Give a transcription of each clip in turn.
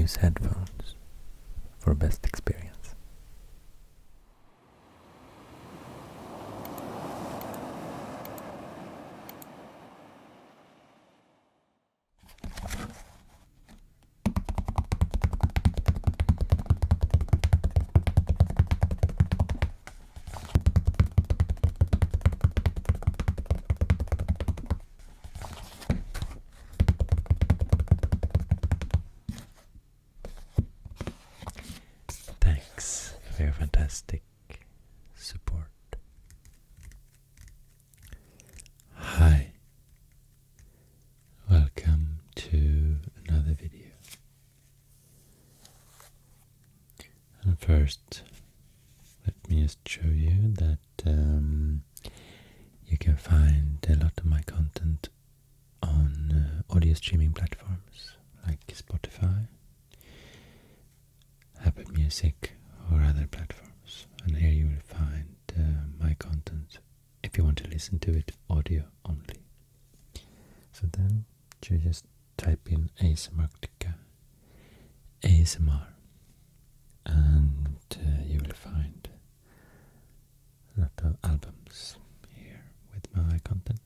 use headphones for best experience. Thanks for your fantastic support. Hi, welcome to another video. And first, let me just show you that you can find a lot of my content on audio streaming platforms like Spotify, Apple Music, or other platforms. And here you will find my content if you want to listen to it audio only. So then you just type in ASMRctica, ASMR, and you will find a lot of albums here with my content.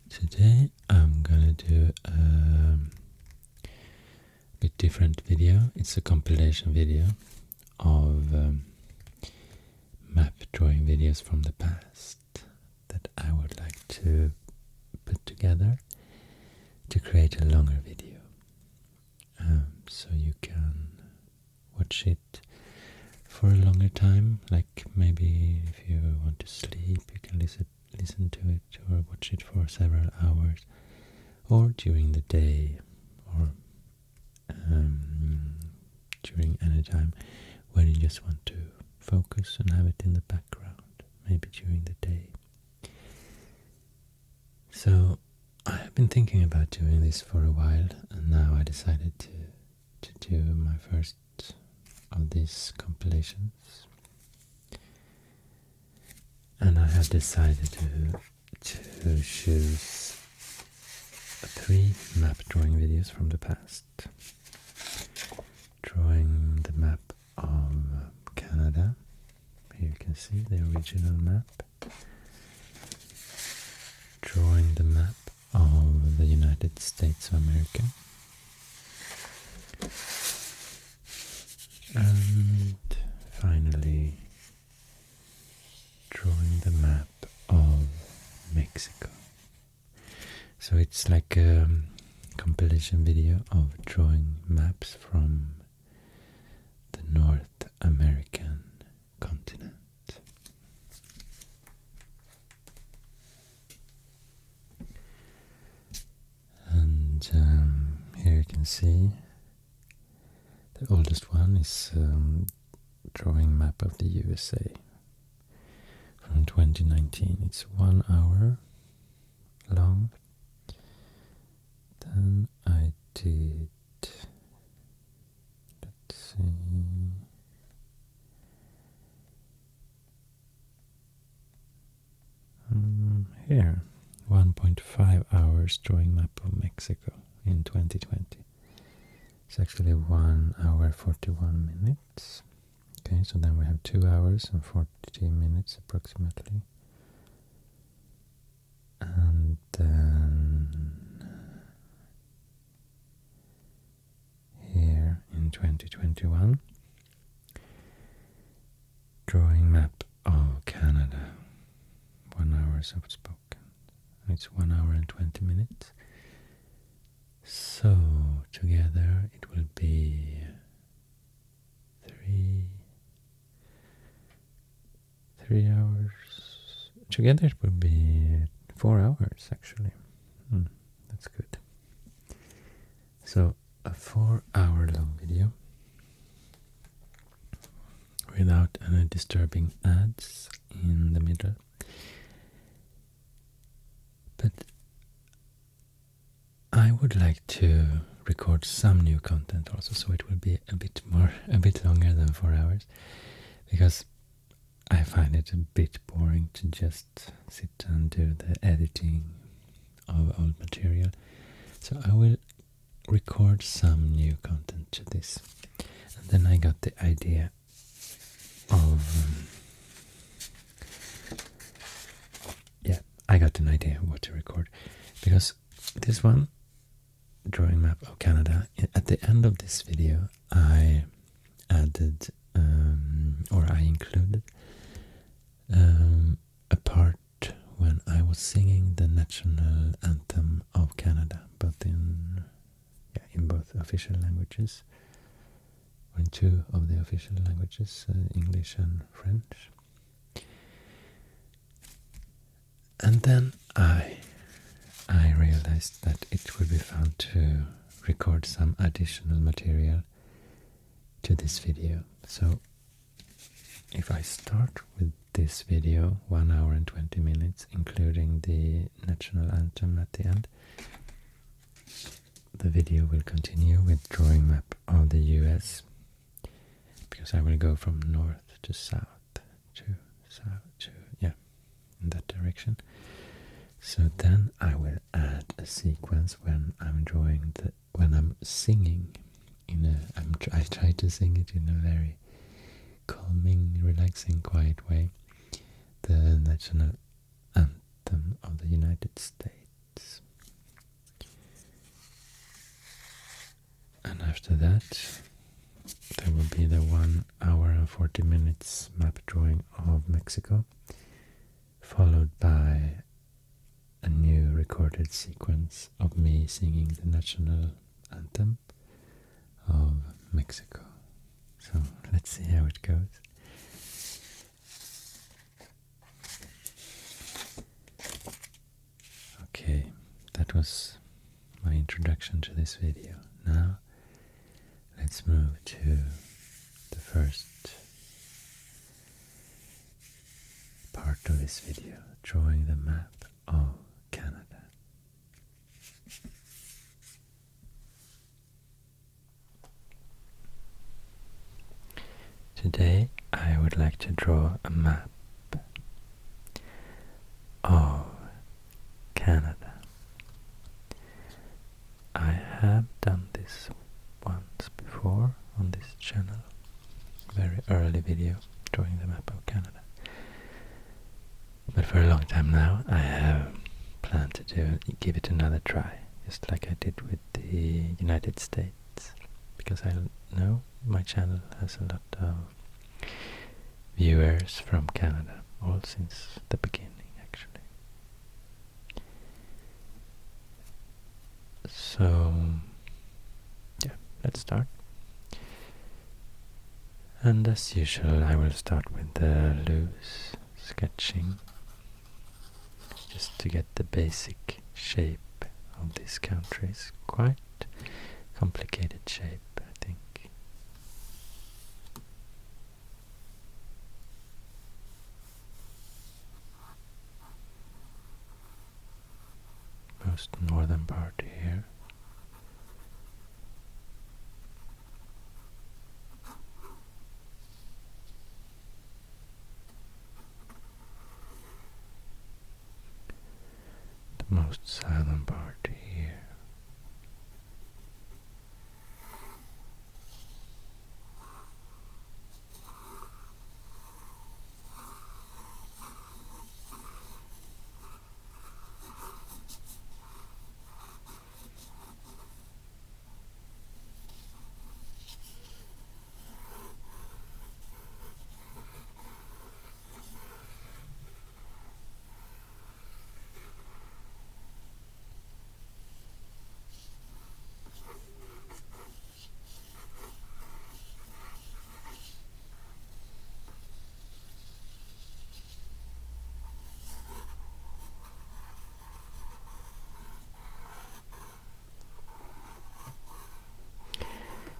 Today I'm gonna do a bit different video. It's a compilation video of map drawing videos from the past that I would like to put together to create a longer video, so you can watch it for a longer time. Like maybe if you want to sleep, you can listen to it or watch it for several hours, or during the day, or during any time when you just want to focus and have it in the background, maybe during the day. So I have been thinking about doing this for a while, and now I decided to do my first of these compilations. And I have decided to choose 3 map drawing videos from the past. Drawing the map of Canada. Here you can see the original map. Drawing the map of the United States of America. And finally, drawing the map of Mexico. So it's like a compilation video of drawing maps from the North American continent. And here you can see the oldest one is drawing map of the USA from 2019. It's 1 hour long. Then I did, let's see, here, 1.5 hours drawing map of Mexico in 2020. It's actually 1 hour 41 minutes. Okay, so then we have 2 hours and 40 minutes approximately. And then here in 2021, drawing map of Canada, 1 hour soft spoken. It's 1 hour and 20 minutes. So together it will be 3 hours. Together it will be 4 hours actually. That's good. So a 4-hour long video without any disturbing ads in the middle. But I would like to record some new content also, so it will be a bit longer than 4 hours, because I find it a bit boring to just sit and do the editing of old material. So I will record some new content to this. And then I got the idea of I got an idea of what to record, because this one, drawing map of Canada, at the end of this video I added or I included a part when I was singing the National Anthem of Canada, both in both official languages, or in two of the official languages, English and French. And then I realized that it would be fun to record some additional material to this video. So if I start with this video, 1 hour and 20 minutes, including the National Anthem at the end, the video will continue with drawing map of the US, because I will go from north to south to in that direction. So then I will add a sequence when I'm singing I try to sing it in a very calming, relaxing, quiet way, the National Anthem of the United States. And after that there will be the 1 hour and 40 minutes map drawing of Mexico, followed by a new recorded sequence of me singing the National Anthem of Mexico. So let's see how it goes. Okay, that was my introduction to this video. Now let's move to the first part of this video, drawing the map of Canada. Today I would like to draw a map of Canada. I have done this once before on this channel, very early video drawing the map of Canada. But for a long time now I have planned to give it another try, just like I did with the United States, because I know my channel has a lot of viewers from Canada, all since the beginning actually. So let's start. And as usual I will start with the loose sketching, just to get the basic shape of this country. It's quite complicated shape, I think. Most northern part here. Most southern part here.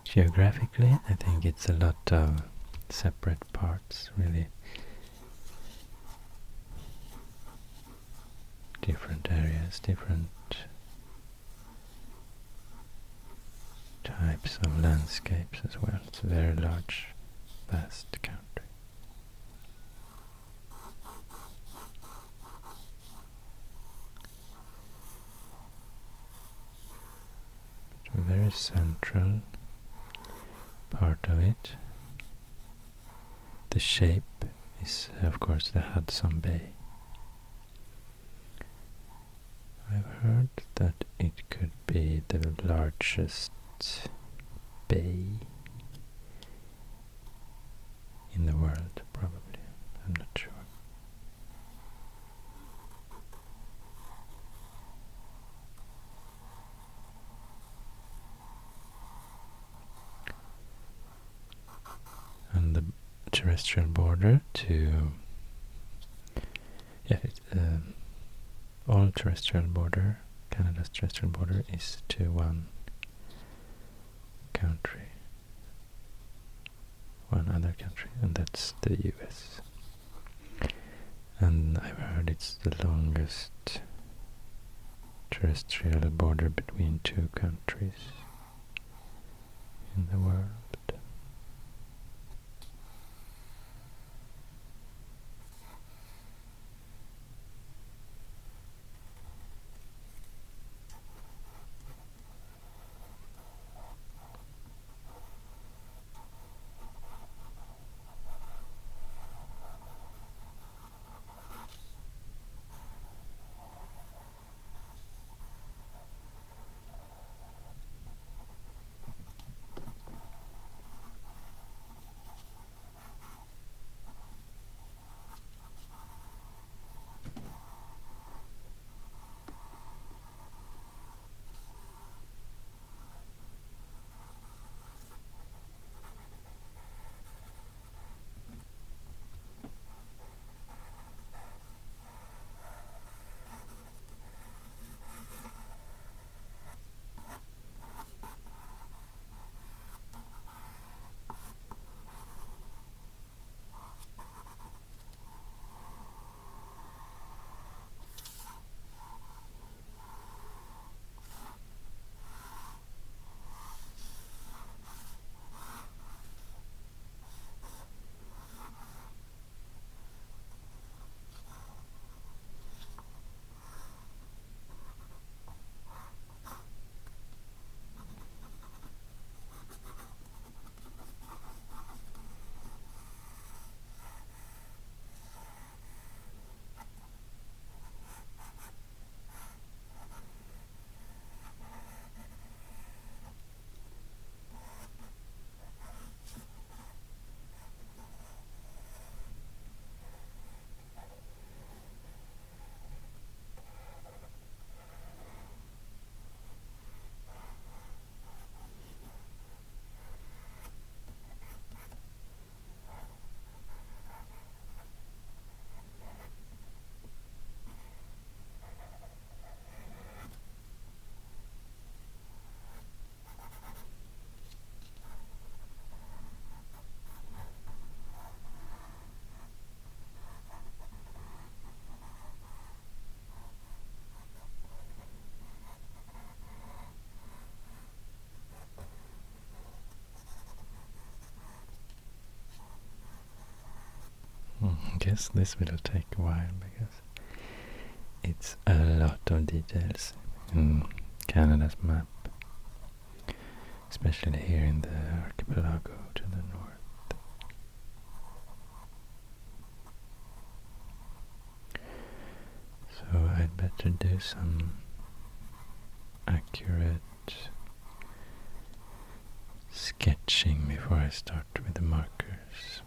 Geographically, I think it's a lot of separate parts, really. Different areas, different types of landscapes as well. It's a very large, vast country. central part of it. The shape is, of course, the Hudson Bay. I've heard that it could be the largest bay in the world, probably. I'm not sure. And the terrestrial border to all terrestrial border, Canada's terrestrial border is to one country, one other country, and that's the US. And I've heard it's the longest terrestrial border between two countries in the world. I guess this will take a while because it's a lot of details in Canada's map, especially here in the archipelago to the north. So I'd better do some accurate sketching before I start with the markers.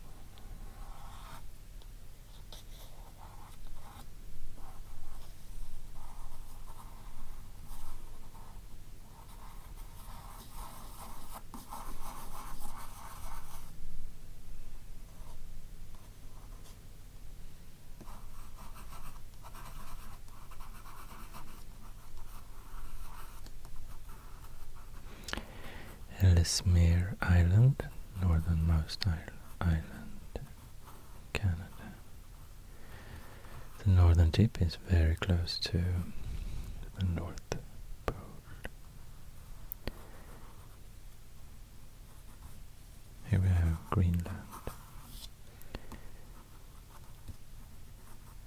Ellesmere Island, northernmost island, Canada. The northern tip is very close to the North Pole. Here we have Greenland.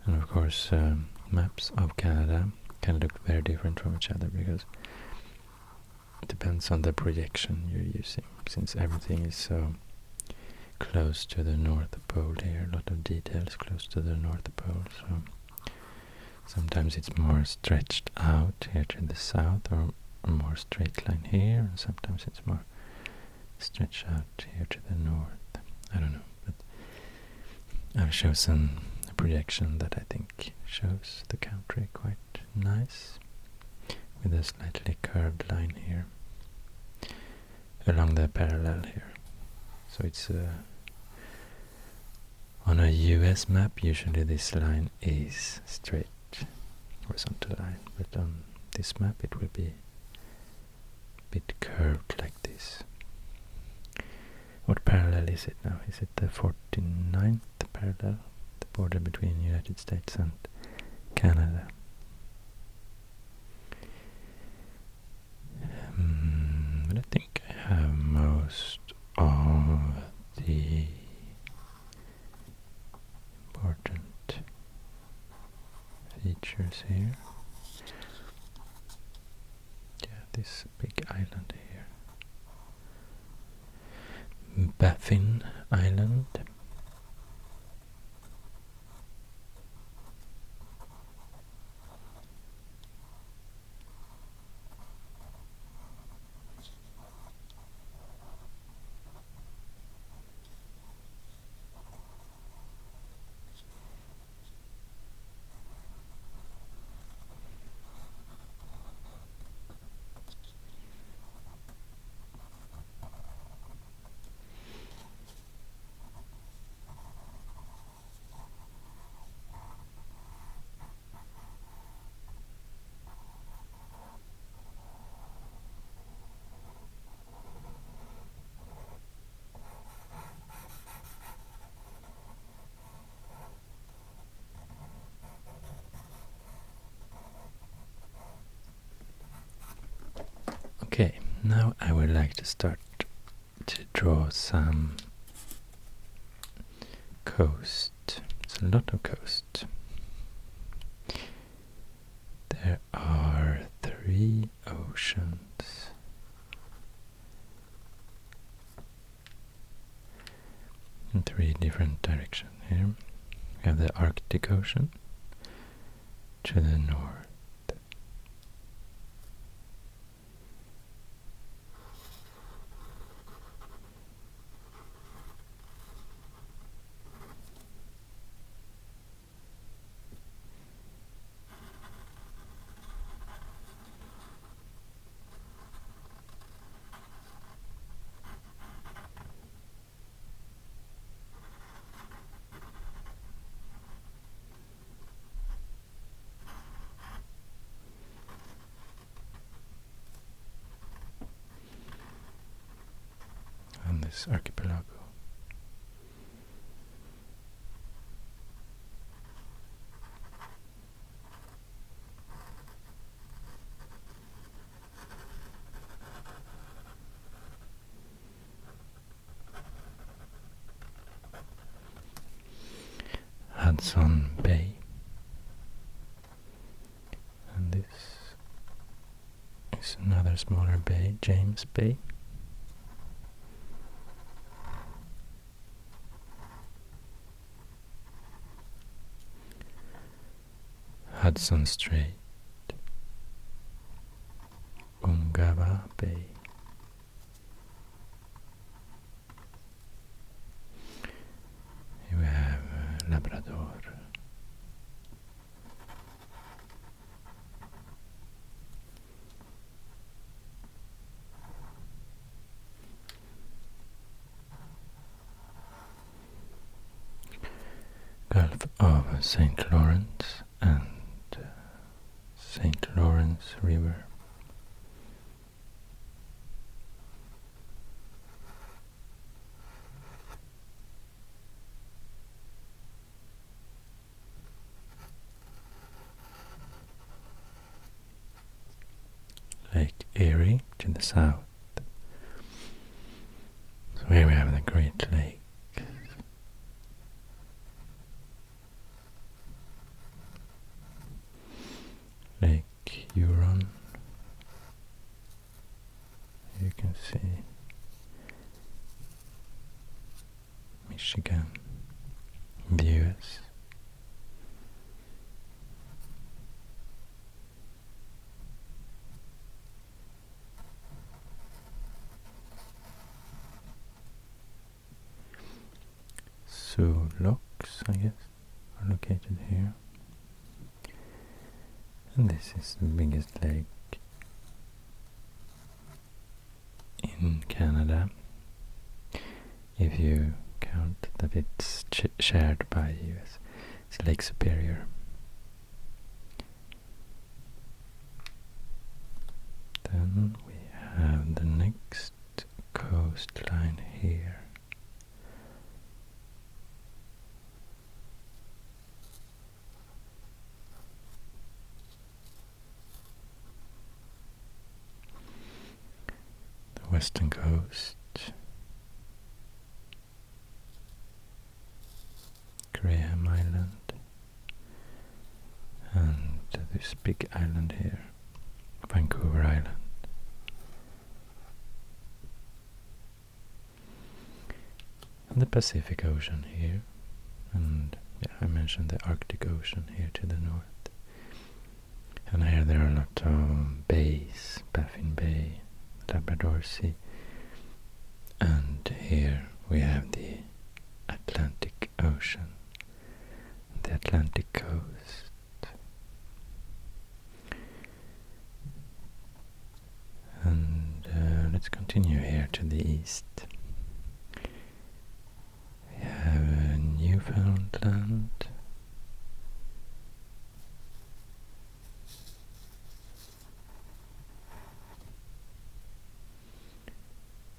And of course, maps of Canada can look very different from each other because depends on the projection you're using, since everything is so close to the North Pole here, a lot of details close to the North Pole, so sometimes it's more stretched out here to the south, or a more straight line here, and sometimes it's more stretched out here to the north. I don't know, but I've chosen a projection that I think shows the country quite nice, with a slightly curved line here along the parallel here. So it's on a US map usually this line is straight horizontal line, but on this map it will be a bit curved like this. What parallel is it now? Is it the 49th parallel, the border between United States and Canada? But I think I have most of the important features here. Yeah, this big island here. Baffin Island. Okay, now I would like to start to draw some coast. It's a lot of coast. There are 3 oceans. In 3 different directions here. We have the Arctic Ocean to the north. On this archipelago. Hudson Bay, and this is another smaller bay, James Bay. Hudson Strait, Ungava Bay. Here we have Labrador. Gulf of St. Lawrence and St. Lawrence River. Lake Erie to the south. So here we have the Great Lake. Lake Huron. two locks, I guess, are located here. And this is the biggest lake in Canada, if you count that it's shared by the US. It's Lake Superior. Then we have the next coastline here. The western coast. Graham Island. And this big island here, Vancouver Island. And the Pacific Ocean here, and yeah, I mentioned the Arctic Ocean here to the north. And here there are a lot of bays, Baffin Bay, Labrador Sea, and here we have the Atlantic Ocean, the Atlantic coast. And let's continue here to the east. We have Newfoundland.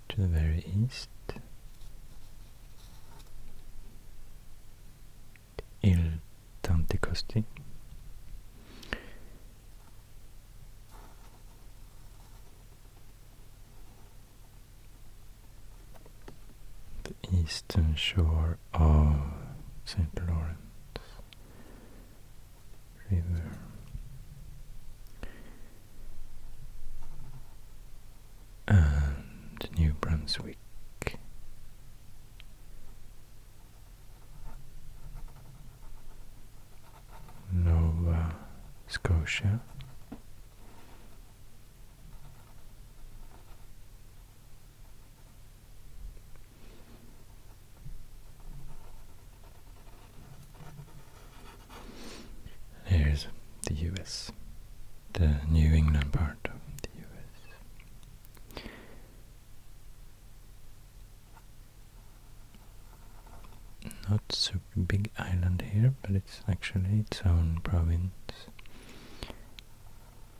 To the very east. Il Tanticosti. The eastern shore of St. Lawrence River. And New Brunswick. Nova Scotia. Here's the US, the New England part of the US. Not super big island here, but it's actually its own province.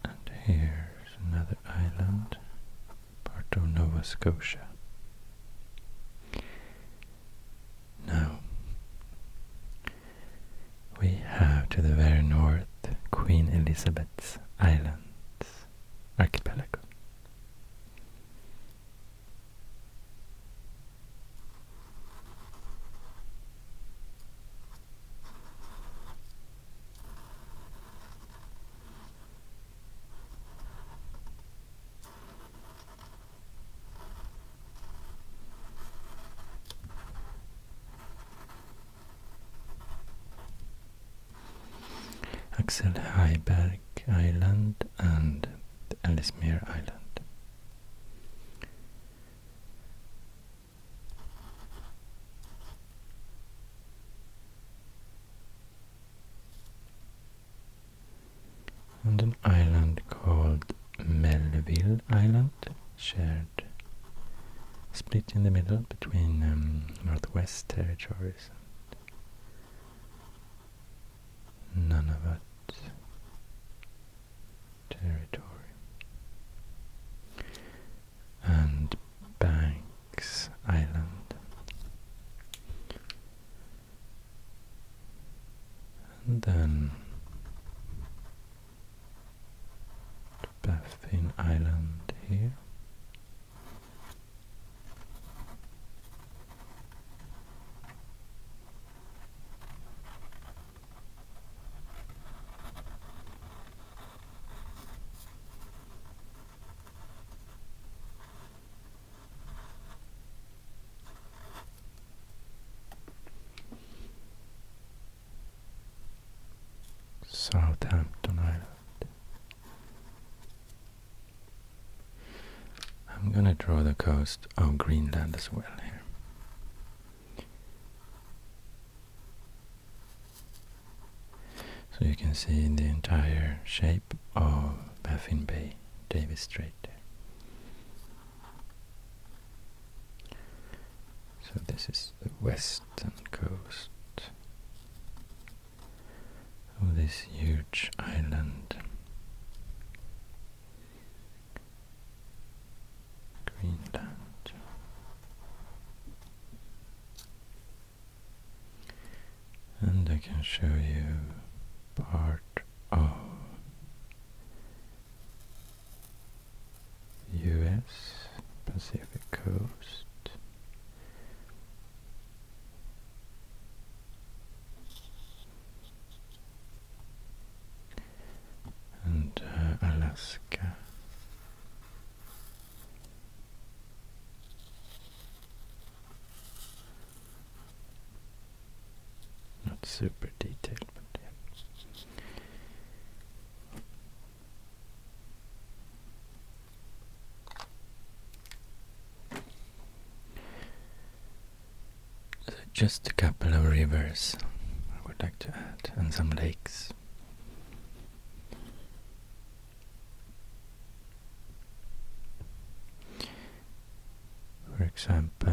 And here's another island, part of Nova Scotia. Now, we have to the very north Queen Elizabeth's Islands archipelago. Axel Heiberg Island and the Ellesmere Island. And an island called Melville Island, split in the middle between Northwest Territories and Nunavut Territory, and Banks Island, and then Baffin Island here. Southampton Island. I'm gonna draw the coast of Greenland as well here. So you can see the entire shape of Baffin Bay, Davis Strait there. So this is the western coast of this huge island, Greenland. And I can show you part of US Pacific coast. And Alaska. Not super detailed, but yeah. So just a couple of rivers I would like to add, and some lakes. For example,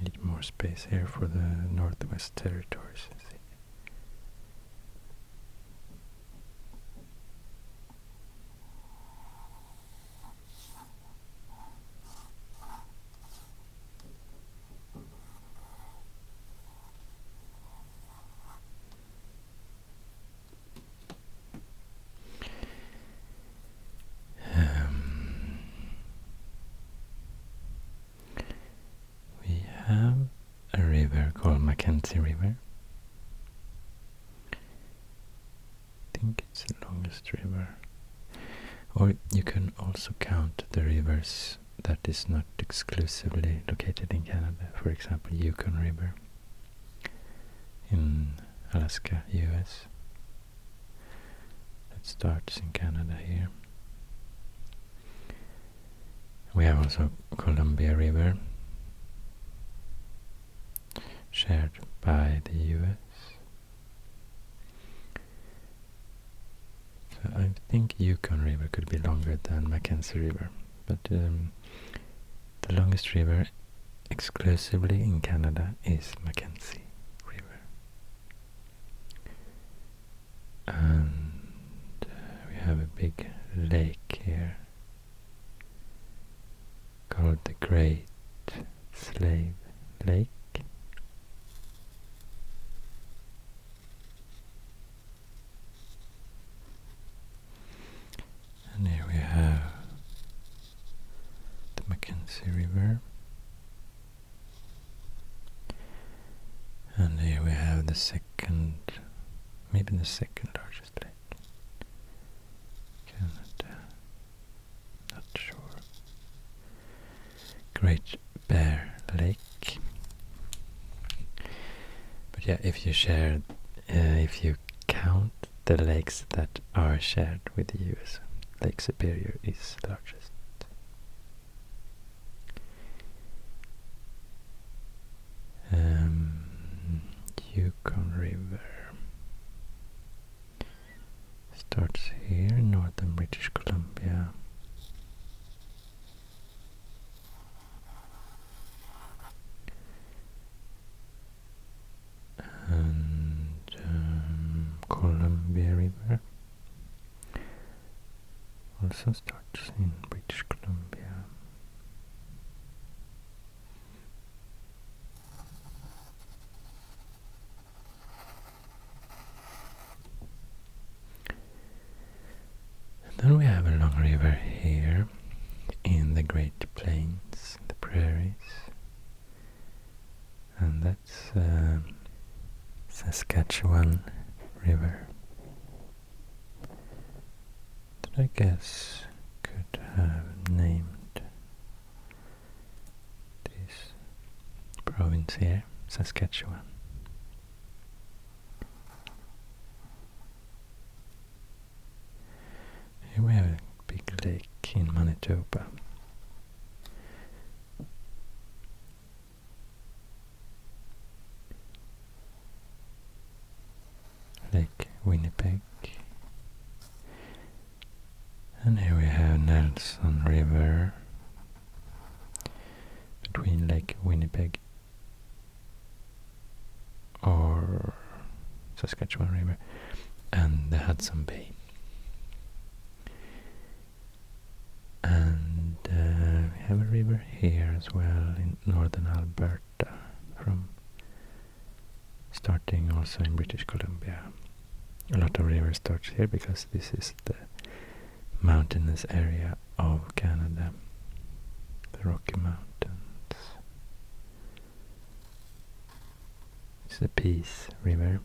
need more space here for the Northwest Territories. I see. We have a river called Mackenzie River. I think it's the longest river. Or you can also count the rivers that is not exclusively located in Canada. For example, Yukon River in Alaska, US. That starts in Canada here. We have also Columbia River, shared by the US. So I think Yukon River could be longer than Mackenzie River, but the longest river exclusively in Canada is Mackenzie River. And we have a big lake here called the Great Slave Lake. And here we have the Mackenzie River. And here we have the second, maybe the second largest lake. Canada, not sure. Great Bear Lake. But yeah, if you share, if you count the lakes that are shared with the US, Lake Superior is the largest. Yukon River starts here in northern British Columbia. And Columbia River also starts in British Columbia. And then we have a long river here in the Great Plains, the prairies, and that's Saskatchewan River. That I guess could have named this province here, Saskatchewan. in Manitoba. Lake Winnipeg. And here we have Nelson River between Lake Winnipeg or Saskatchewan River and the Hudson Bay. And we have a river here as well in northern Alberta, from starting also in British Columbia. A lot of rivers start here because this is the mountainous area of Canada, the Rocky Mountains. It's the Peace River,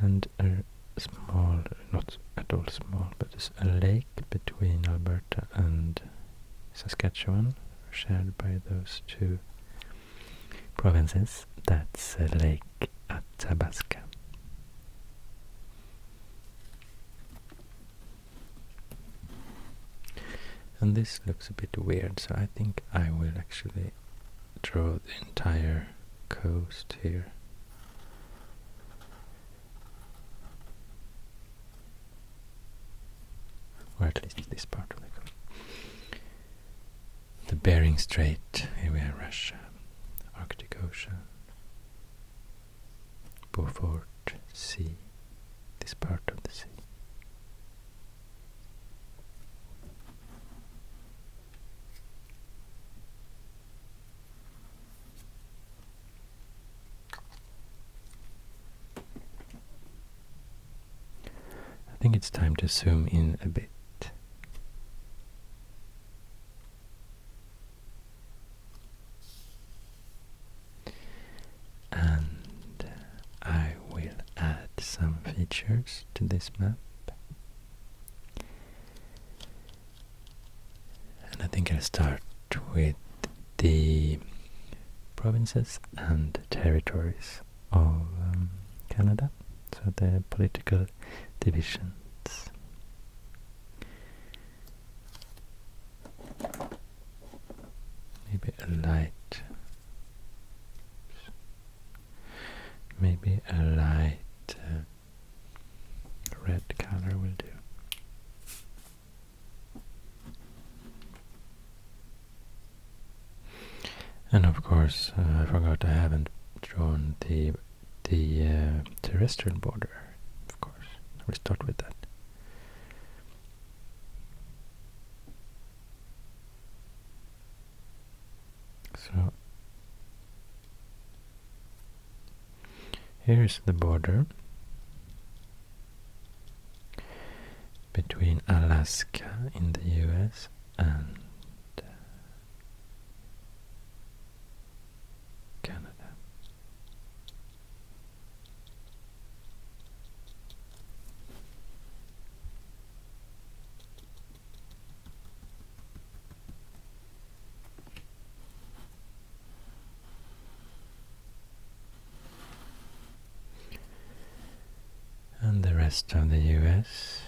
and a small, not at all small, but it's a lake between Alberta and Saskatchewan, shared by those two provinces. That's Lake Athabasca. And this looks a bit weird, so I think I will actually draw the entire coast here. Or at least this part of the coast. The Bering Strait, here we have Russia, Arctic Ocean, Beaufort Sea, this part of the sea. I think it's time to zoom in a bit. And I will add some features to this map. And I think I'll start with the provinces and territories of Canada. So the political divisions. Maybe a light red color will do. And of course, I forgot I haven't drawn the terrestrial border. Of course, we'll start with that. So here's the border between Alaska in the US and Canada. And the rest of the US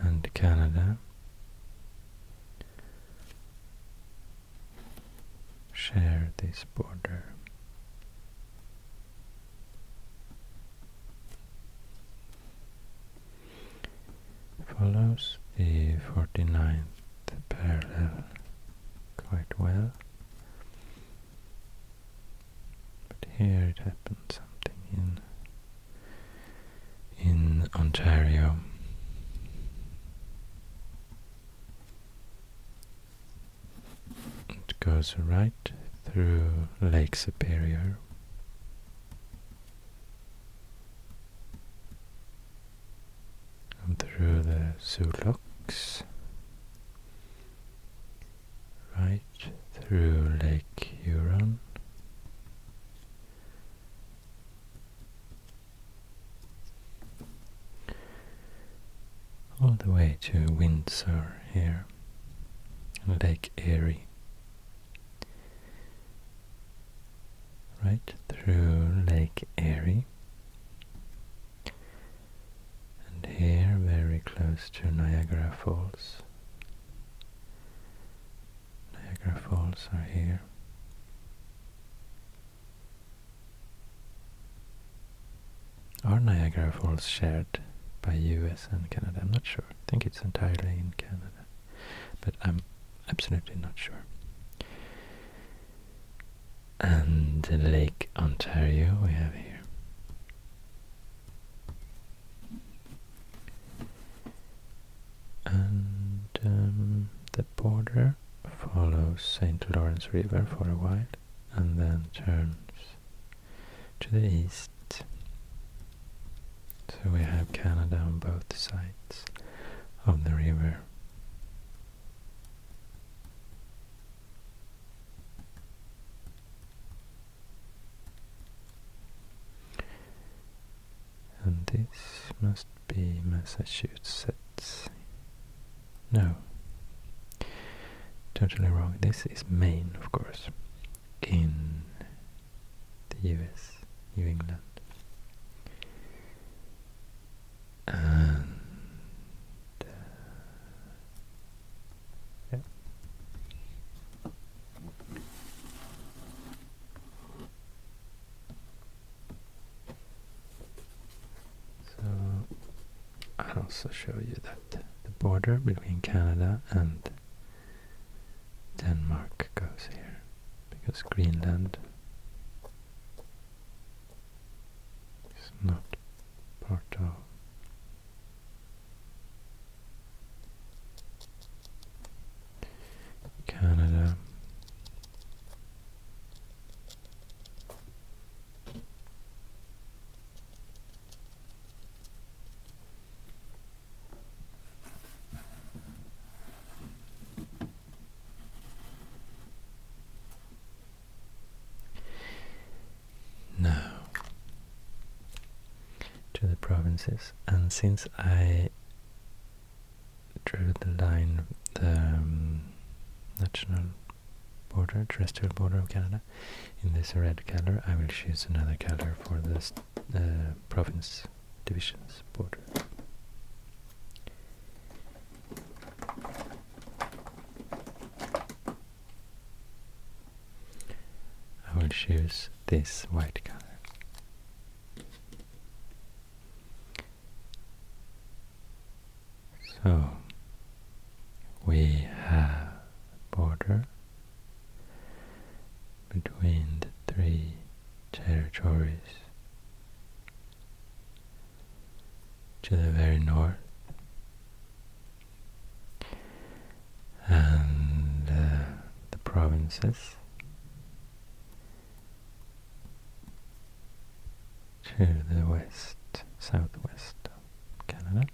and Canada share this border. Follows the 49th parallel quite well. Here it happened something in Ontario. It goes right through Lake Superior. And through the Sioux Locks. Right through Lake Huron. All the way to Windsor here, Lake Erie, right through Lake Erie, Niagara Falls. Niagara Falls are here. Are Niagara Falls shared by US and Canada? I'm not sure. I think it's entirely in Canada, but I'm absolutely not sure. And Lake Ontario we have here. And the border follows St. Lawrence River for a while and then turns to the east. So we have Canada on both sides of the river. And this must be Massachusetts. No, totally wrong. This is Maine, of course, in the US, New England. And yeah. So I'll also show you that the border between Canada and Denmark goes here, because Greenland is not part of Canada. Now to the provinces, and since I drew the line, the national border, terrestrial border of Canada, in this red color, I will choose another color for this province divisions border. I will choose this white color. So we have a border between the three territories. To the very north, and the provinces to the west, southwest of Canada,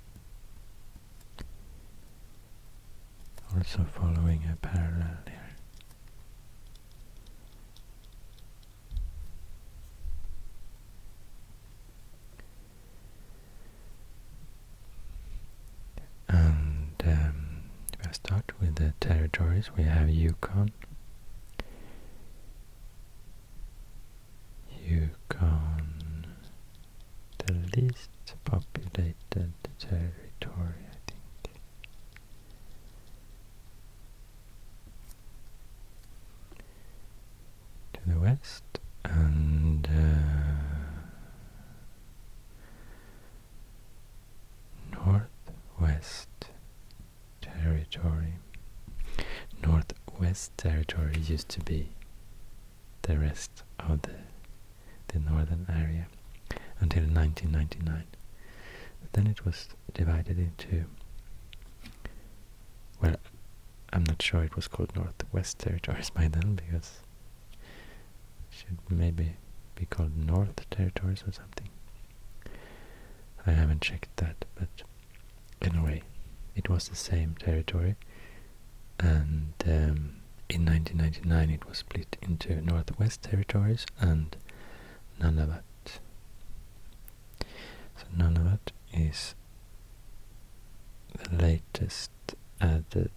also following a parallel here. And if I start with the territories, we have Yukon. Yukon, the least populated territory, I think. To the west, and northwest territory. Northwest territory used to be the rest of the northern area until 1999. But then it was divided into, well, I'm not sure it was called Northwest Territories by then, because it should maybe be called North Territories or something. I haven't checked that, but anyway, it was the same territory, and in 1999 it was split into Northwest Territories and Nunavut. So Nunavut is the latest added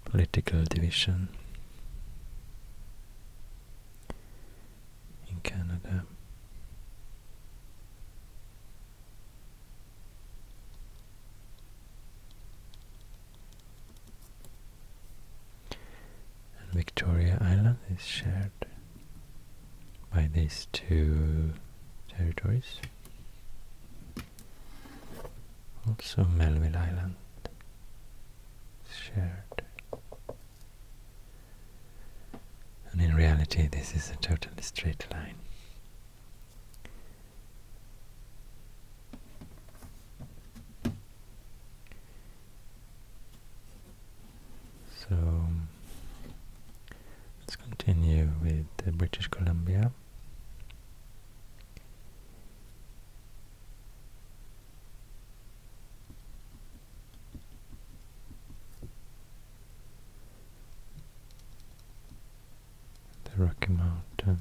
political division in Canada. is shared by these two territories. Also Melville Island is shared. And in reality this is a totally straight line. So let's continue with British Columbia. The Rocky Mountains.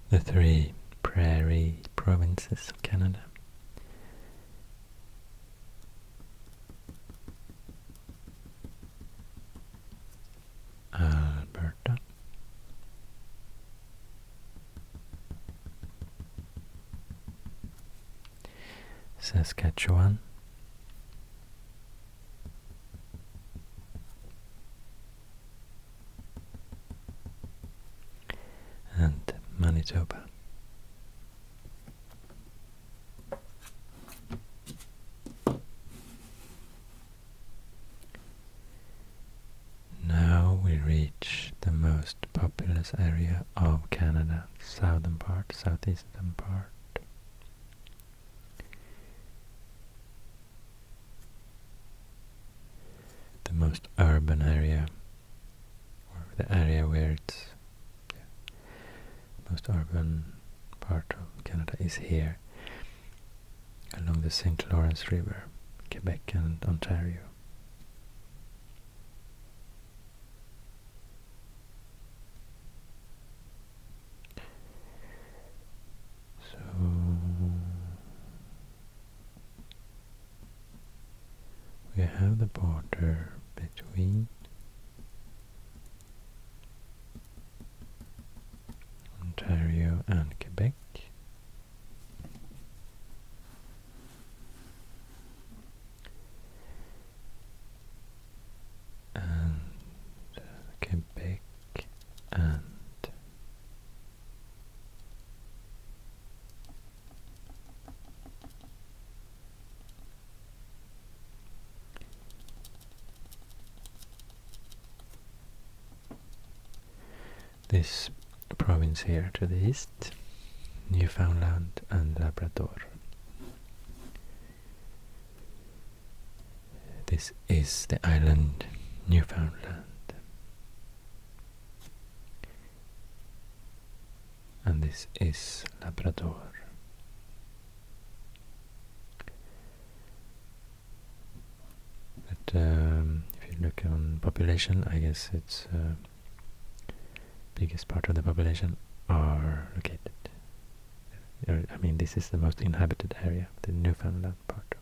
The three prairie provinces of Canada. Alberta. Saskatchewan. And Manitoba. Now we reach the most populous area of Canada, southern part, southeastern part. The most urban area, or the area where it's most urban part of Canada is here, along the St. Lawrence River, Quebec and Ontario. So we have the border between Ontario and Quebec. And Quebec and this province here to the east, Newfoundland and Labrador. This is the island Newfoundland, and this is Labrador. But if you look on population, I guess it's biggest part of the population are located. I mean, this is the most inhabited area, the Newfoundland part of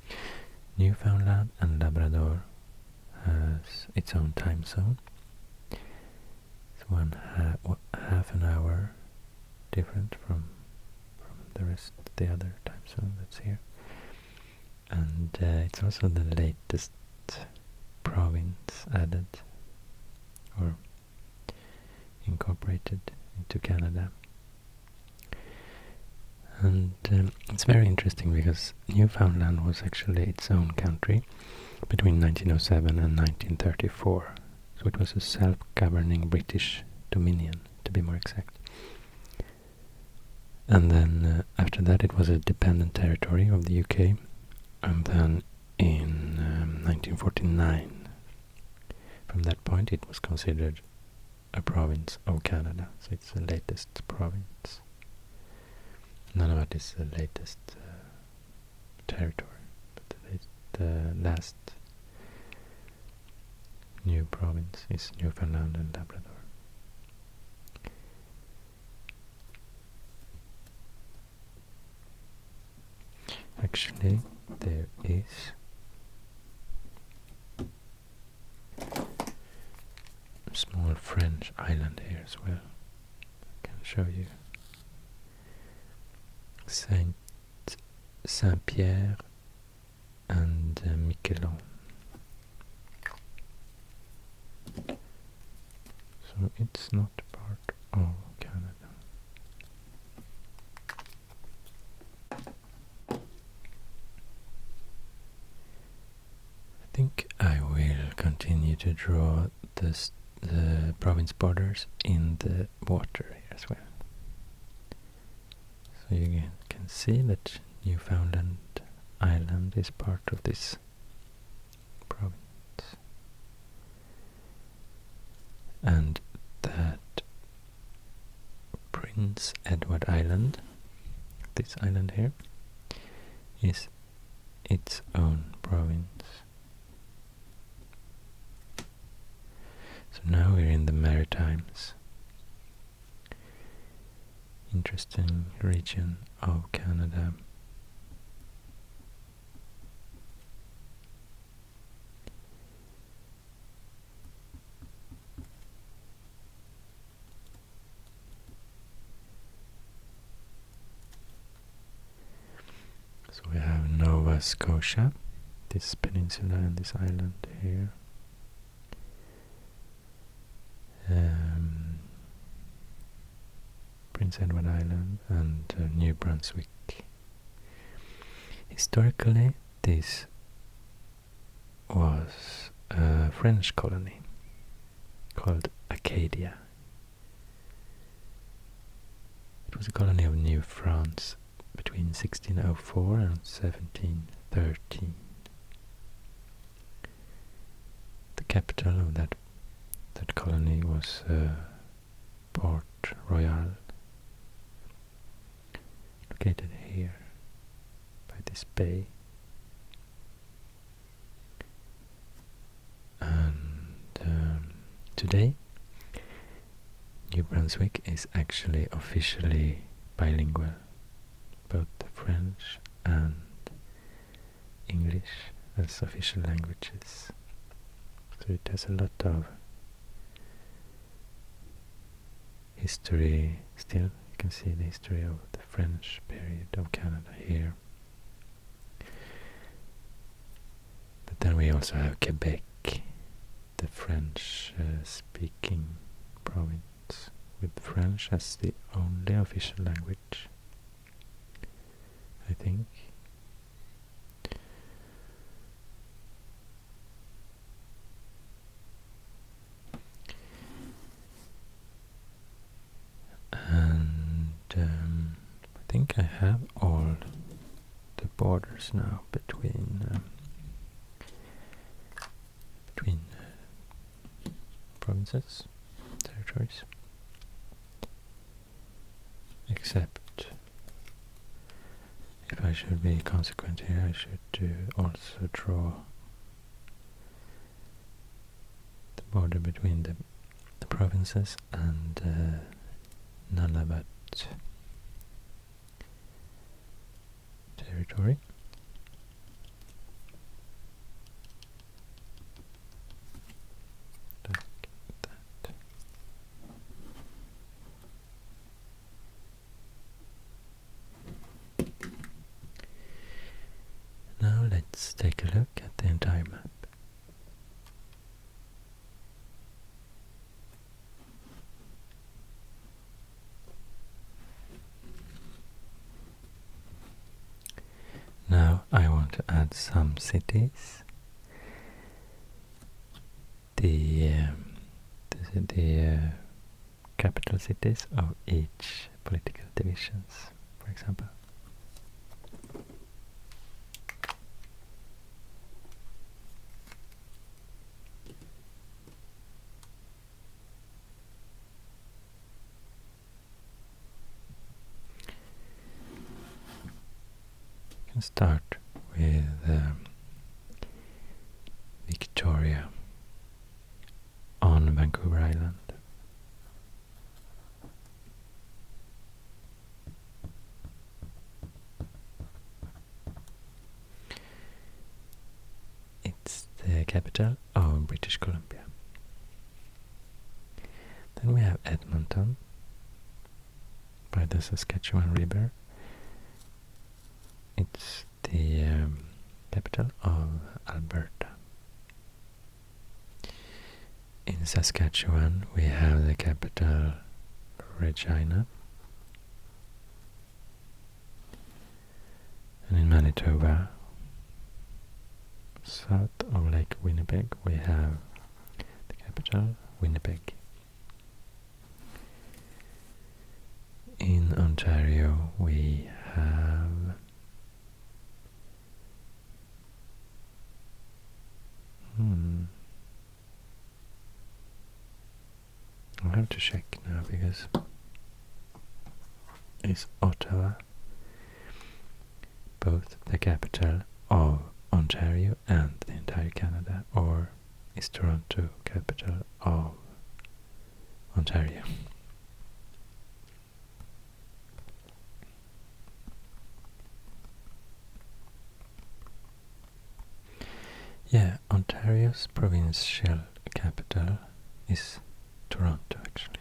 it. Newfoundland and Labrador has its own time zone. It's half an hour different from the rest, the other time zone that's here. And it's also the latest province added or incorporated into Canada. And it's very interesting because Newfoundland was actually its own country between 1907 and 1934. So it was a self-governing British dominion, to be more exact. And then after that it was a dependent territory of the UK. And then in 1949, from that point it was considered a province of Canada. So it's the latest province. None of it is the latest territory, but the last new province is Newfoundland and Labrador. Actually, there is a small French island here as well. show you. Saint-Pierre and Miquelon. So it's not part of Canada. I think I will continue to draw the province borders in the water here as well. So you can see that Newfoundland Island is part of this province. And that Prince Edward Island, this island here, is its own province. So now we're in the Maritimes. Interesting region of Canada. So we have Nova Scotia, this peninsula and this island here. Prince Edward Island and New Brunswick. Historically, this was a French colony called Acadia. It was a colony of New France between 1604 and 1713. The capital of that colony was Port Royal, located here by this bay. And today New Brunswick is actually officially bilingual, both French and English as official languages. So it has a lot of history still. You can see the history of the French period of Canada here. But then we also have Quebec, the French speaking province, with French as the only official language, I think. And I think I have all the borders now between provinces, territories, except if I should be consequent here, I should also draw the border between the provinces and Nunavut territory. Like that. Now let's take a look at the entire map. Now I want to add some cities. The capital cities of each political divisions, for example. We can start with Victoria on Vancouver Island. It's the capital of British Columbia. Then we have Edmonton, by the Saskatchewan River. It's the capital of Alberta. In Saskatchewan we have the capital Regina. And in Manitoba, south of Lake Winnipeg, we have the capital, Winnipeg. In Ontario, we have I have to check now because it's Ottawa both the capital of Ontario and the entire Canada, or is Toronto capital of Ontario? Yeah, Ontario's provincial capital is Toronto, actually.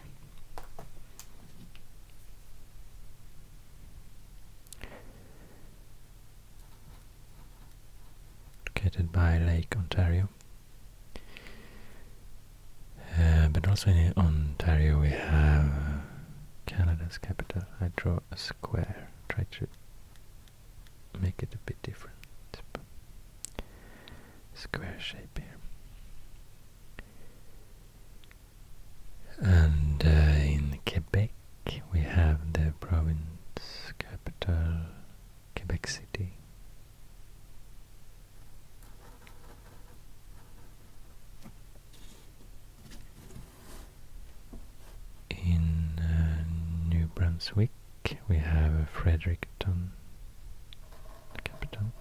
Located by Lake Ontario. But also in Ontario we have Canada's capital. I draw a square, try to make it a bit different. Square shape here. And in Quebec we have the province capital, Quebec City. In New Brunswick we have Fredericton, the capital.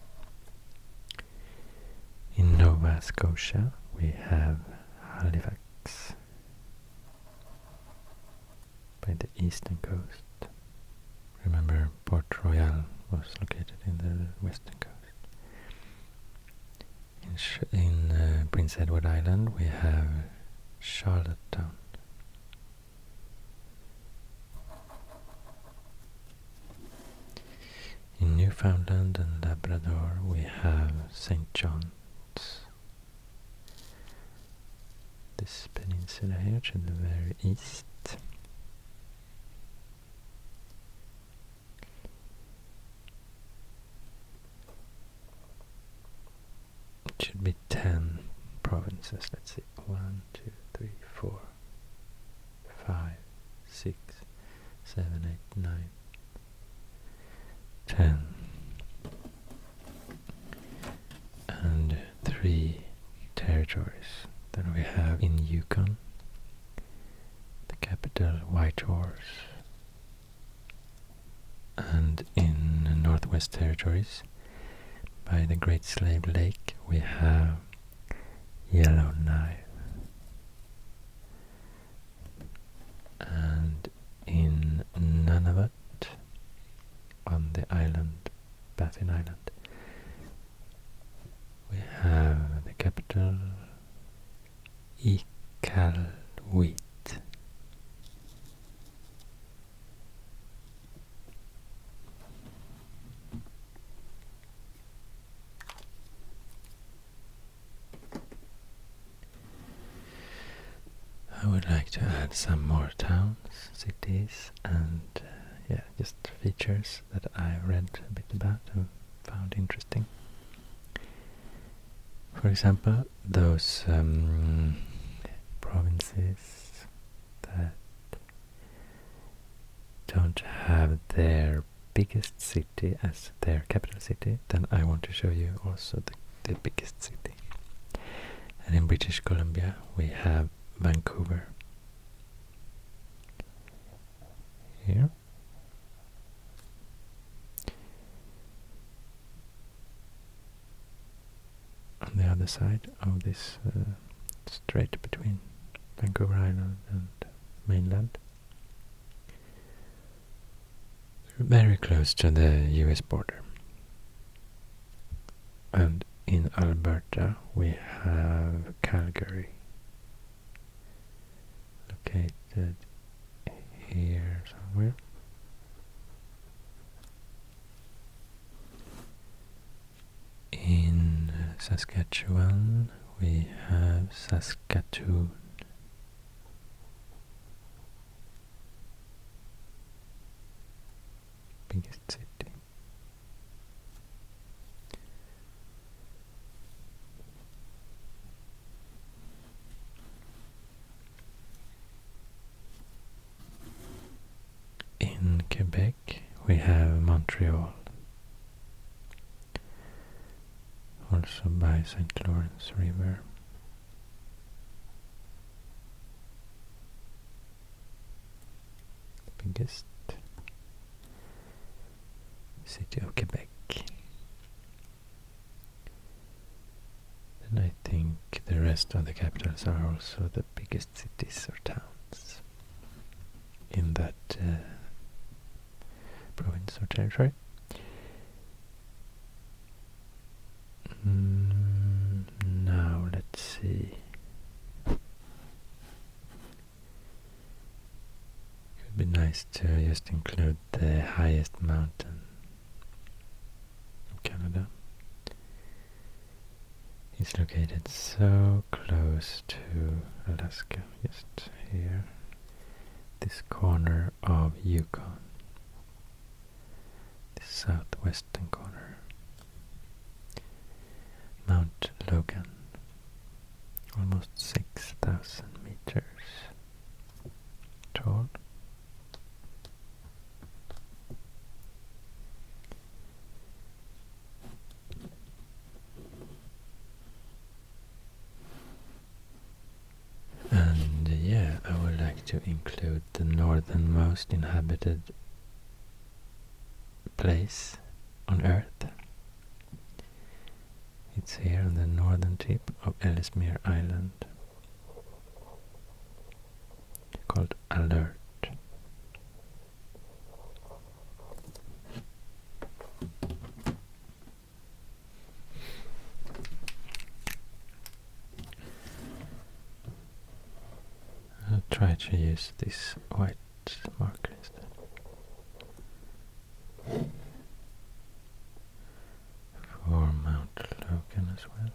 In Nova Scotia we have Halifax by the eastern coast. Remember, Port Royal was located in the western coast. In Prince Edward Island we have Charlottetown. In Newfoundland and Labrador we have St. John's. This peninsula here to the very east. It should be 10 provinces. Let's see. 1, 2, 3, 4, 5, 6, 7, 8, 9, 10. And 3 territories. Then we have in Yukon, the capital Whitehorse, and in Northwest Territories, by the Great Slave Lake, we have Yellowknife, and in Nunavut, on the island, Baffin Island, we have the capital Iqaluit. I would like to add some more towns, cities, and just features that I read a bit about and found interesting. For example, those provinces that don't have their biggest city as their capital city, then I want to show you also the biggest city. And in British Columbia we have Vancouver. Here. On the other side of this strait between Vancouver Island and mainland. Very close to the US border. And in Alberta we have Calgary, located here somewhere. Saskatchewan, we have Saskatoon. Biggest city. In Quebec, we have Montreal, also by St. Lawrence River. The biggest city of Quebec. And I think the rest of the capitals are also the biggest cities or towns in that province or territory. Now let's see. It would be nice to just include the highest mountain of Canada. It's located so close to Alaska, just here, this corner of Yukon, the southwestern corner. Mount Logan, almost 6,000 meters tall. And yeah, I would like to include the northernmost inhabited place on Earth. It's here on the northern tip of Ellesmere Island, called Alert. I'll try to use this white marker instead. For Mount Logan as well.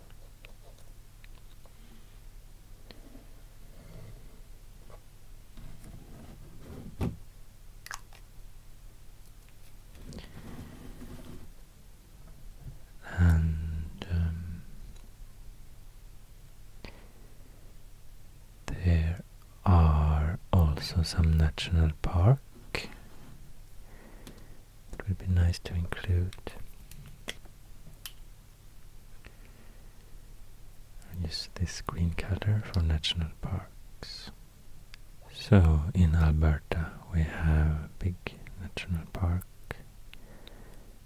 And there are also some national park. It would be nice to include. Use this green color for national parks. So in Alberta we have a big national park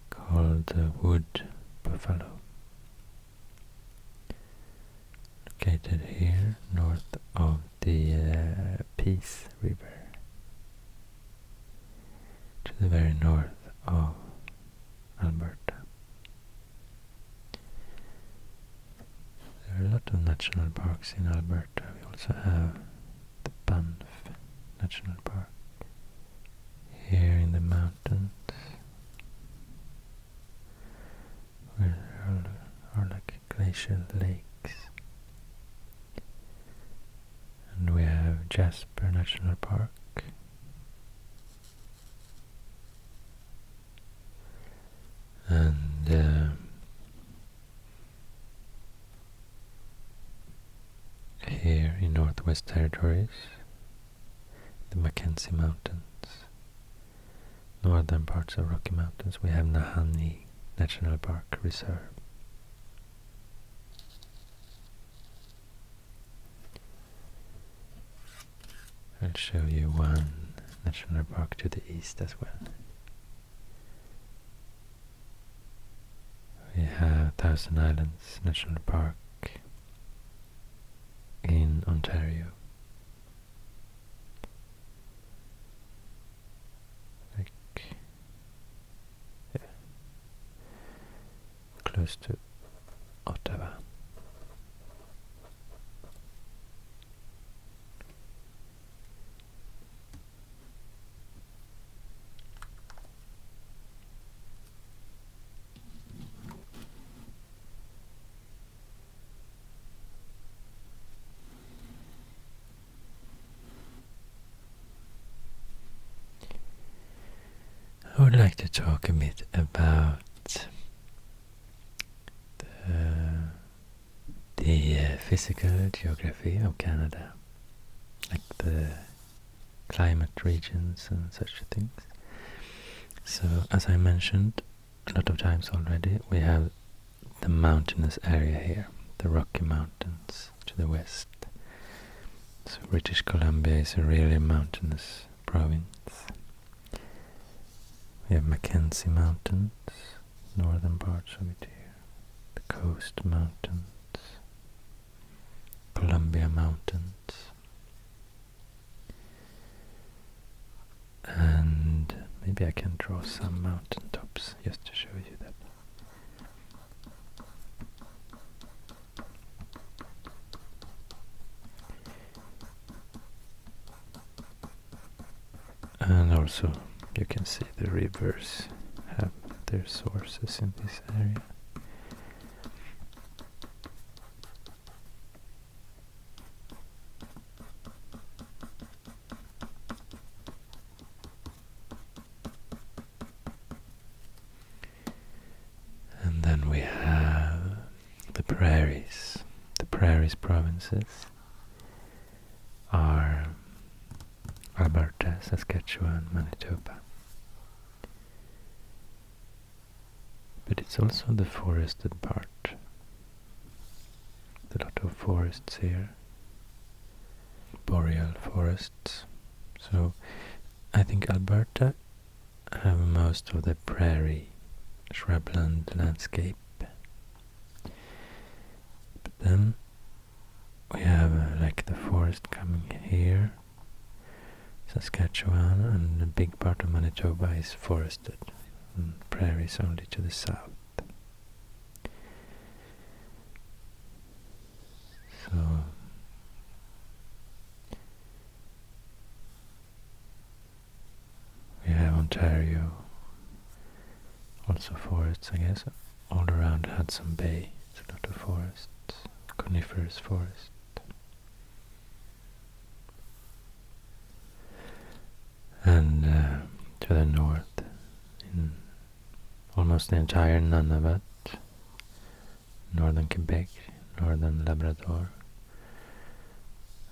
called the Wood Buffalo, located here north of the Peace River, to the very north of Alberta. There are a lot of national parks in Alberta. We also have the Banff National Park here in the mountains, where there are like glacial lakes. And we have Jasper National Park. And here in Northwest Territories, the Mackenzie Mountains, northern parts of Rocky Mountains, we have Nahanni National Park Reserve. I'll show you one national park to the east as well. We have Thousand Islands National Park in Ontario. Close to Ottawa. would like to talk a bit about the physical geography of Canada, like the climate regions and such things. So, as I mentioned a lot of times already, we have the mountainous area here, the Rocky Mountains to the west. So British Columbia is a really mountainous province. We have Mackenzie Mountains, northern parts of it here, the Coast Mountains, Columbia Mountains, and maybe I can draw some mountain tops just to show you that. And also you can see the rivers have their sources in this area. And then we have the prairies. The prairies provinces are Alberta, Saskatchewan, Manitoba. But it's also the forested part. A lot of forests here, boreal forests. So I think Alberta have most of the prairie shrubland landscape. But then we have like the forest coming here, Saskatchewan, and a big part of Manitoba is forested, and prairies only to the south. So we have Ontario, also forests, I guess, all around Hudson Bay. It's a lot of forests, coniferous forest. And to the north, in almost the entire Nunavut, northern Quebec, northern Labrador,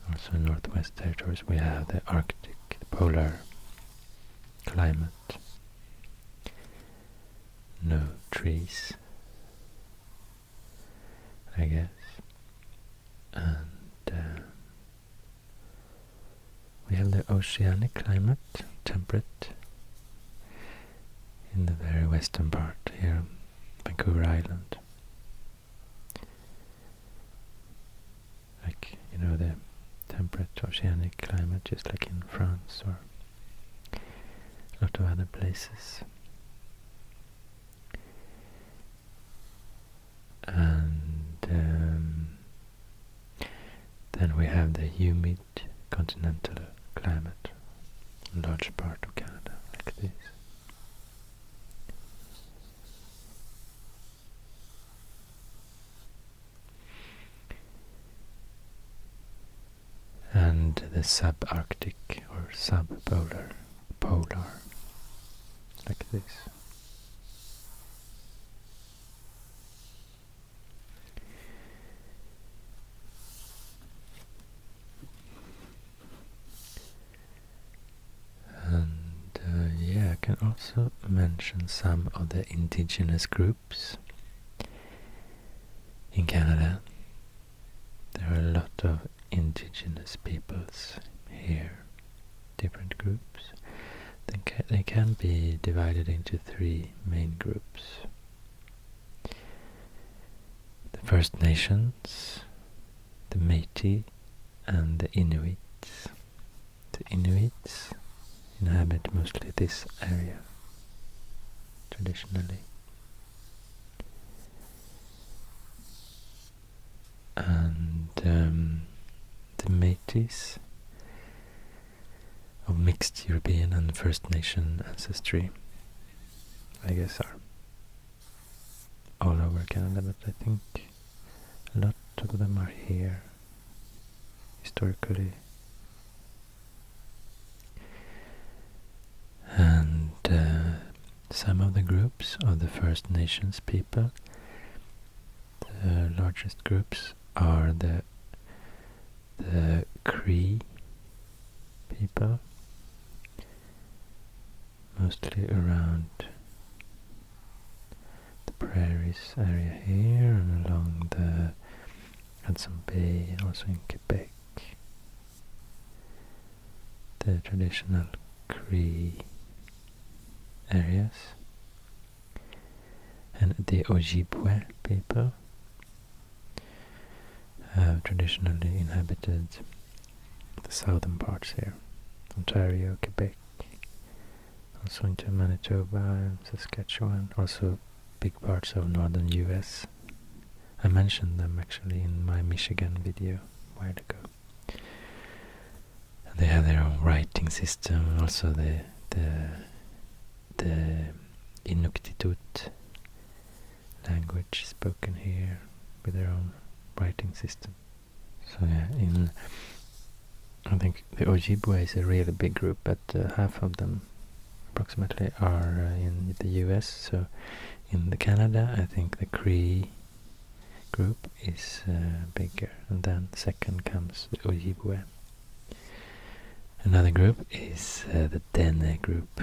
also Northwest Territories, we have the Arctic, the polar climate. No trees, I guess. And we have the oceanic climate, temperate, in the very western part here, Vancouver Island. Like, you know, the temperate oceanic climate, just like in France or a lot of other places. And then we have the humid continental climate, a large part of Canada, like this. And the subarctic or subpolar, polar, like this. Yeah, I can also mention some of the indigenous groups in Canada. There are a lot of indigenous peoples here, different groups. They can be divided into three main groups. The First Nations, the Métis, and the Inuits. The Inuits inhabit mostly this area, traditionally. And the Métis, of mixed European and First Nation ancestry, I guess, are all over Canada, but I think a lot of them are here, historically. And some of the groups of the First Nations people. The largest groups are the Cree people, mostly around the prairies area here and along the Hudson Bay, also in Quebec. The traditional Cree areas. And the Ojibwe people have traditionally inhabited the southern parts here, Ontario, Quebec, also into Manitoba and Saskatchewan, also big parts of northern US. I mentioned them actually in my Michigan video a while ago. And they have their own writing system, also the Inuktitut language spoken here with their own writing system. So yeah, I think the Ojibwe is a really big group, but half of them approximately are in the US. So in Canada, I think the Cree group is bigger, and then second comes the Ojibwe. Another group is the Dene group,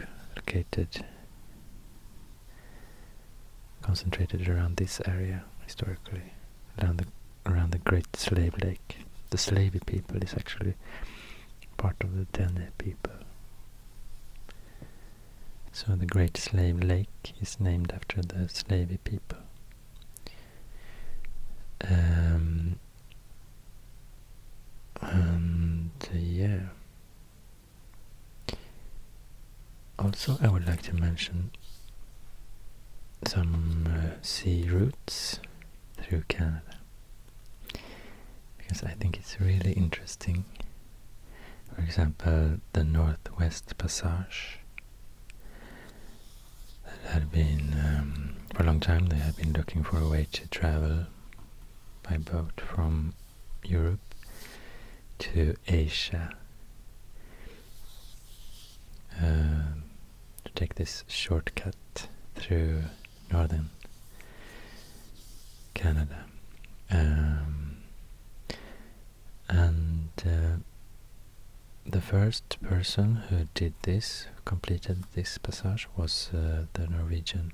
concentrated around this area historically, around the Great Slave Lake. The Slavey people is actually part of the Dene people. So the Great Slave Lake is named after the Slavey people. And yeah. Also, I would like to mention some sea routes through Canada, because I think it's really interesting. For example, the Northwest Passage that had been, for a long time they had been looking for a way to travel by boat from Europe to Asia, to take this shortcut through northern Canada. And the first person who did this, completed this passage, was the Norwegian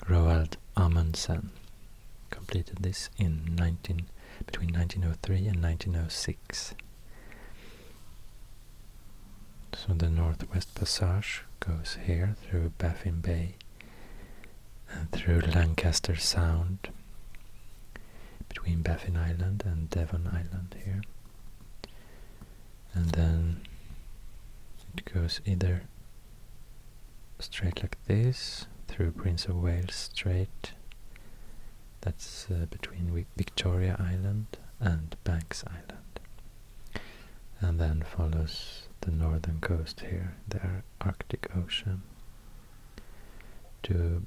Roald Amundsen. Completed this in between 1903 and 1906. So the Northwest Passage goes here through Baffin Bay and through Lancaster Sound, between Baffin Island and Devon Island here. And then it goes either straight like this through Prince of Wales Strait, that's between Victoria Island and Banks Island, and then follows the northern coast here, the Arctic Ocean, to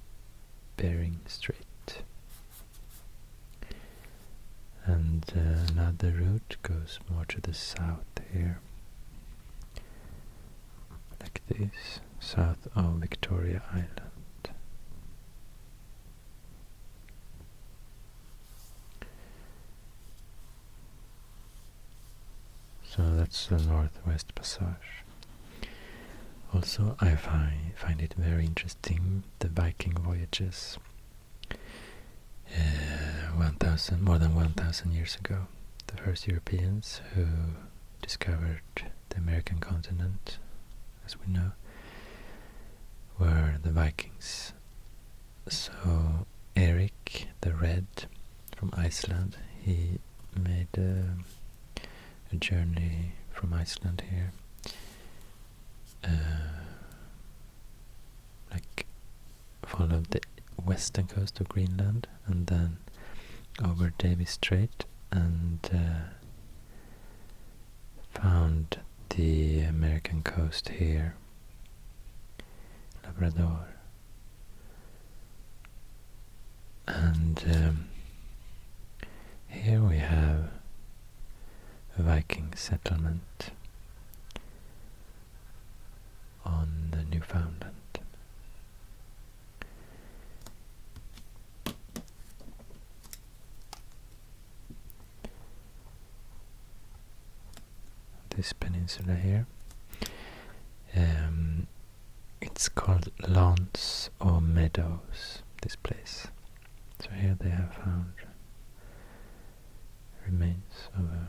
Bering Strait. And another route goes more to the south here, like this, south of Victoria Island. So that's the Northwest Passage. Also, I find it very interesting, the Viking voyages. More than 1,000 years ago, the first Europeans who discovered the American continent, as we know, were the Vikings. So Eric the Red from Iceland, he made a journey from Iceland here, like followed the western coast of Greenland and then over Davis Strait and found the American coast here, Labrador. And here we have a Viking settlement on Newfoundland. this peninsula here. It's called lawns or meadows, this place. So here they have found remains of a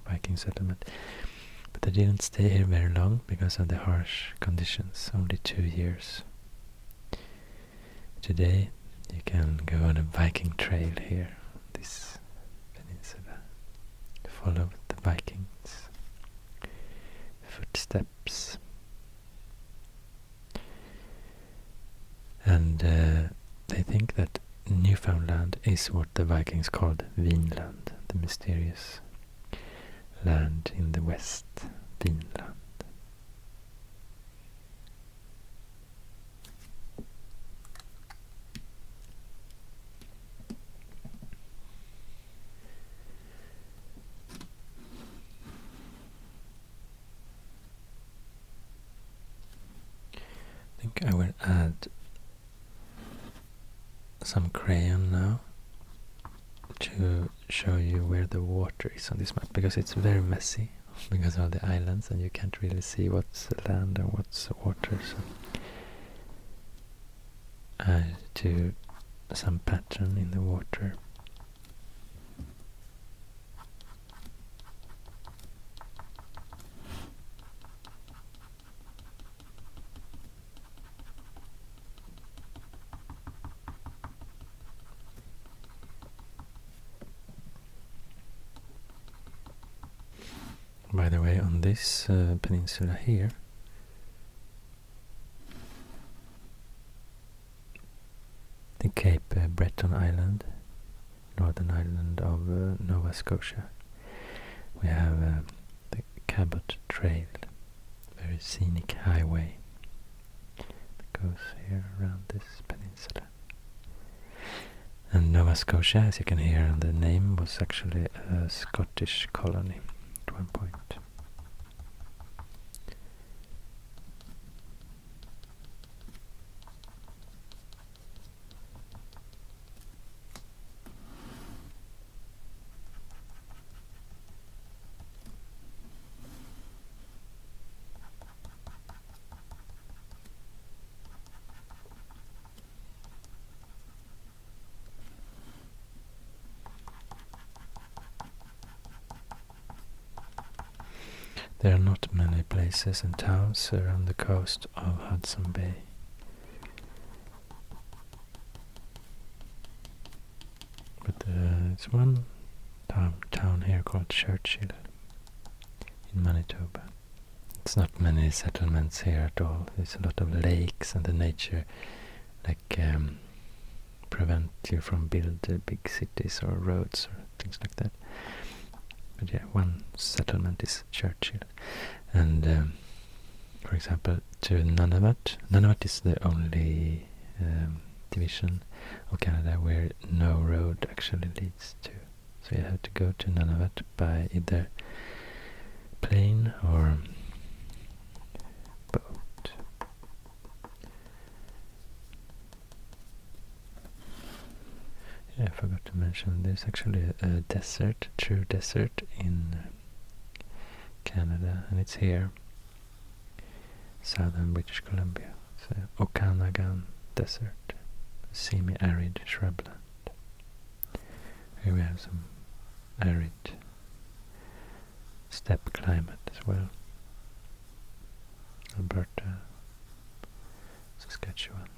Viking settlement. But they didn't stay here very long because of the harsh conditions, only 2 years. Today you can go on a Viking trail here, this peninsula, follow the Vikings' footsteps. And they think that Newfoundland is what the Vikings called Vinland, the mysterious land in the west, Vinland. I think I will add some crayon now to show you where the water is on this map, because it's very messy because of the islands and you can't really see what's land and what's water. So add to some pattern in the water. By the way, on this peninsula here, the Cape Breton Island, northern island of Nova Scotia, we have the Cabot Trail, very scenic highway that goes here around this peninsula. And Nova Scotia, as you can hear in the name, was actually a Scottish colony at one point. There are not many places and towns around the coast of Hudson Bay. But it's one town here called Churchill in Manitoba. It's not many settlements here at all. There's a lot of lakes, and the nature prevent you from building big cities or roads or things like that. But yeah, one settlement is Churchill. And for example, to Nunavut. Nunavut is the only division of Canada where no road actually leads to. So you have to go to Nunavut by either plane or boat. Yeah, I forgot to mention there's actually a desert, true desert in Canada, and it's here, southern British Columbia. It's the Okanagan Desert, semi-arid shrubland. Here we have some arid steppe climate as well. Alberta, Saskatchewan.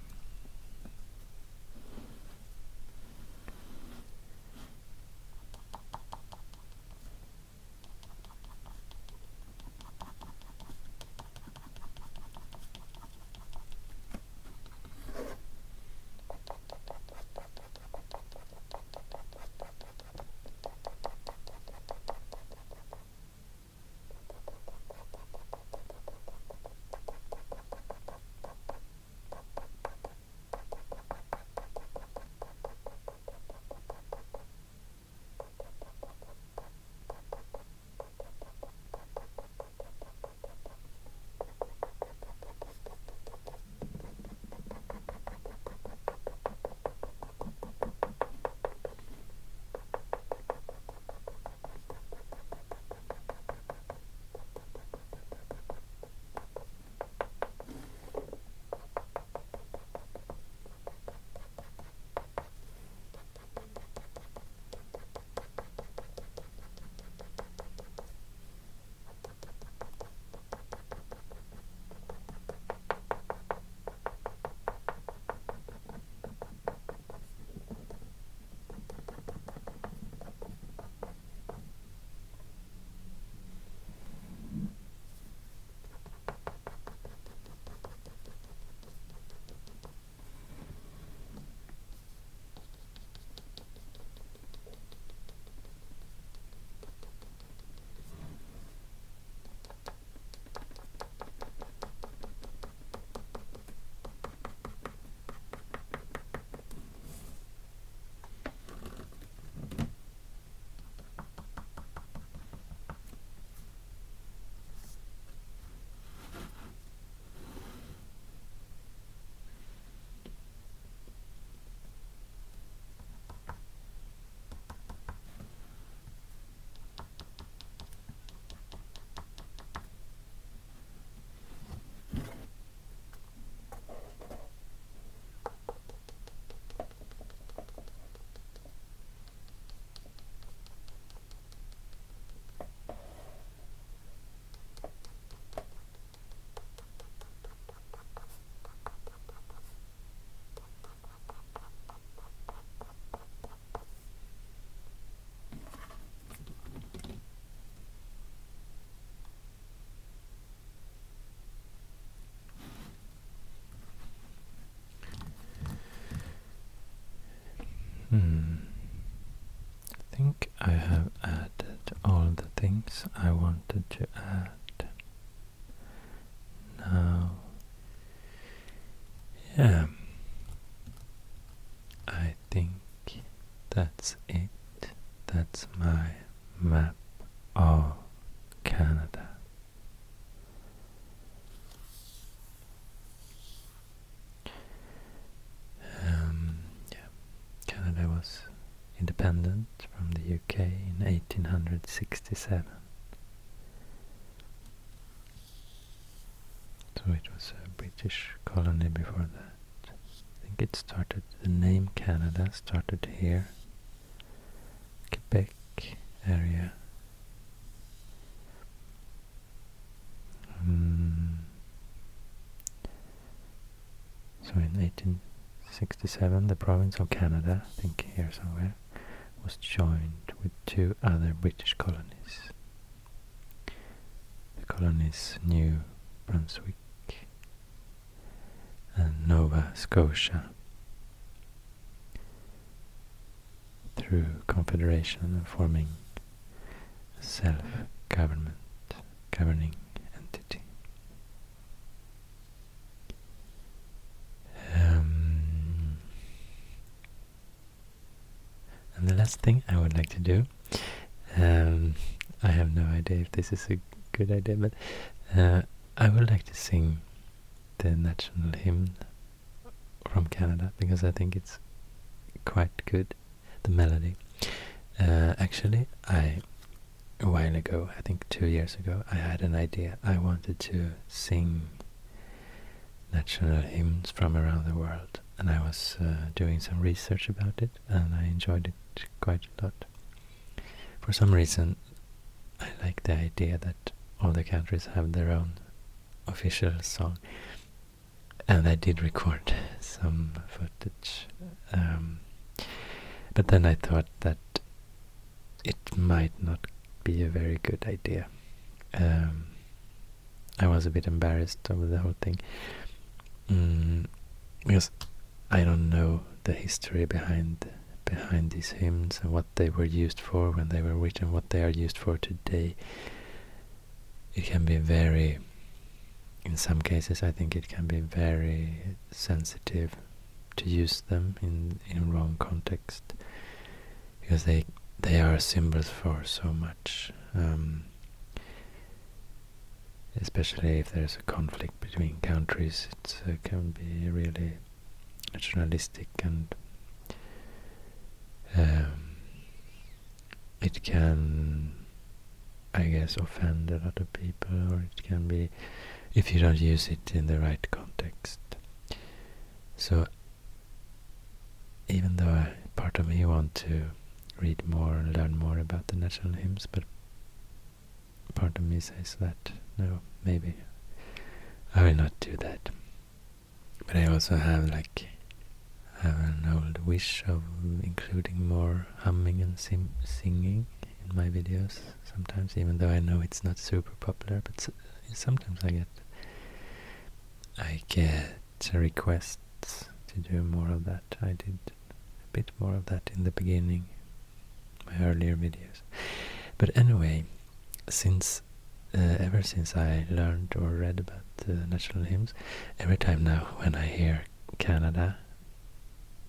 things I wanted to add. Now, yeah, I think that's it. That's my map of Canada. Yeah, Canada was independent from the UK in 1867. So it was a British colony before that. I think it started, the name Canada started here, Quebec area. So in 1867 the province of Canada, I think here somewhere, was joined with two other British colonies. The colonies New Brunswick and Nova Scotia, through confederation and forming a self-governing entity. And the last thing I would like to do, I have no idea if this is a good idea, but I would like to sing the national hymn from Canada, because I think it's quite good, the melody. Actually, a while ago, I think 2 years ago, I had an idea. I wanted to sing national hymns from around the world, and I was doing some research about it, and I enjoyed it quite a lot. For some reason, I like the idea that all the countries have their own official song, and I did record some footage, but then I thought that it might not be a very good idea. I was a bit embarrassed over the whole thing, because I don't know the history behind these hymns and what they were used for when they were written, what they are used for today. It can be very, in some cases I think it can be very sensitive to use them in wrong context, because they are symbols for so much, especially if there's a conflict between countries. It can be really nationalistic, and it can, I guess, offend a lot of people, or it can be, if you don't use it in the right context. So even though part of me want to read more and learn more about the national hymns, but part of me says that no, maybe I will not do that. But I also have an old wish of including more humming and singing in my videos sometimes, even though I know it's not super popular, but sometimes I get requests to do more of that. I did a bit more of that in the beginning, my earlier videos. But anyway, ever since I learned or read about the national hymns, every time now when I hear Canada,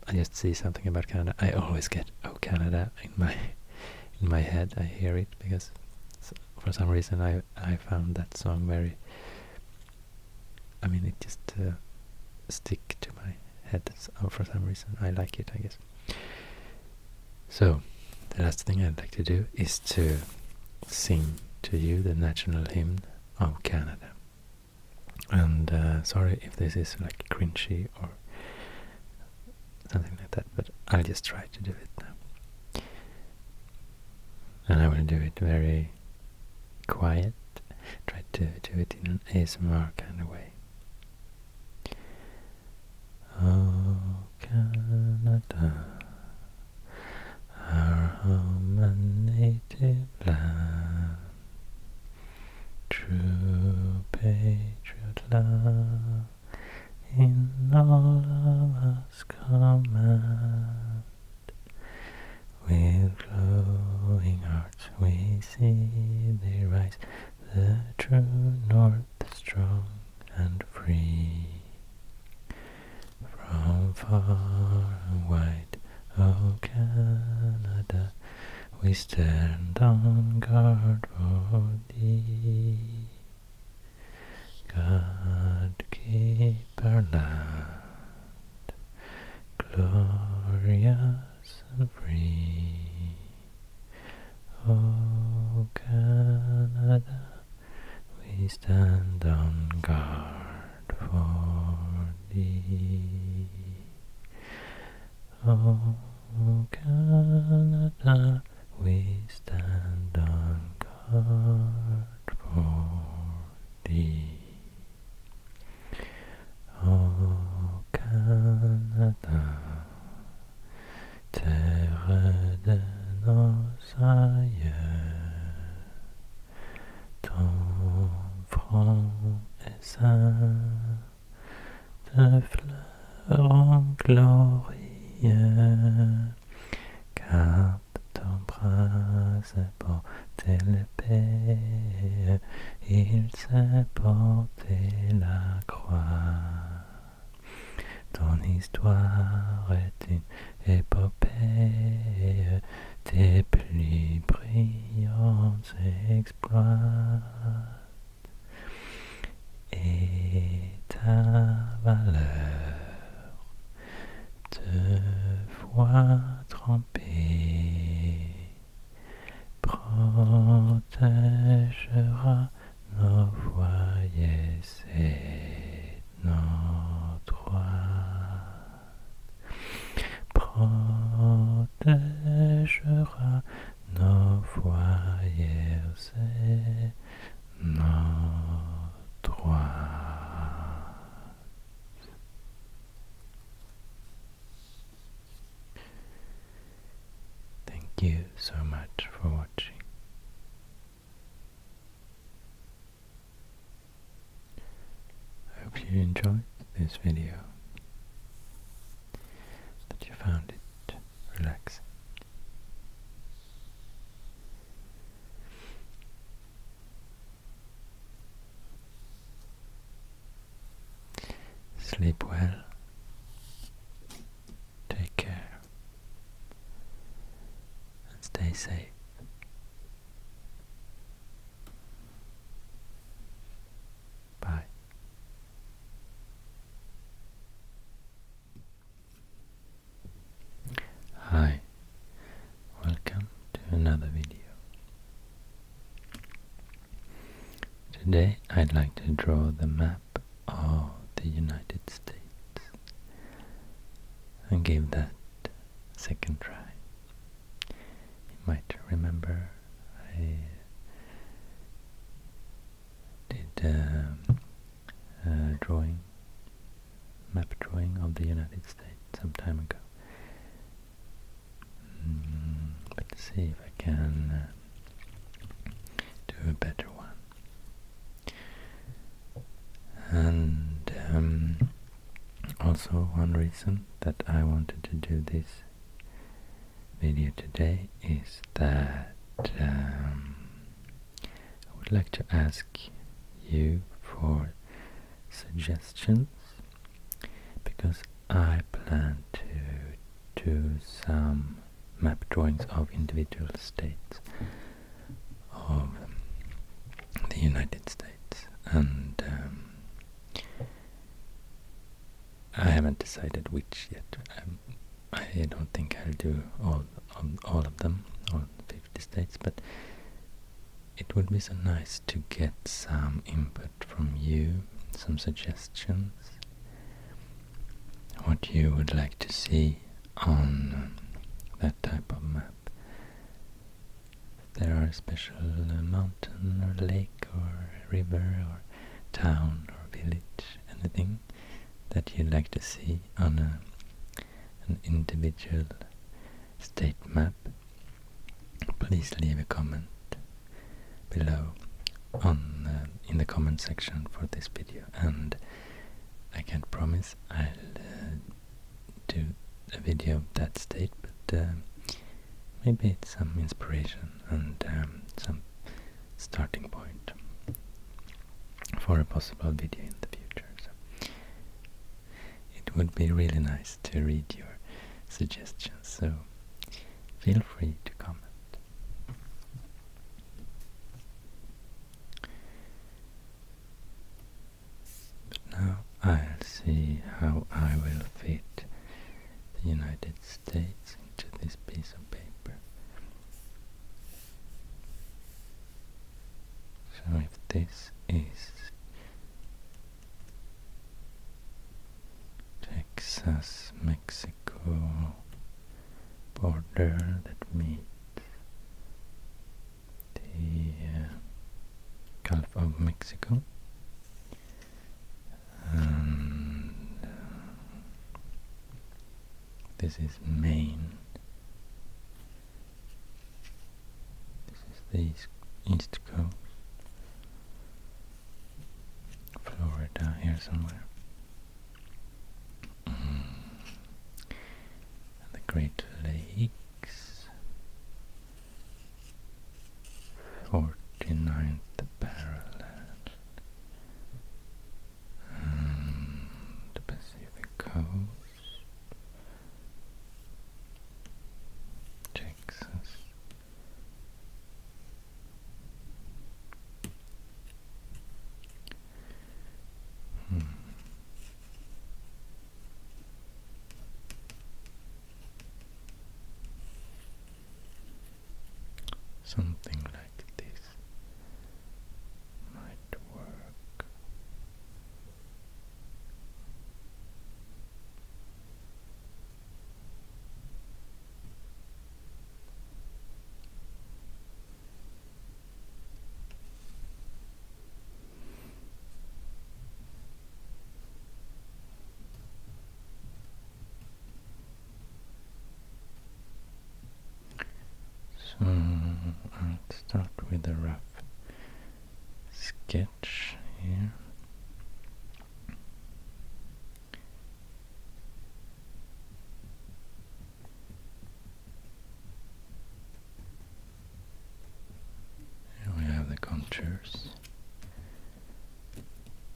I just see something about Canada, I always get "Oh Canada" in my head. I hear it because for some reason I found that song very, it just stick to my head. So for some reason I like it, I guess. So the last thing I'd like to do is to sing to you the national hymn of Canada. And sorry if this is like cringy or something like that, but I'll just try to do it now. And I will do it very quiet, try to do it in an ASMR kind of way. Oh, Canada, our home and native land, true patriot love in all of us command. With glowing hearts we see thee far and wide, oh Canada, we stand on guard for thee. God keep our land glorious and free. Oh Canada, we stand on guard for thee. Oh Canada, we stand on guard for thee. Oh Canada, terre de nos aïeux, ton front est ceint de fleurs glorieux, car ton bras s'est porté l'épée, il s'est porté la croix. Ton histoire est une épopée, tes plus brillants exploits et ta valeur te voit trempée, protégera nos foyers et nos droits. Protégera nos foyers et nos droits. Thank you so much for watching. I hope you enjoyed this video, that you found it relaxing. Sleep well, take care, and stay safe. Bye. Hi, welcome to another video. Today I'd like to draw the map of the United States and give that a second try. You might remember I did a map drawing of the United States some time ago. But let's see if I can do a better one. And also one reason that I wanted to do this video today is that I would like to ask you for suggestions, because I plan to do some map drawings of individual states of the United States, and I haven't decided which yet. I don't think I'll do all of them, all 50 states, but it would be so nice to get some input from you, some suggestions, what you would like to see on that type of map. If there are a special mountain or lake or river or town or village, anything that you'd like to see on an individual state map, please leave a comment below in the comment section for this video, and I can't promise I'll do a video of that state, but maybe it's some inspiration and some starting point for a possible video in the future. So it it would be really nice to read your suggestions, so feel free to comment. But now I'll see how I will fit the United States into this piece of paper. So if this is Texas, Mexico border that meets the Gulf of Mexico, and this is Maine. This is the east coast. Florida here somewhere. And the Great Lakes. 49th parallel. The Pacific coast. Texas. Something like this might work. So I'll start with a rough sketch here. Here we have the contours.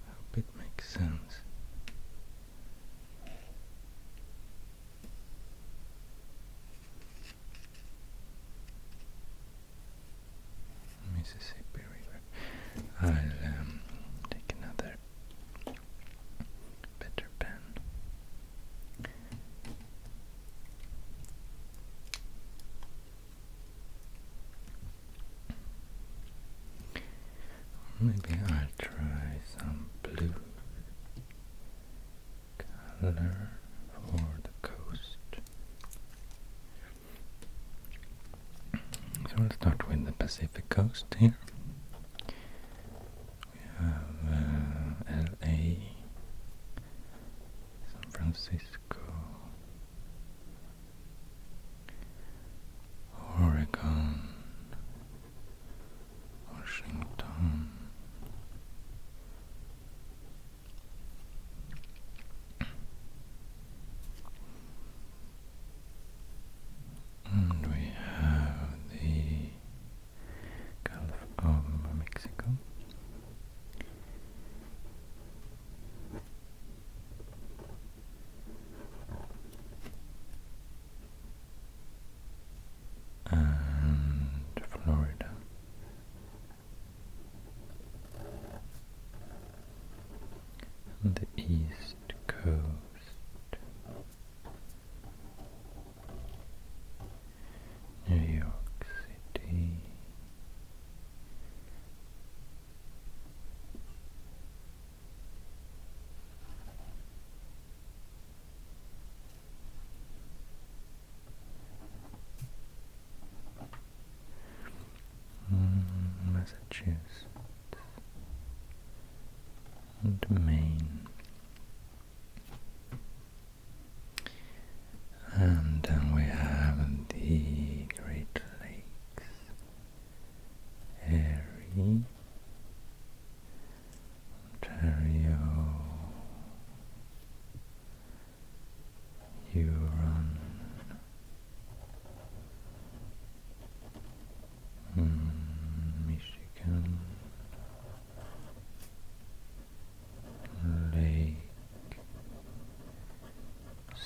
Hope it makes sense. Mississippi River. I'll take another better pen. Maybe I'll try some blue color for the coast. So we'll start with the Pacific coast here. We have LA, San Francisco, Oregon, Washington, and we have the Gulf of Mexico. And Florida. And the East Coast. New York City. Massachusetts and Maine.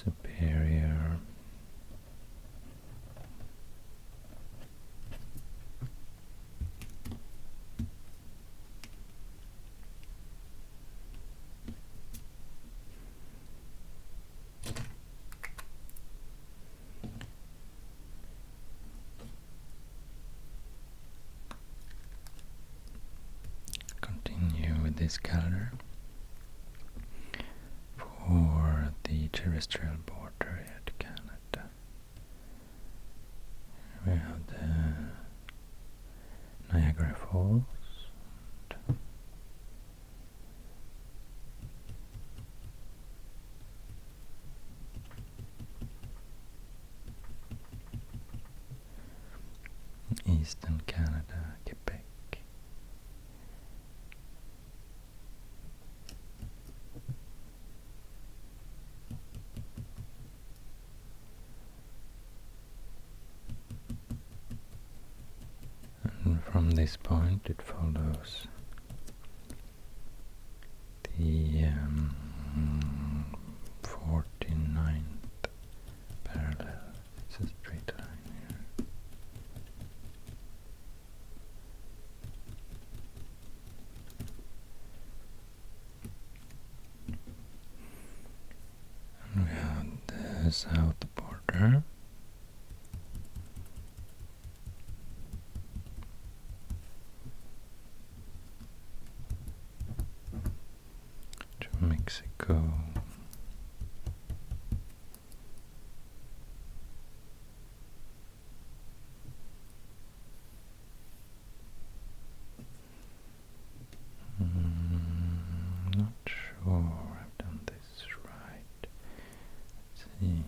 Superior. Continue with this color for the terrestrial border at Canada. We have the Niagara Falls. Eastern Canada, Quebec. And from this point it follows the 49th parallel. It's a straight line here. And we have the south border. To Mexico. Not sure I've done this right. Let's see.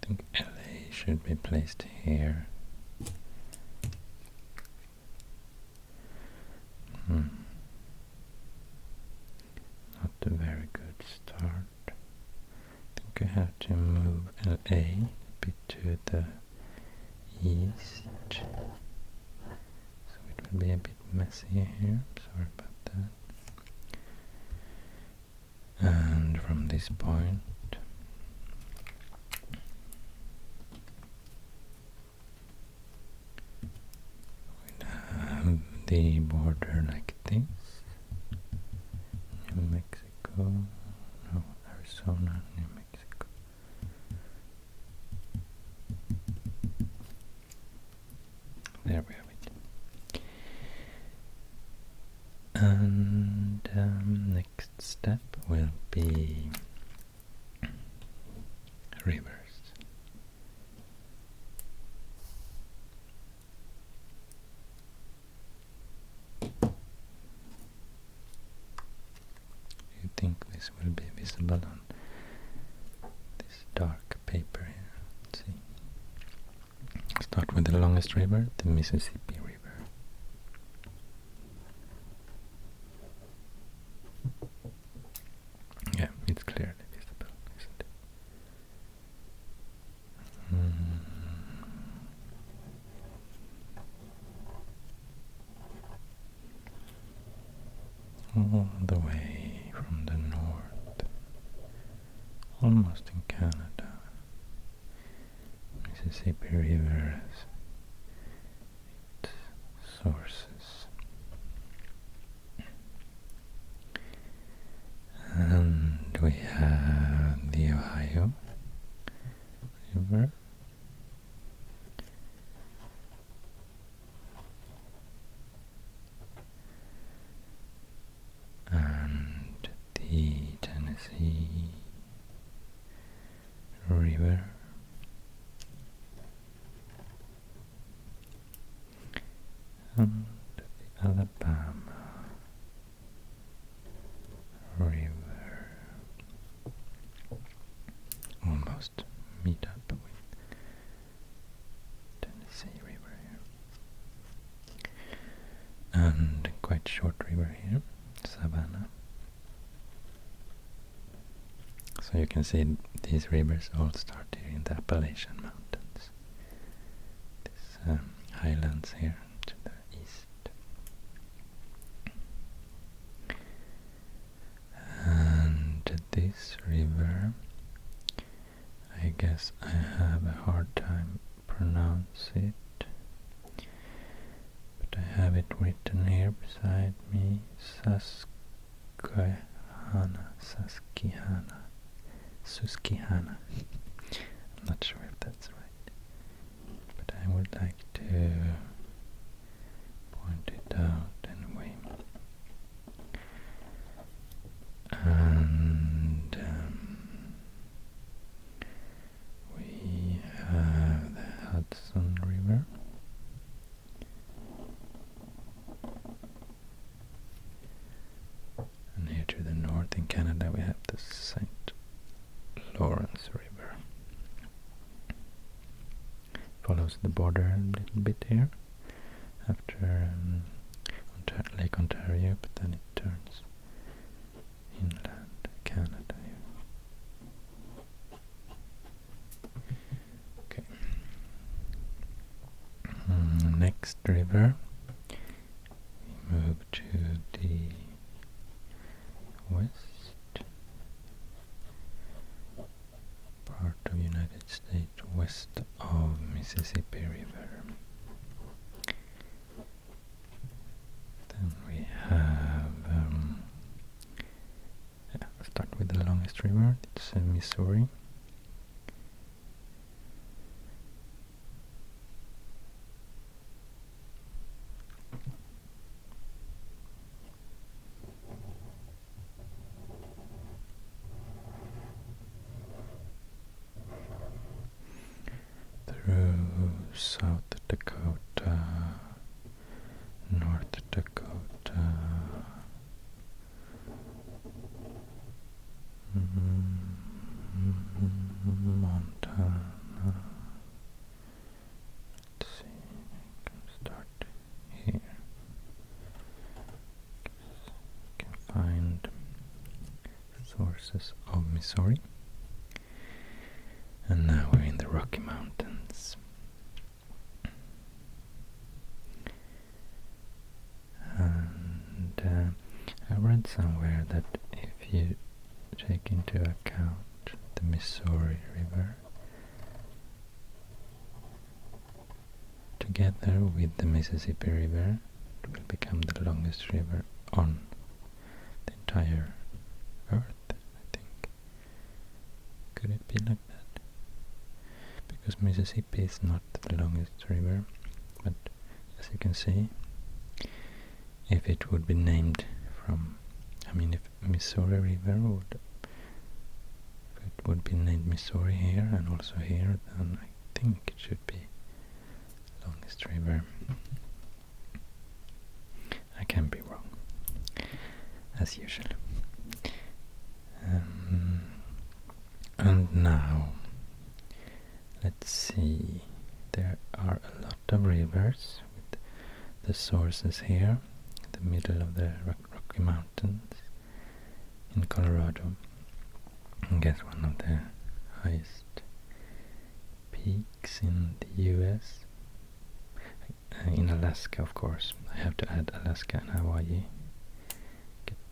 I think LA should be placed here. Not a very good start. I think I have to move LA a bit to the east. So it will be a bit messy here. Sorry about that. And from this point we'll have the border like this. New Mexico, no, Arizona, New Mexico. There we have it. And next step will be rivers. Do you think this will be visible on this dark paper here? Let's see. Start with the longest river, the Mississippi River. Yeah, it's clearly visible, isn't it? All the way from the north, almost in Canada, Mississippi River has its sources. And we have the Ohio River. And the Tennessee River. And the Alabama River almost meet up with Tennessee River here. And quite short river here, Savannah. So you can see these rivers all start here in the Appalachian Mountains. These highlands here to the east. this river. I guess I have a hard time pronounce it, but I have it written here beside me. Susquehanna. I'm not sure if that's right, but I would like to point it out anyway. And we have the Hudson River. And here to the north in Canada we have the St. Lawrence River. Follows the border a little bit here after Lake Ontario, but then it turns inland Canada here. Okay. Next river, we move to the west part of United States, west of Mississippi River. Then we have start with the longest river. It's Missouri. Through South Dakota, North Dakota, Montana. Let's see, I can start here. You can find sources of Missouri. And now we're in the Rocky Mountains. And I read somewhere that if you take into account the Missouri River together with the Mississippi River, it will become the longest river on the entire Earth, I think. Could it be like that? Because Mississippi is not the longest river, but as you can see, if it would be named from, I mean, if Missouri River would, if it would be named Missouri here and also here, then I think it should be longest river. I can be wrong, as usual. And now, let's see, there are a lot of rivers with the sources here, in the middle of the Rocky Mountains in Colorado. I guess one of the highest peaks in the US. In Alaska, of course. I have to add Alaska and Hawaii.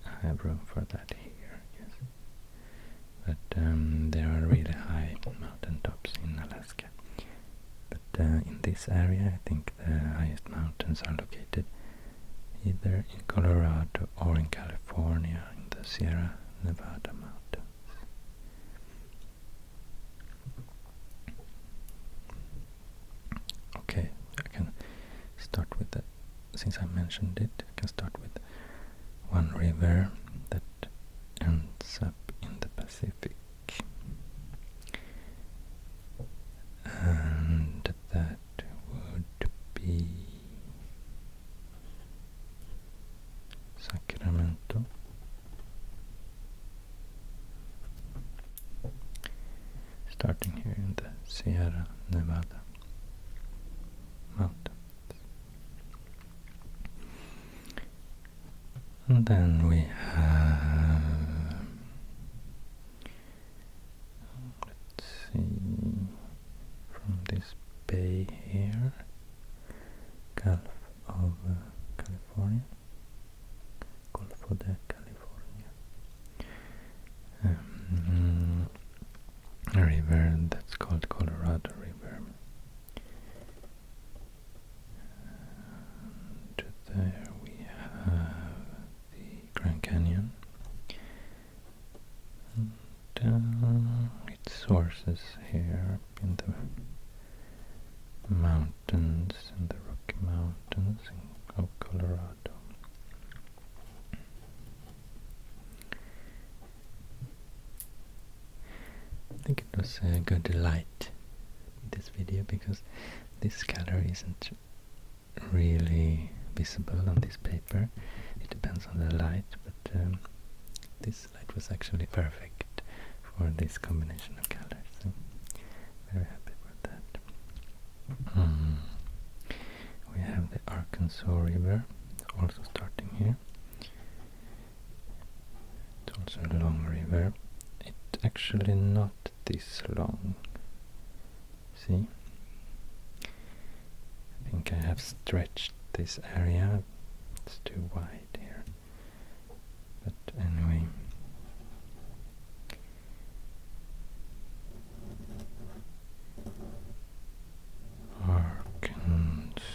I have room for that here, yes. But there are really high mountain tops in Alaska. But in this area, I think the highest mountains are located either in Colorado or in California, in the Sierra Nevada mountains. Okay, I can start with that. Since I mentioned it, I can start with one river that ends up in the Pacific. And that would be Sacramento. Starting here in the Sierra Nevada mountains. And then we have, let's see, from this bay here, Gulf of California, Golfo de California. sources here in the mountains, in the Rocky Mountains of Colorado. I think it was a good light in this video, because this color isn't really visible on this paper. It depends on the light, but this light was actually perfect for this combination of colors. So very happy with that. We have the Arkansas River also starting here. It's also a long river. It's actually not this long. See? I think I have stretched this area. It's too wide here. But anyway. Arkansas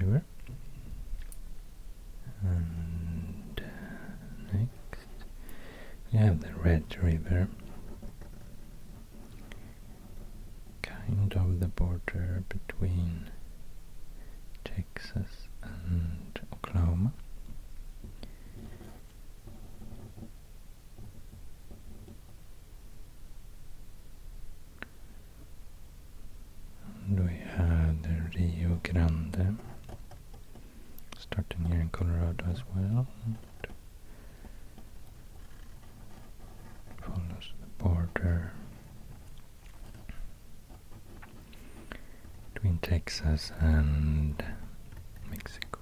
River. And next we have the Red River. Kind of the border between Texas and Oklahoma. And we have the Rio Grande starting here in Colorado as well. Follows the border between Texas and Mexico.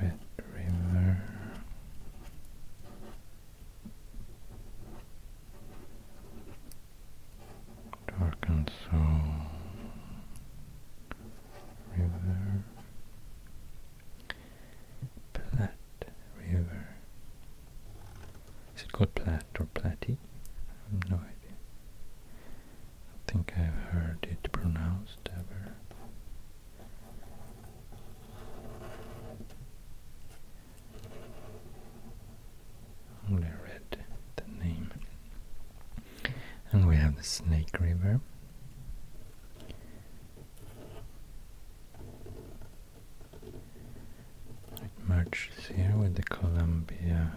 Red River. Arkansas River. Platte River. Is it called Platte or Platte? I have no idea. I don't think I've heard it pronounced ever. Only read the name. And we have the Snake River. It merges here with the Columbia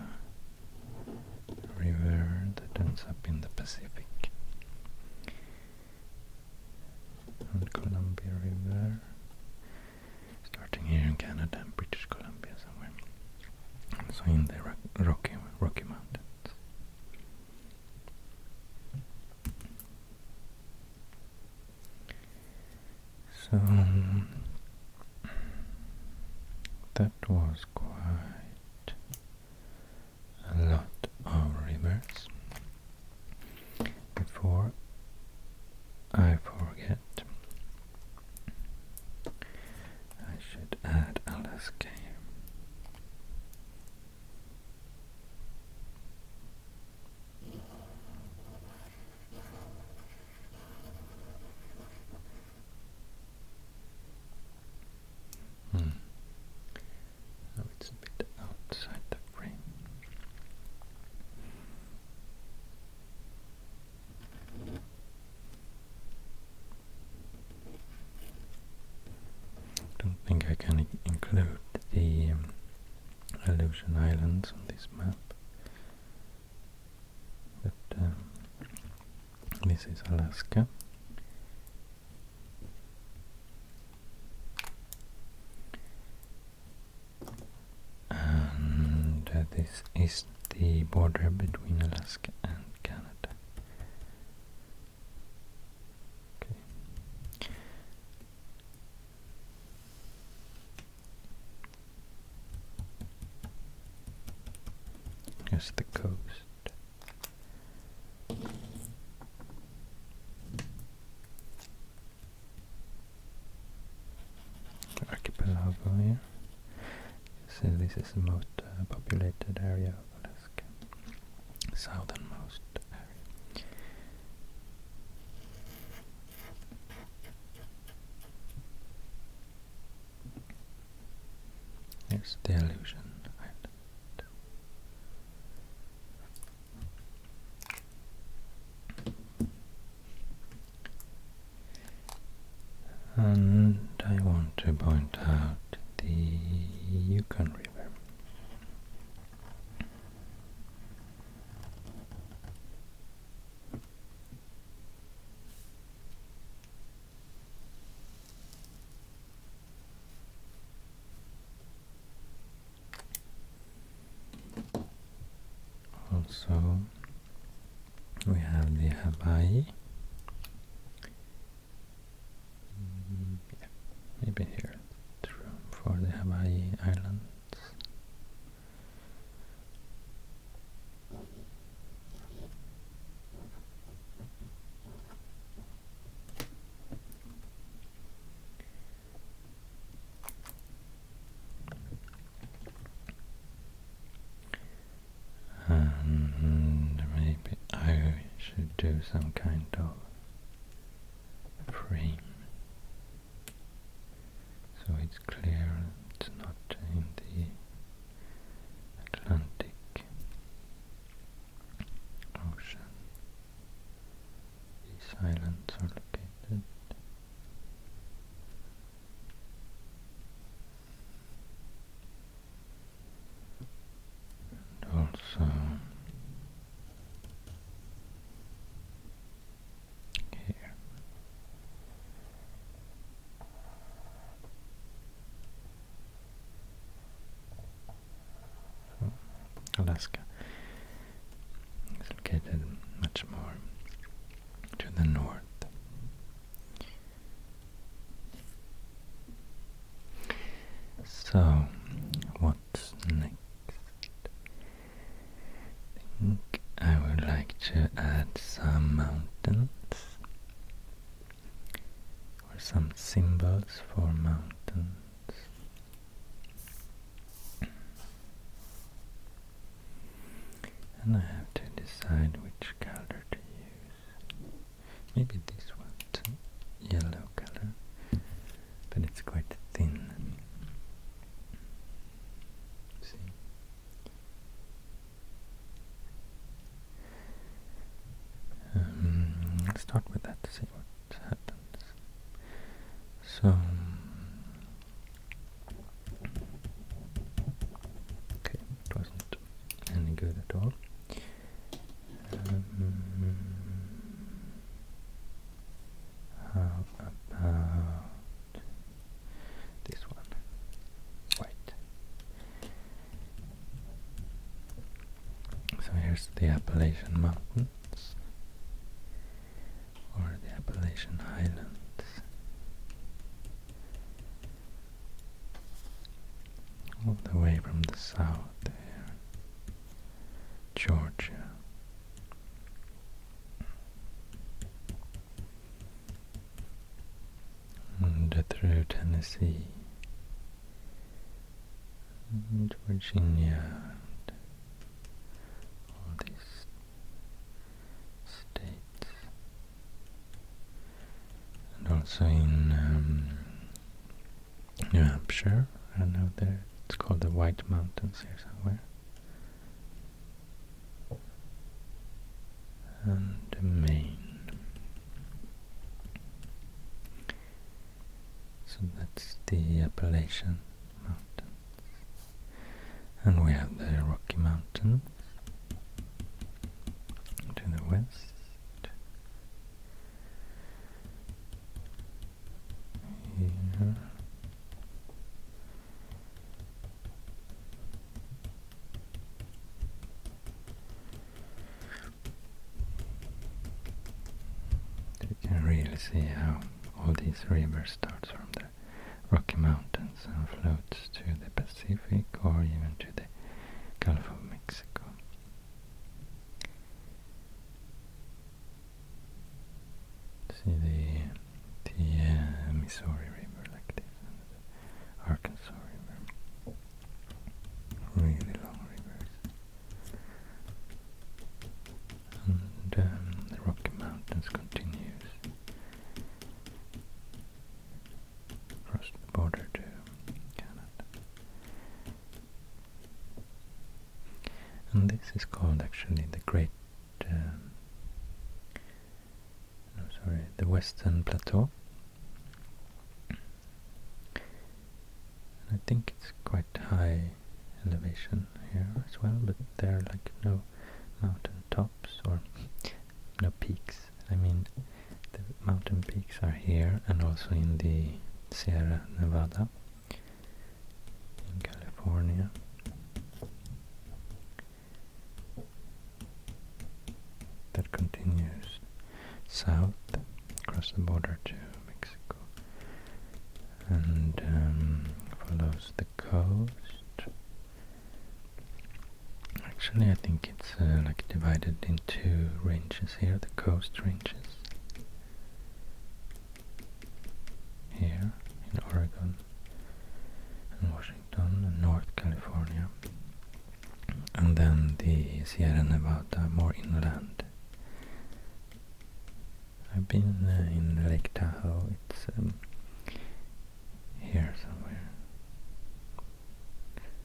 River that ends up in the Pacific. And Columbia River starting here in Canada and British Columbia somewhere. So in the Rocky Mountains. So that was quite a lot of rivers. Before I forget, I should add Alaska here. Now it's a bit outside the frame. Don't think I can include the Aleutian Islands on this map, but this is Alaska. And this is the border between Alaska and Canada. Okay. Here's the coast. Archipelago here. So this is the most populated area of Alaska, southernmost area. And I want to point out the Yukon River. Also, we have the Hawaii. Yeah, maybe here it's room for the Hawaii Islands. And maybe I should do some kind of frame so it's clear it's not in the Atlantic Ocean. These islands are located. And also here. So Alaska is located much more to the north. So, what's next? I think I would like to add some mountains or some symbols for mountains. And I have to decide which color to use. Maybe this one, too. Yellow color, but it's quite thin. See? Let's start with that to see what happens. So, okay, it wasn't any good at all. How about this one? White. So here's the Appalachian Mountains, or the Appalachian Highlands. All the way from the south there, Georgia. And through Tennessee, and Virginia, and all these states, and also in New Hampshire. I don't know, there it's called the White Mountains here somewhere, and Maine. So that's the Appalachian Mountains. And we have the Rocky Mountains to the west. Here. You can really see how all these rivers starts from the Rocky Mountains and floats to the Pacific or even to the Gulf of Mexico. See the Missouri River like this, and the Arkansas River. Really long rivers. And the Rocky Mountains continues across the border to Canada. And this is called actually the Great, the Western Plateau. I think it's quite high elevation here as well, but there are like no mountain tops or no peaks. I mean, the mountain peaks are here and also in the Sierra Nevada in California. That continues south across the border to Mexico and follows the coast. Actually, I think it's like divided into ranges here, the coast ranges. Here in Oregon and Washington and North California. And then the Sierra Nevada more inland. I've been in Lake Tahoe, it's here somewhere,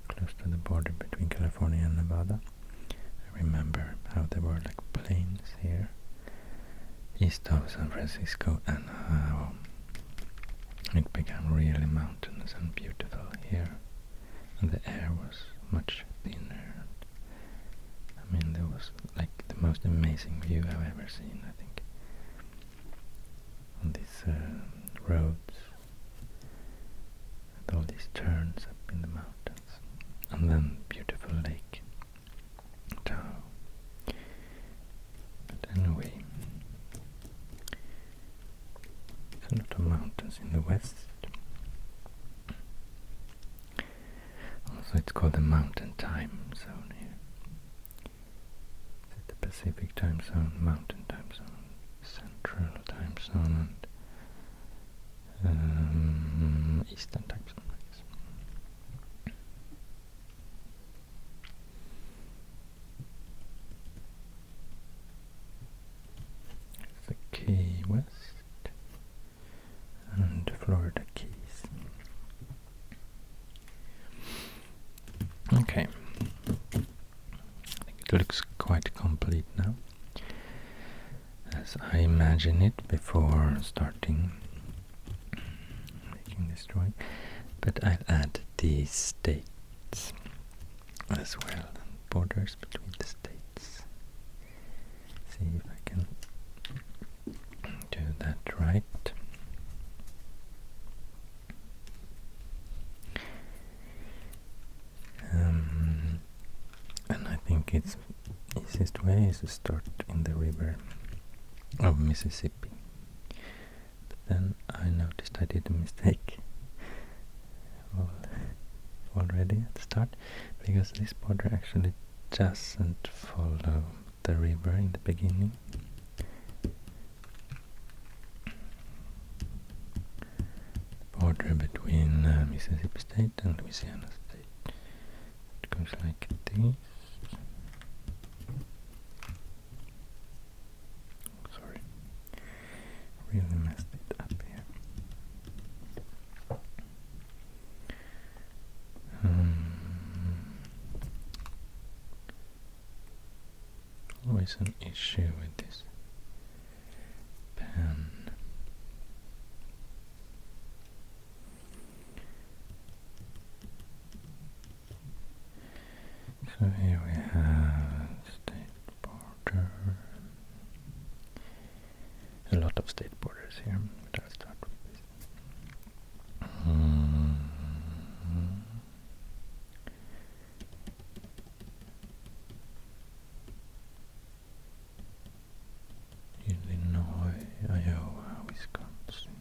close to the border between California and Nevada. I remember how there were like plains here, east of San Francisco, and how it became really mountainous and beautiful here, and the air was much thinner. I mean, there was like the most amazing view I've ever seen, I think. On these roads, with all these turns up in the mountains, and then beautiful Lake Tahoe. But anyway, there's a lot of mountains in the west. Also, it's called the Mountain Time Zone here. It's the Pacific Time Zone, Mountain Time Zone, Central Time Zone, and Eastern Time Zone. It's the Key West and Florida Keys. Okay, I think it looks quite complete now, as I imagine it before starting making this drawing, but I'll add the states as well, borders between the states. See if I can do that right. And I think its easiest way is to start in the river of Mississippi. But then I noticed I did a mistake already at the start, because this border actually doesn't follow the river in the beginning. The border between Mississippi State and Louisiana State. It goes like this. Sorry, really messed it up here. Always an issue with this pen. So here we have state border. A lot of state borders here, but I'll start with this. Illinois, Iowa, Wisconsin.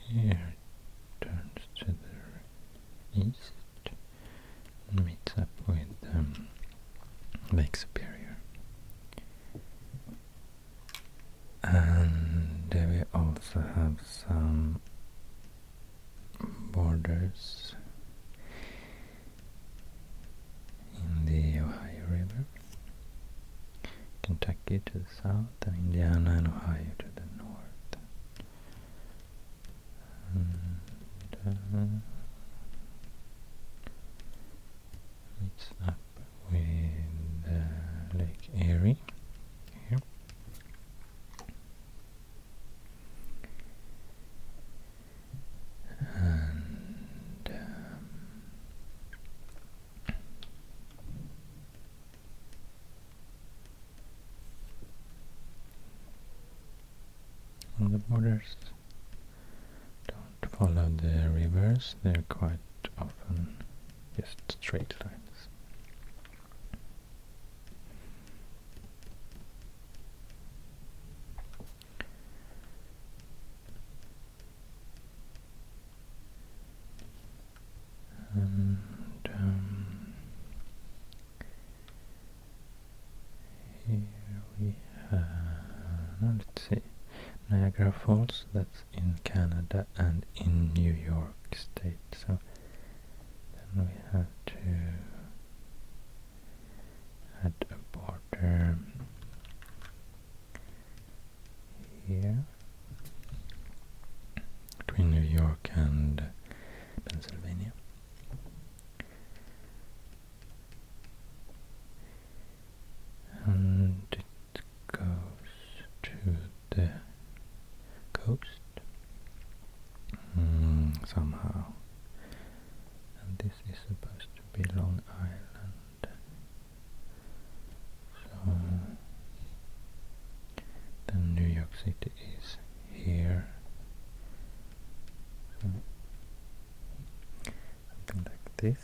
Here it turns to the east and meets up with Lake Superior. And we also have some borders in the Ohio River. Kentucky to the south, and Indiana and Ohio to the north. And meets up with Lake Erie here. on the borders don't follow the rivers, they're quite often just straight lines. And here we have, let's see, Niagara Falls, that's in Canada and in New York State. So then we have to add a border here between New York and Pennsylvania. And it goes to the coast somehow, and this is supposed to be Long Island, so then New York City is here, so something like this.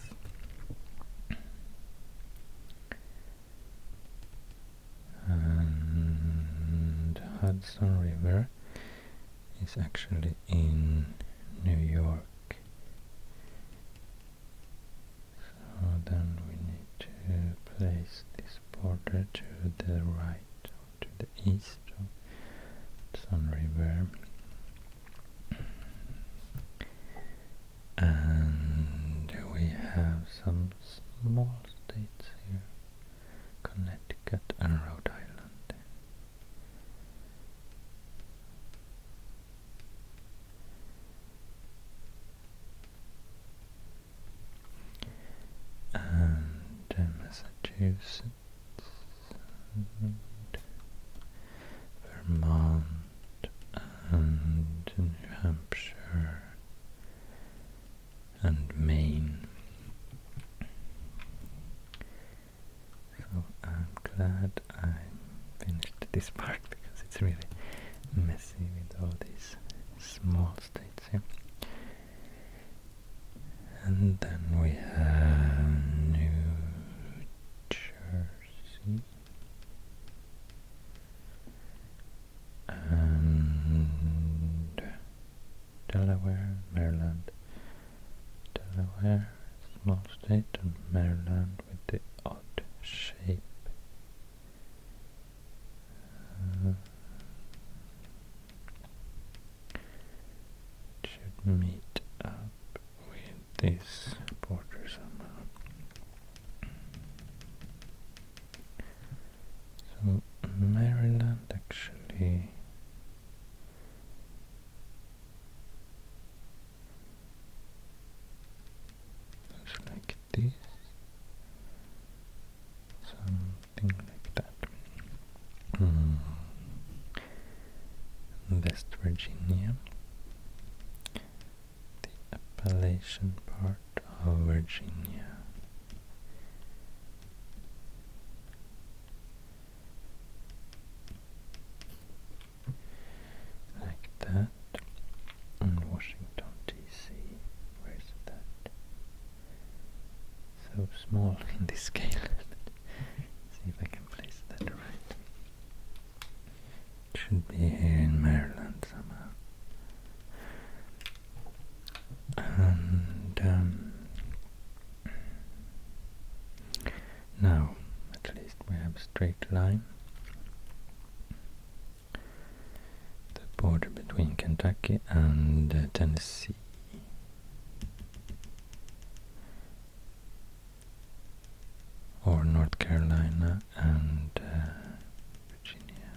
And Hudson River is actually in New York, so then we need to place this border to the right or to the east of Hudson River, and we have some small states here, Connecticut and Rhode Island. And Massachusetts, and Vermont, and New Hampshire, and Maine. So I'm glad I finished this part because it's really messy with all these small states here. And then we have New Jersey and Delaware, Maryland. Delaware, small state, and Maryland with the odd shape. It should meet up with this border somehow. So Maryland actually looks like this, something like that. West Virginia, the Appalachian part of Virginia. Like that. And Washington DC, where's that? So small in this scale. See if I can place that right. It should be here in Maryland somehow. And now at least we have a straight line. The border between Kentucky and Tennessee. Or North Carolina and Virginia.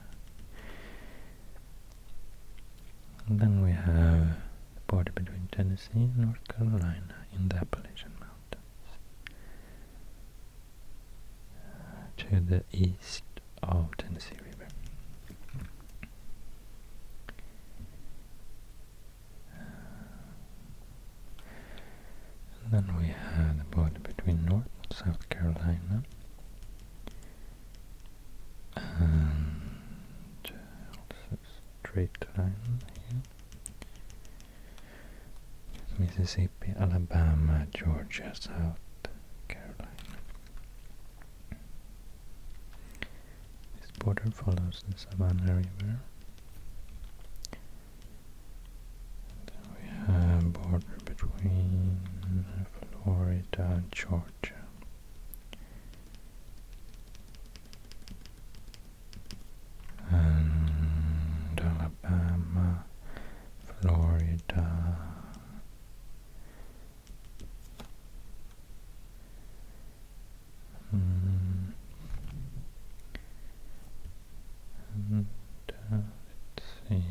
And then we have the border between Tennessee and North Carolina in the Appalachian Mountains. To the east of Tennessee River. And then we have the border between North and South Carolina. And also straight line Mississippi, Alabama, Georgia, South Carolina. This border follows the Savannah River. Then we have a border between Florida and Georgia. And Alabama, Florida, and let's see.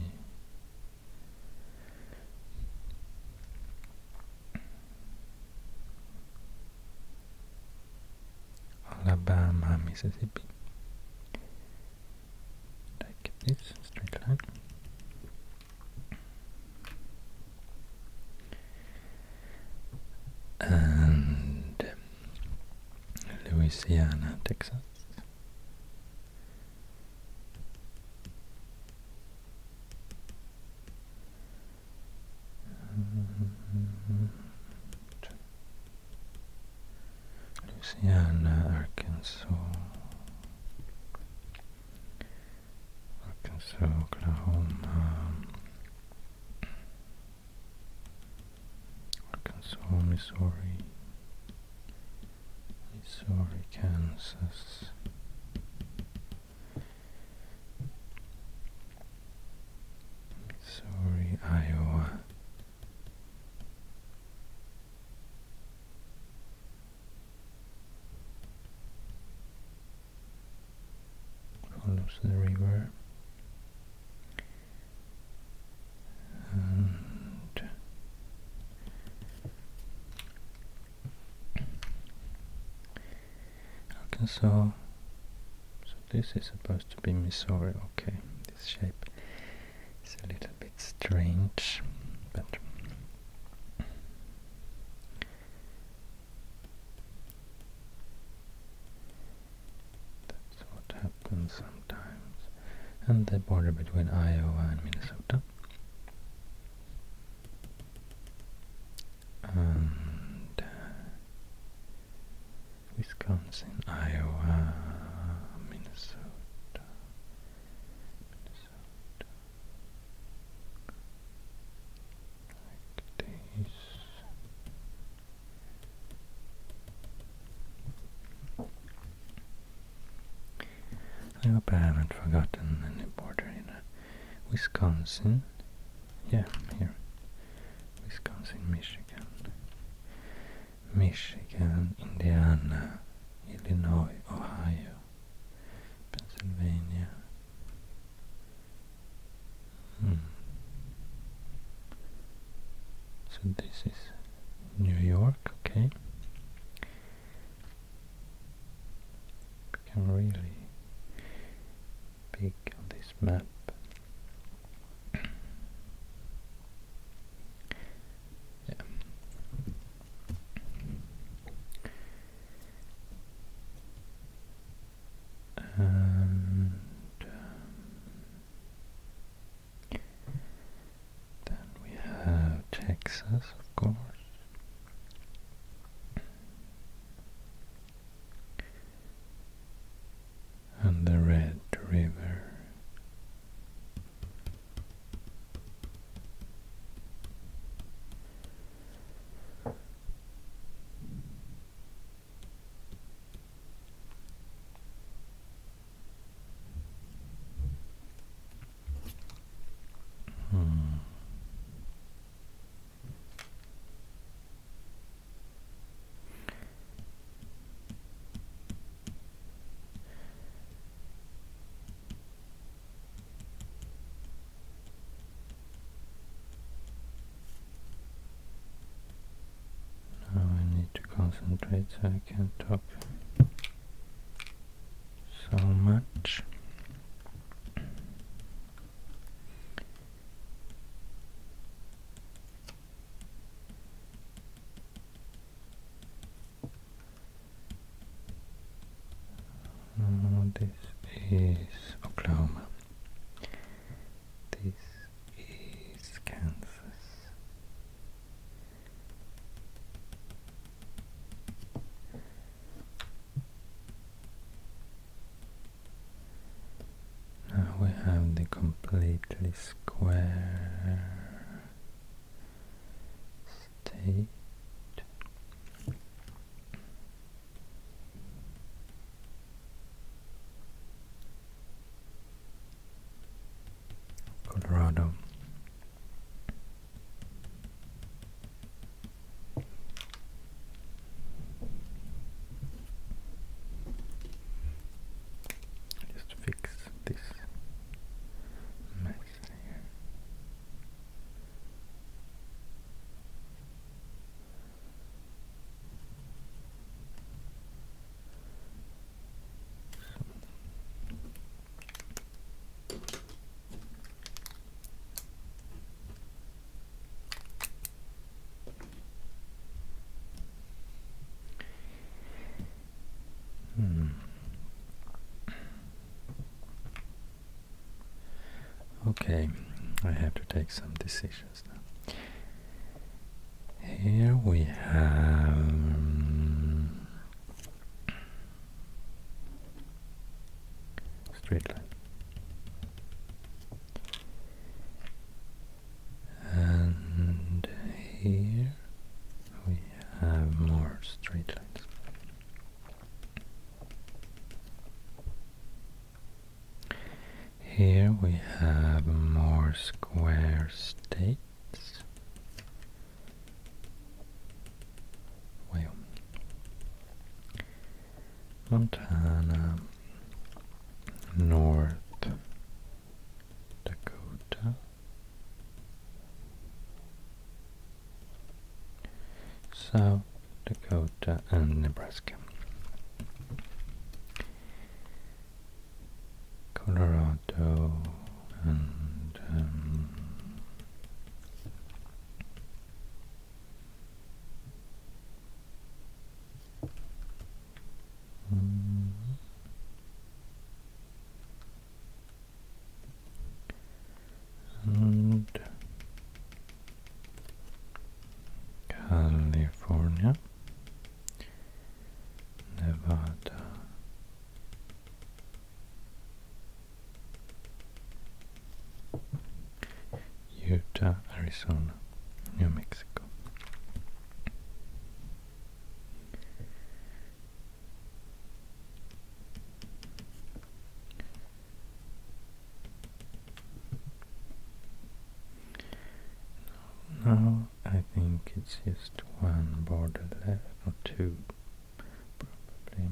Alabama, Mississippi. Like this, straight line. And Louisiana, Texas. Louisiana, Arkansas, Oklahoma, Arkansas, Missouri, Kansas, Missouri, Iowa, follows the river, and Arkansas. So this is supposed to be Missouri. Okay, this shape is a little bit strange, but that's what happens sometimes. And the border between Iowa and Minnesota. And Wisconsin, Iowa, Minnesota, like this. I hope I haven't forgotten any border in Wisconsin. Yeah, here. Wisconsin, Michigan, Indiana, Illinois, Ohio, Pennsylvania. So this is New York, okay. Become really big on this map. And then we have Texas, of course. And the Red River. Now I need to concentrate so I can't talk so much. This is Oklahoma. This is Kansas. Fairly square state. Colorado. Just fix this mess here. Okay, I have to take some decisions now. Here we have straight line. And here we have more straight lines. Here we have more square states. Wyoming, Montana, North Dakota, South Dakota, and Nebraska. Colorado and California, Nevada, Utah, Arizona, New Mexico. Now I think it's just one border left, or two probably.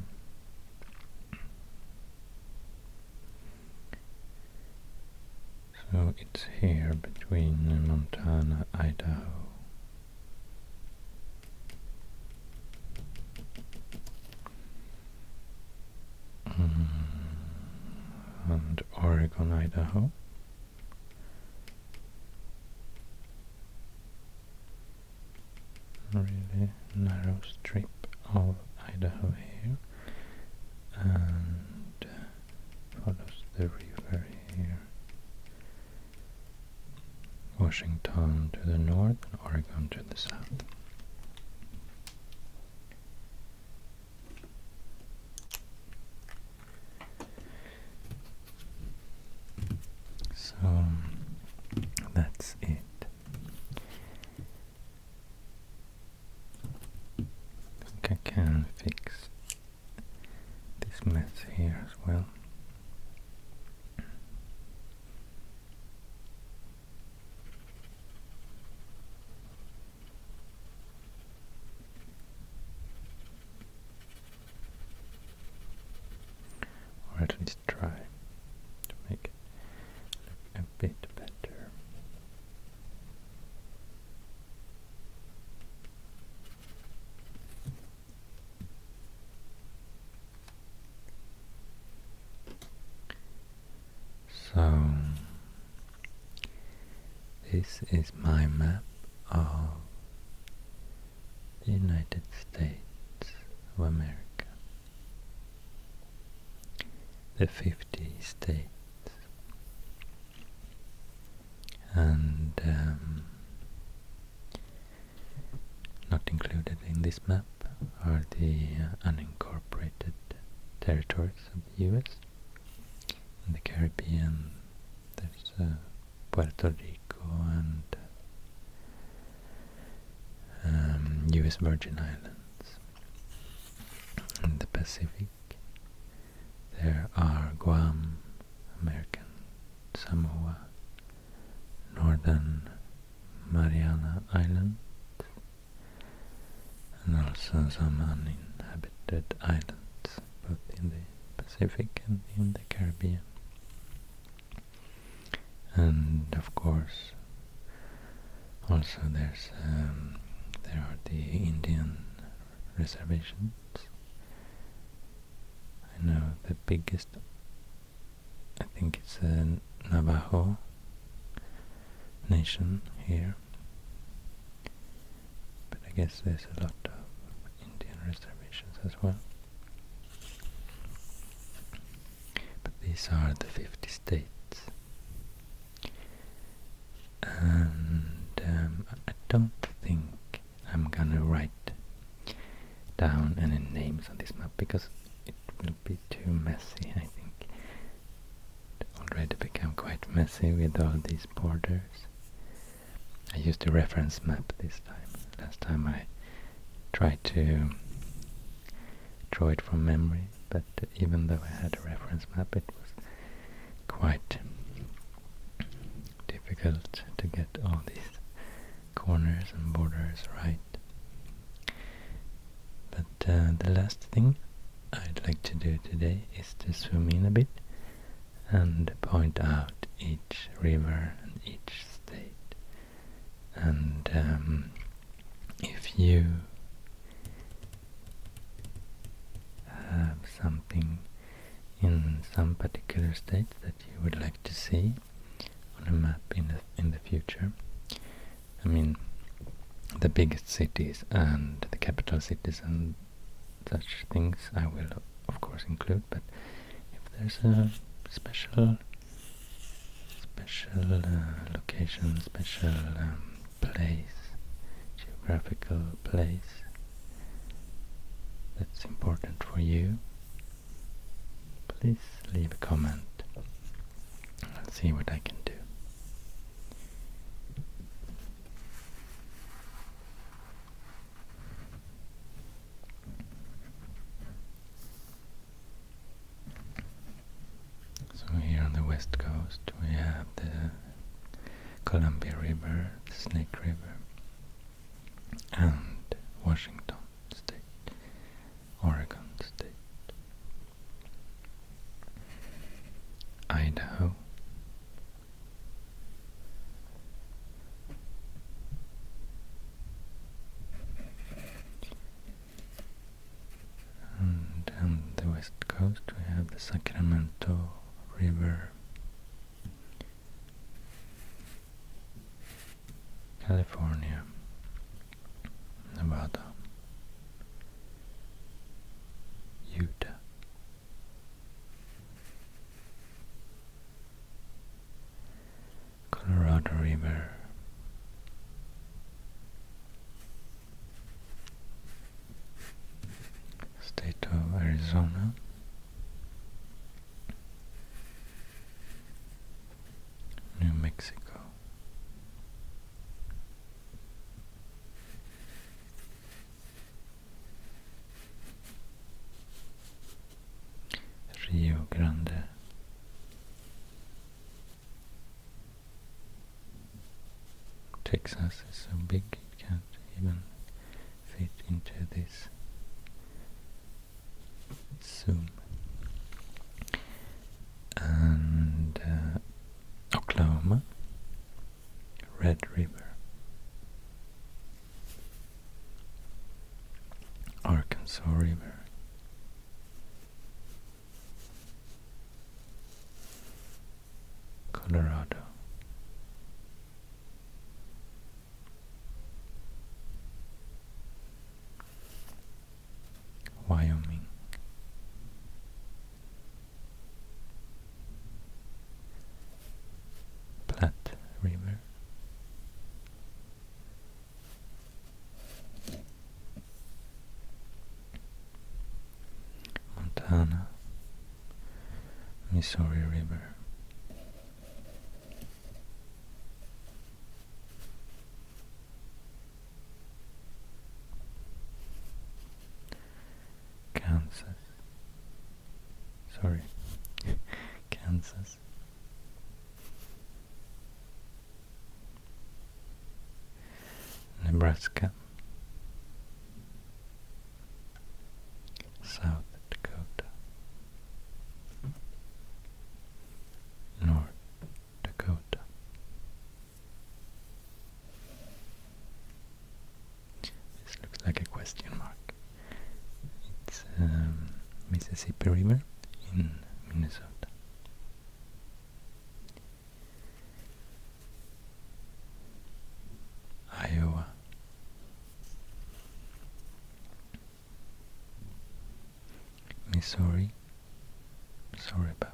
So it's here between Montana, Idaho, and Oregon, Idaho. Really narrow strip of Idaho here, and follows the river here. Washington to the north and Oregon to the south. So that's it. I think I can fix this mess here as well. Or at least try to make it look a bit better. So this is my map of the United States of America. The 50 states, and not included in this map are the unincorporated territories of the US. In the Caribbean there's Puerto Rico and US Virgin Islands. In the Pacific there are Guam, American Samoa, Northern Mariana Islands, and also some uninhabited islands, both in the Pacific and in the Caribbean. And of course, also there are the Indian reservations. I know the biggest, I think it's a Navajo nation here, but I guess there's a lot of Indian reservations as well. But these are the 50 states. And I don't think I'm gonna write down any names on this map because it will be too messy. I think it already become quite messy with all these borders. I used a reference map this time. Last time I tried to draw it from memory, but even though I had a reference map, it was quite difficult to get all these corners and borders right. But the last thing I'd like to do today is to zoom in a bit and point out each river and each state. And if you have something in some particular state that you would like to see on a map in the future, I mean the biggest cities and the capital cities and such things I will of course include, but if there's a special location, special place, geographical place that's important for you, please leave a comment. I'll see what I can do. So here on the west coast we have the Columbia River, the Snake River, and Washington State, Oregon State, Idaho, and on the west coast we have the Sacramento River, California, Nevada, Utah, Colorado River, state of Arizona, New Mexico, Rio Grande, Texas is so big it can't even fit into this zoom, and Oklahoma, Red River, Arkansas River, Colorado, Wyoming, Platte River, Montana, Missouri River, Kansas. Sorry, Kansas. Nebraska, South Dakota, North Dakota, this looks like a question mark. It's Mississippi River in Minnesota. Iowa, Missouri. Sorry about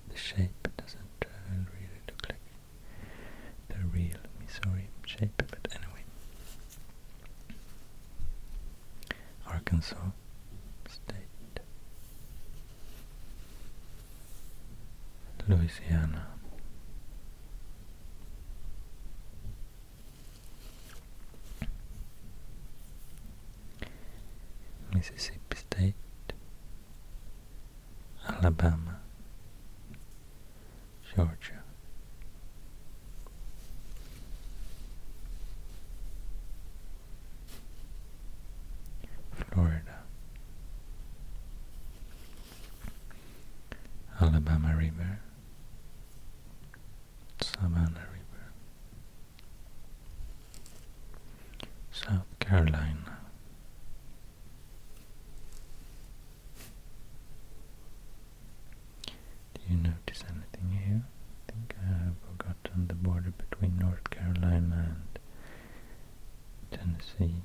the shape, it doesn't really look like the real Missouri shape, but anyway. Arkansas State, Louisiana, Mississippi State, Alabama, Georgia, Florida, Alabama River, Savannah River, South Carolina, do you notice anything here? I think I have forgotten the border between North Carolina and Tennessee.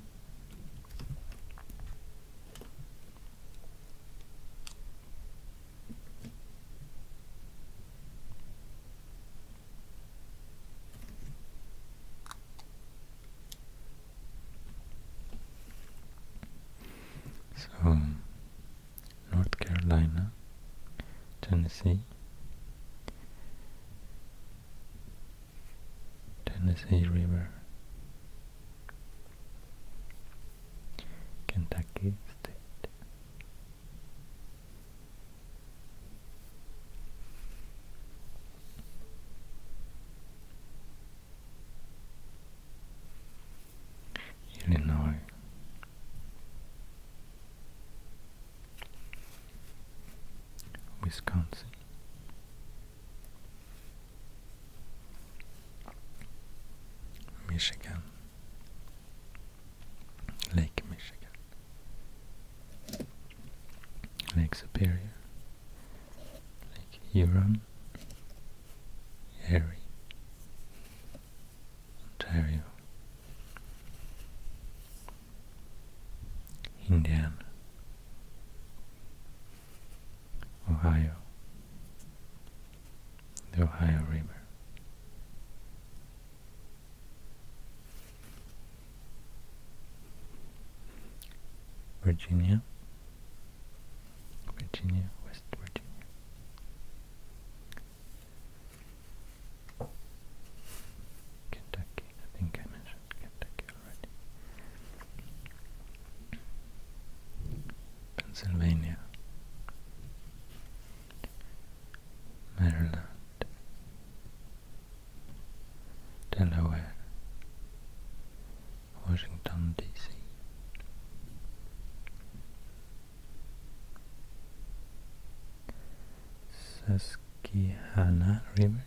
So, North Carolina, Tennessee, Tennessee River, Kentucky State, Illinois, Wisconsin, Michigan, Lake Michigan, Lake Superior, Lake Huron, Erie, Ontario, Indiana, Ohio, the Ohio River, Virginia, West Virginia, Kentucky, I think I mentioned Kentucky already, Pennsylvania, Maryland, Delaware, Washington, D.C., Susquehanna River,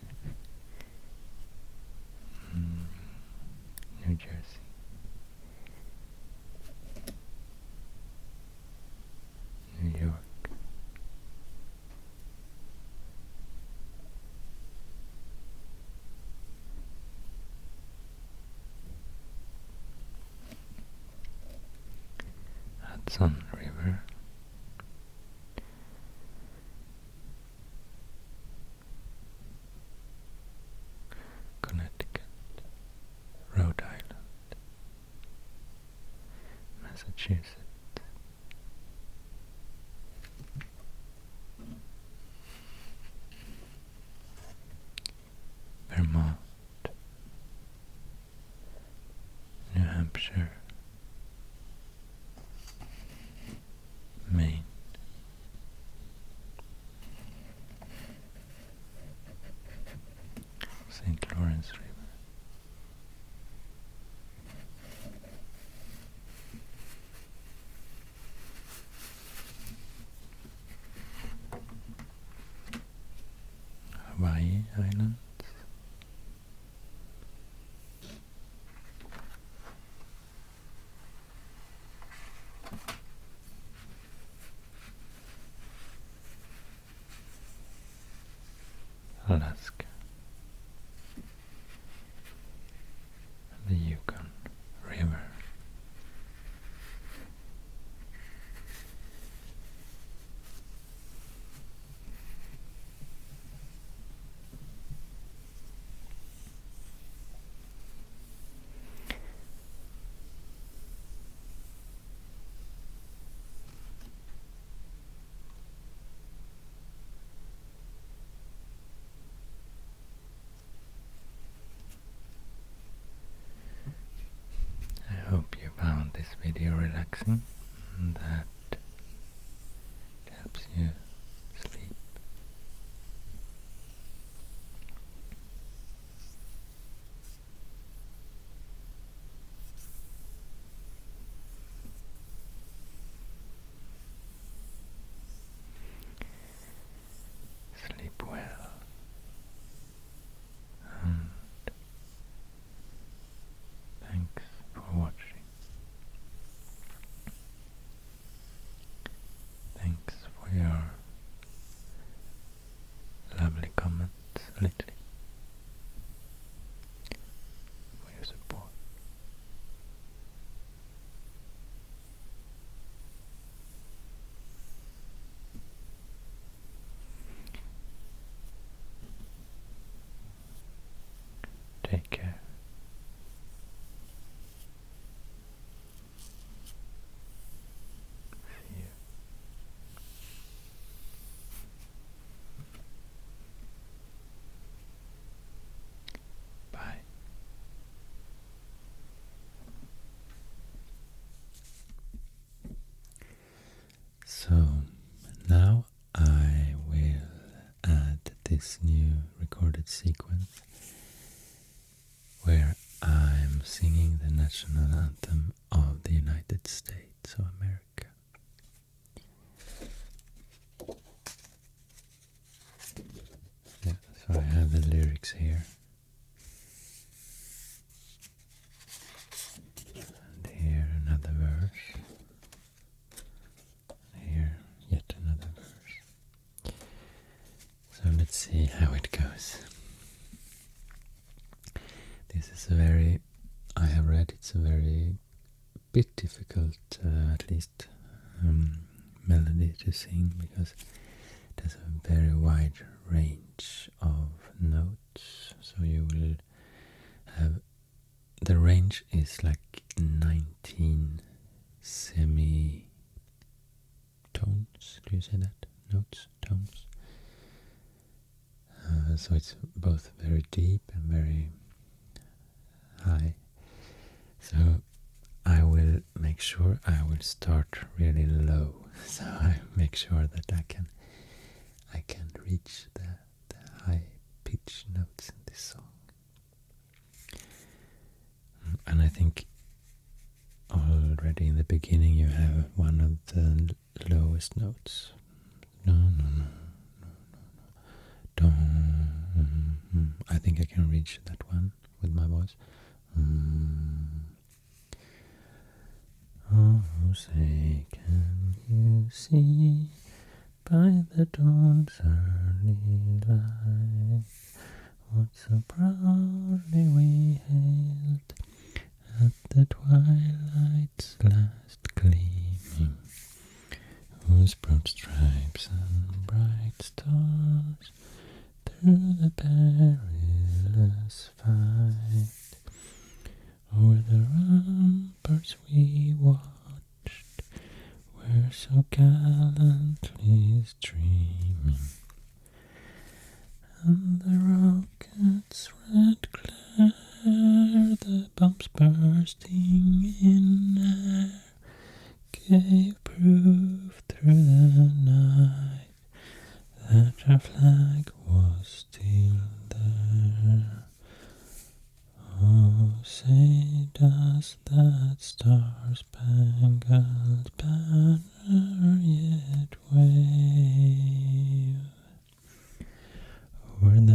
New Jersey, New York, Hudson River, Connecticut, Rhode Island, Massachusetts, Vermont, New Hampshire, Maine, Hawaii Islands. Alaska, and the Yukon River. I hope you found this video relaxing and that it helps you sleep. Sleep well. And thanks for watching. Thanks for your lovely comments lately, for your support. Take care. See you. Bye. So now I will add this new recorded sequence where I'm singing the national anthem of the United States of America. Yeah, so I have the lyrics here. And here another verse. Here yet another verse. So let's see how it goes. This is I have read it's a very bit difficult, at least melody to sing, because it has a very wide range of notes. So you will have, the range is like 19 semitones, do you say that? Notes, tones. So it's both very deep and very high. So I will make sure I will start really low, so I make sure that I can reach the high pitch notes in this song. And I think already in the beginning you have one of the lowest notes. No, no, no, no, no, no. Don't. I think I can reach that one with my voice. Oh, say, can you see by the dawn's early light what so proudly we hailed at the twilight's last gleaming, whose broad stripes and bright stars through the perilous fight o'er the ramparts we watched were so gallantly streaming, and the rocket's red glare, the bombs bursting in air, gave proof through the night that our flag was still there. Oh, say does that star-spangled banner yet wave o'er the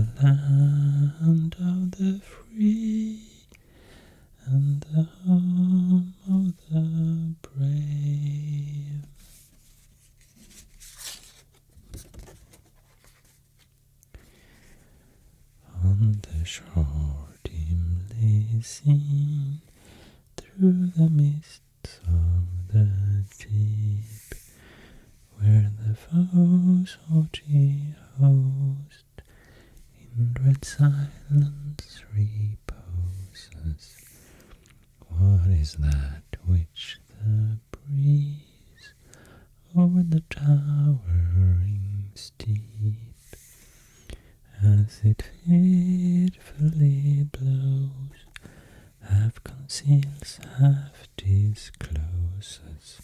the shore dimly seen through the mists of the deep, where the foe's haughty host in dread silence reposes. What is that which the breeze over the towering steep, as it fitfully blows, half conceals, half discloses?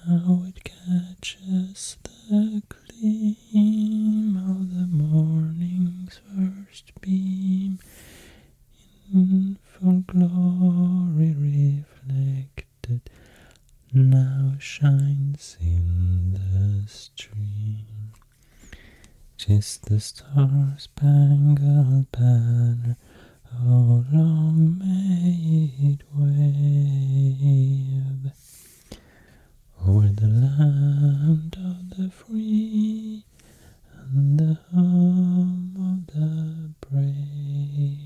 Now it catches the gleam of the morning's first beam, in full glory reflected, now shines in the stream. 'Tis the star-spangled banner, oh long may it wave o'er the land of the free and the home of the brave.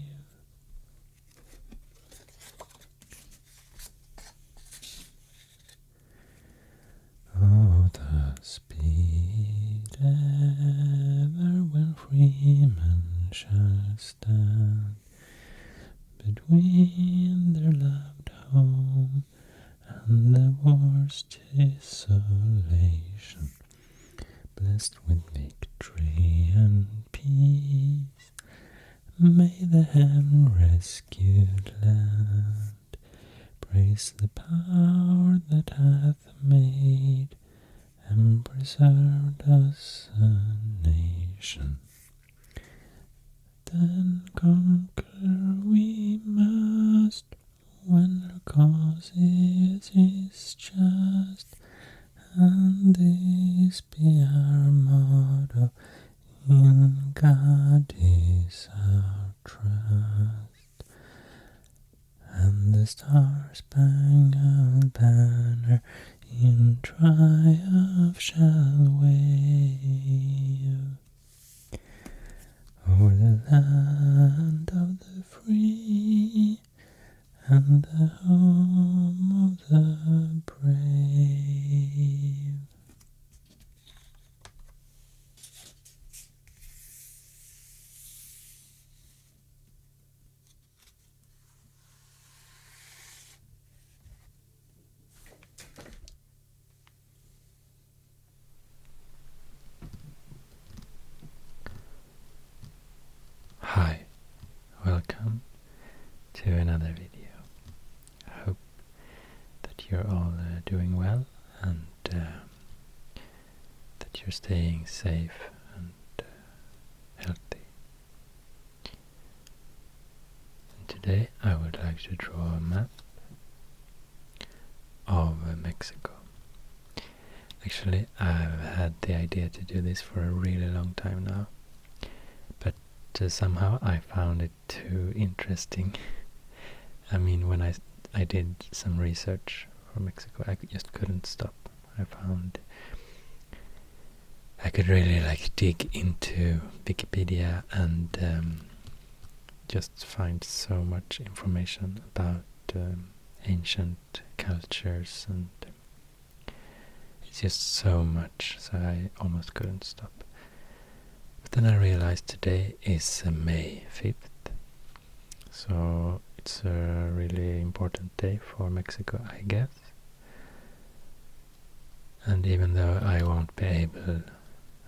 Oh, the speed ever when freemen shall stand between their loved home and the war's desolation, blessed with victory and peace. May the heaven-rescued land praise the power that hath made and preserved us a nation. Then conquer we must, when our cause is just, and this be our motto: in God is our trust. And the star-spangled banner in triumph shall wave o'er the land of the free and the home of the brave. Hi, welcome to another video. I hope that you're all doing well and that you're staying safe and healthy. And today I would like to draw a map of Mexico. Actually, I've had the idea to do this for a really long time now, but somehow I found it too interesting. I mean, when I did some research for Mexico, I just couldn't stop. I found I could really dig into Wikipedia and just find so much information about ancient cultures, and it's just so much, so I almost couldn't stop. But then I realized today is May 5th, so it's a really important day for Mexico, I guess. And even though I won't be able,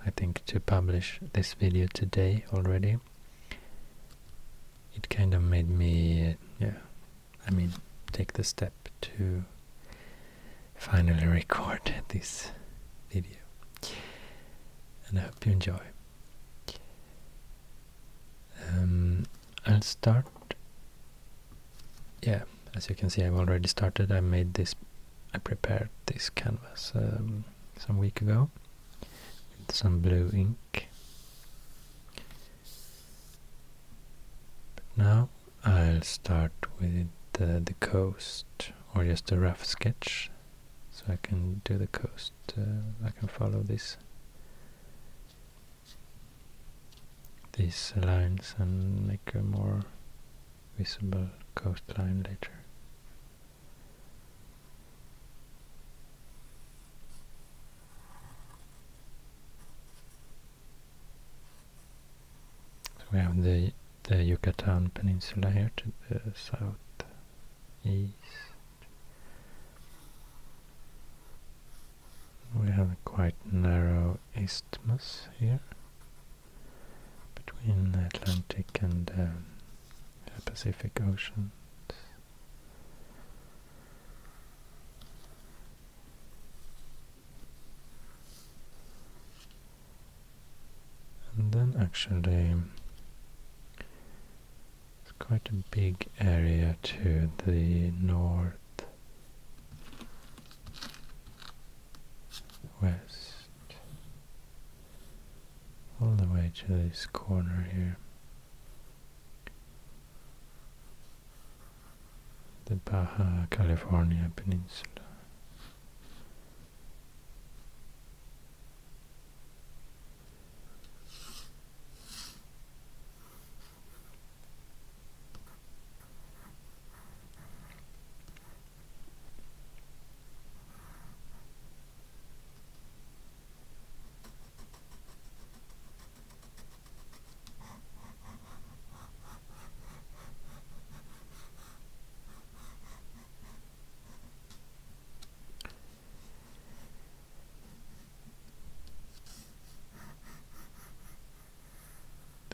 I think, to publish this video today already, it kind of made me, take the step to finally record this video. And I hope you enjoy. I'll start. Yeah, as you can see, I've already started. I prepared this canvas some week ago with some blue ink. But now I'll start with the coast, or just a rough sketch, so I can do the coast. I can follow this these lines and make a more visible coastline later. So we have the Yucatan Peninsula here to the southeast. We have a quite narrow isthmus here between the Atlantic and the Pacific Oceans. And then actually it's quite a big area to the north west, all the way to this corner here, the Baja California Peninsula.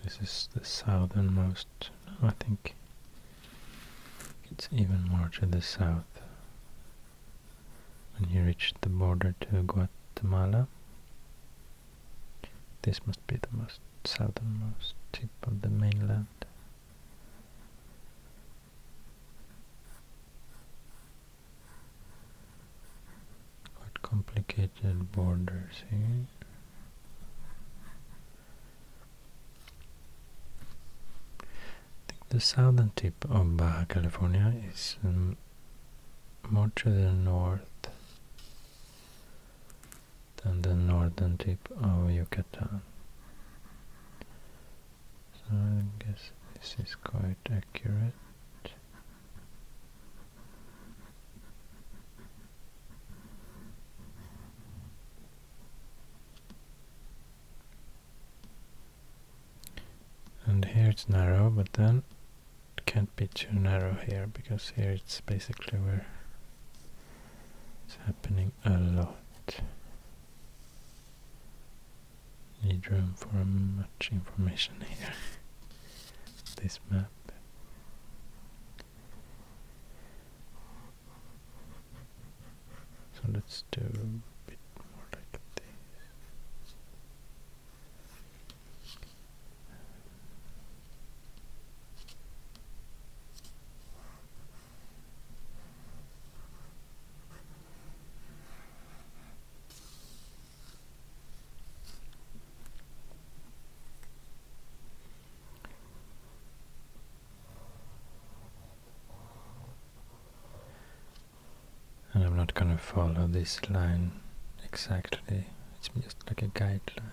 This is the southernmost, no, I think it's even more to the south. When you reach the border to Guatemala, this must be the most southernmost tip of the mainland. Quite complicated borders here. The southern tip of Baja California is more to the north than the northern tip of Yucatan. So I guess this is quite accurate. And here it's narrow, but then it can't be too narrow here, because here it's basically where it's happening a lot. Need room for much information here. This map. So let's do a bit more like this. And I'm not going to follow this line exactly, it's just like a guideline.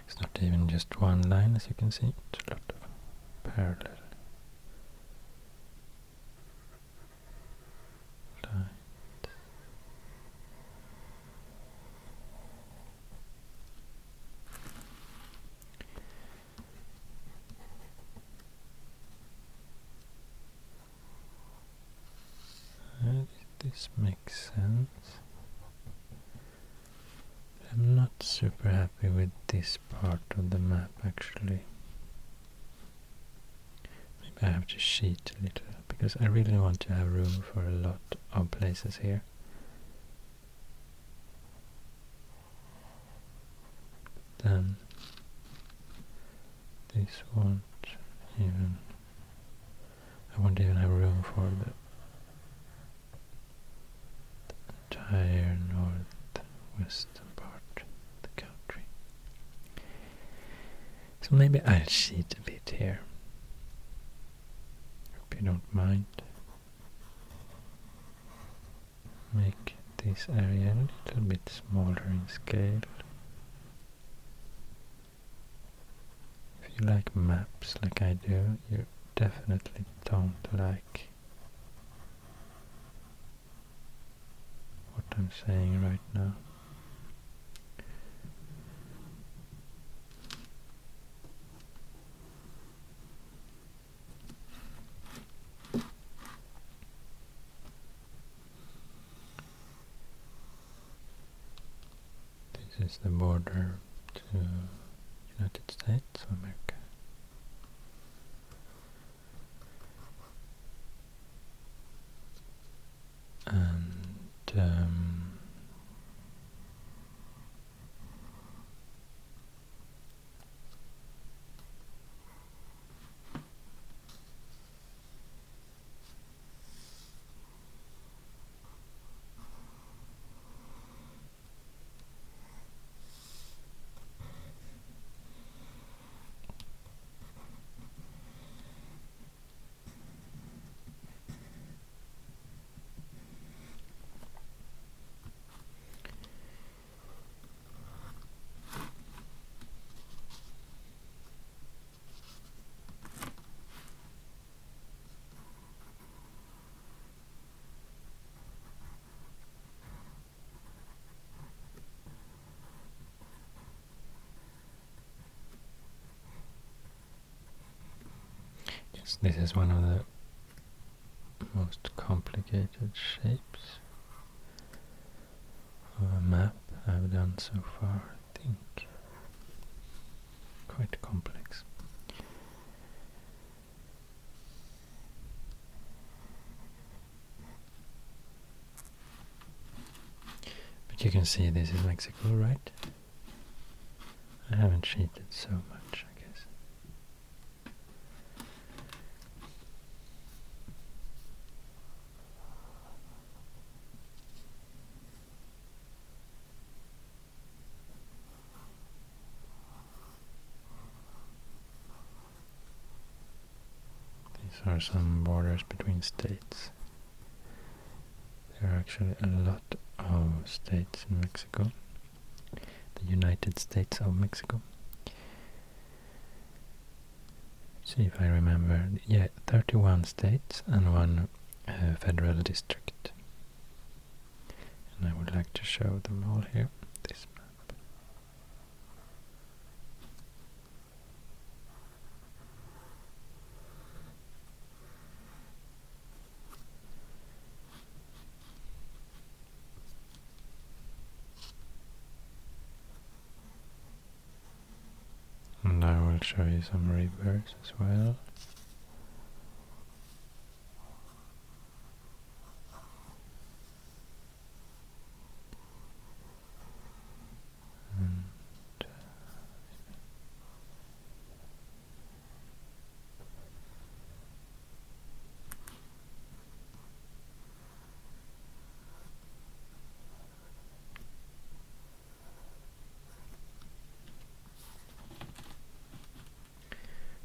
It's not even just one line, as you can see, it's a lot of parallel lines. This makes sense. I'm not super happy with this part of the map actually. Maybe I have to cheat a little, because I really want to have room for a lot of places here. Then this won't even, I won't even have room for the entire northwestern part of the country. So maybe I'll cheat a bit here. Hope you don't mind. make this area a little bit smaller in scale. If you like maps like I do, you definitely don't like what I'm saying right now. This is the border to United States of America. And yes, this is one of the most complicated shapes of a map I've done so far, I think. Quite complex. But you can see this is Mexico, right? I haven't cheated so much, I guess. These are some borders between states. There are actually a lot of states in Mexico. The United States of Mexico. See if I remember. Yeah, 31 states and one federal district. And I would like to show them all here. This map. And I will show you some rivers as well. And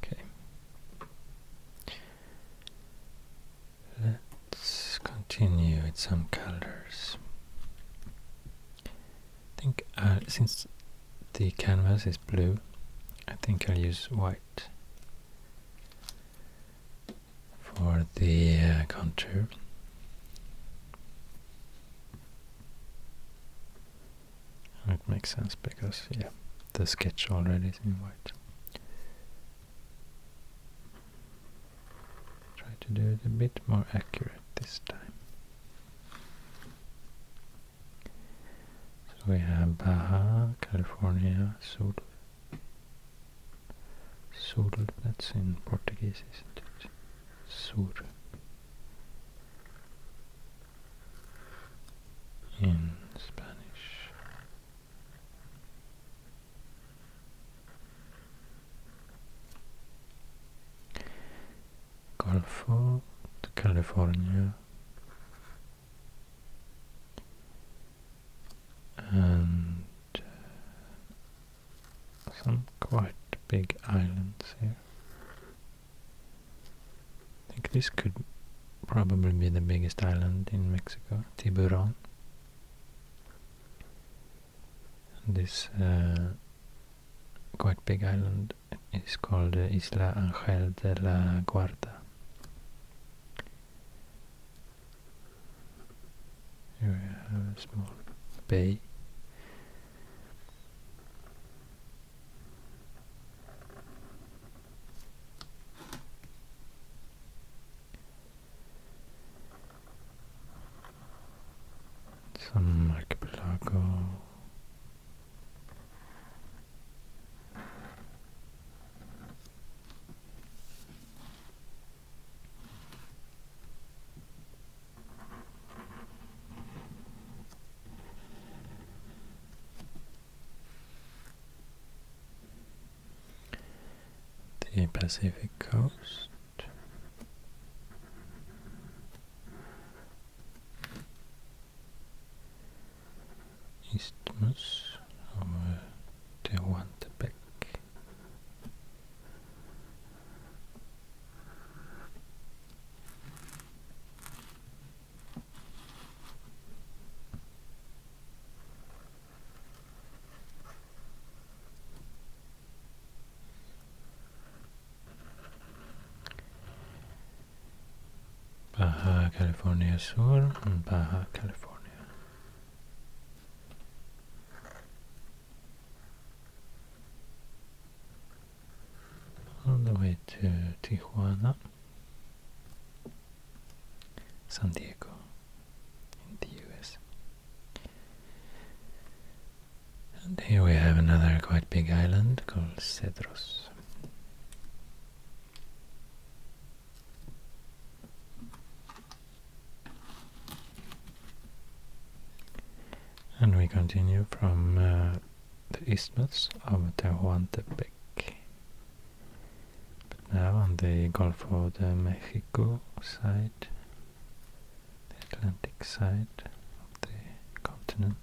okay. Let's continue with some colors. I think since the canvas is blue, I think I'll use white for the contour. And it makes sense because, yeah, the sketch already is in white. Try to do it a bit more accurate this time. So we have Baja, California, Sur. Sur, that's in Portuguese, isn't it? Sur. In Spanish. Golfo de California. And some quite big islands here. I think this could probably be the biggest island in Mexico, Tiburon. This quite big island is called Isla Ángel de la Guarda. Here we have a small bay. Some archipelago. The Pacific coast. Isthmus of Tehuantepec. Baja California Sur and Baja California. All the way to Tijuana, San Diego in the US. And here we have another quite big island called Cedros. And we continue from the Isthmus of Tehuantepec. But now on the Gulf of the Mexico side, the Atlantic side of the continent.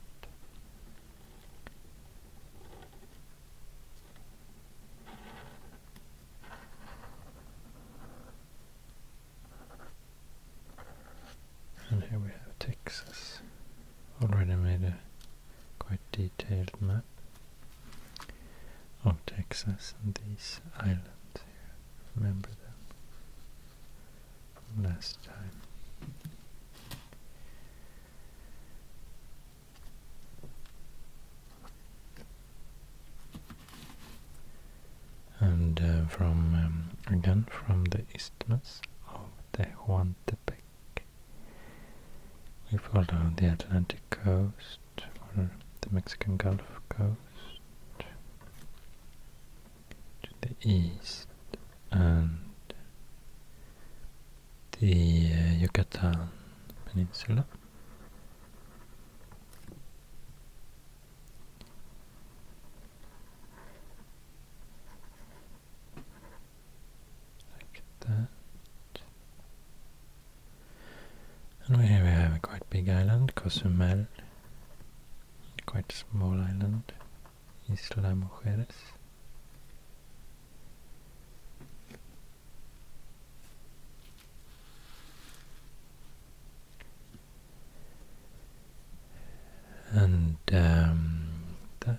And here we have Texas. Already made a quite detailed map of Texas and these islands here. Remember them from last time. And again from the Isthmus of Tehuantepec, we follow the Atlantic coast or the Mexican Gulf coast to the east and the Yucatan Peninsula. Like that. And here we have a quite big island, Cozumel, quite a small island, Isla Mujeres. And that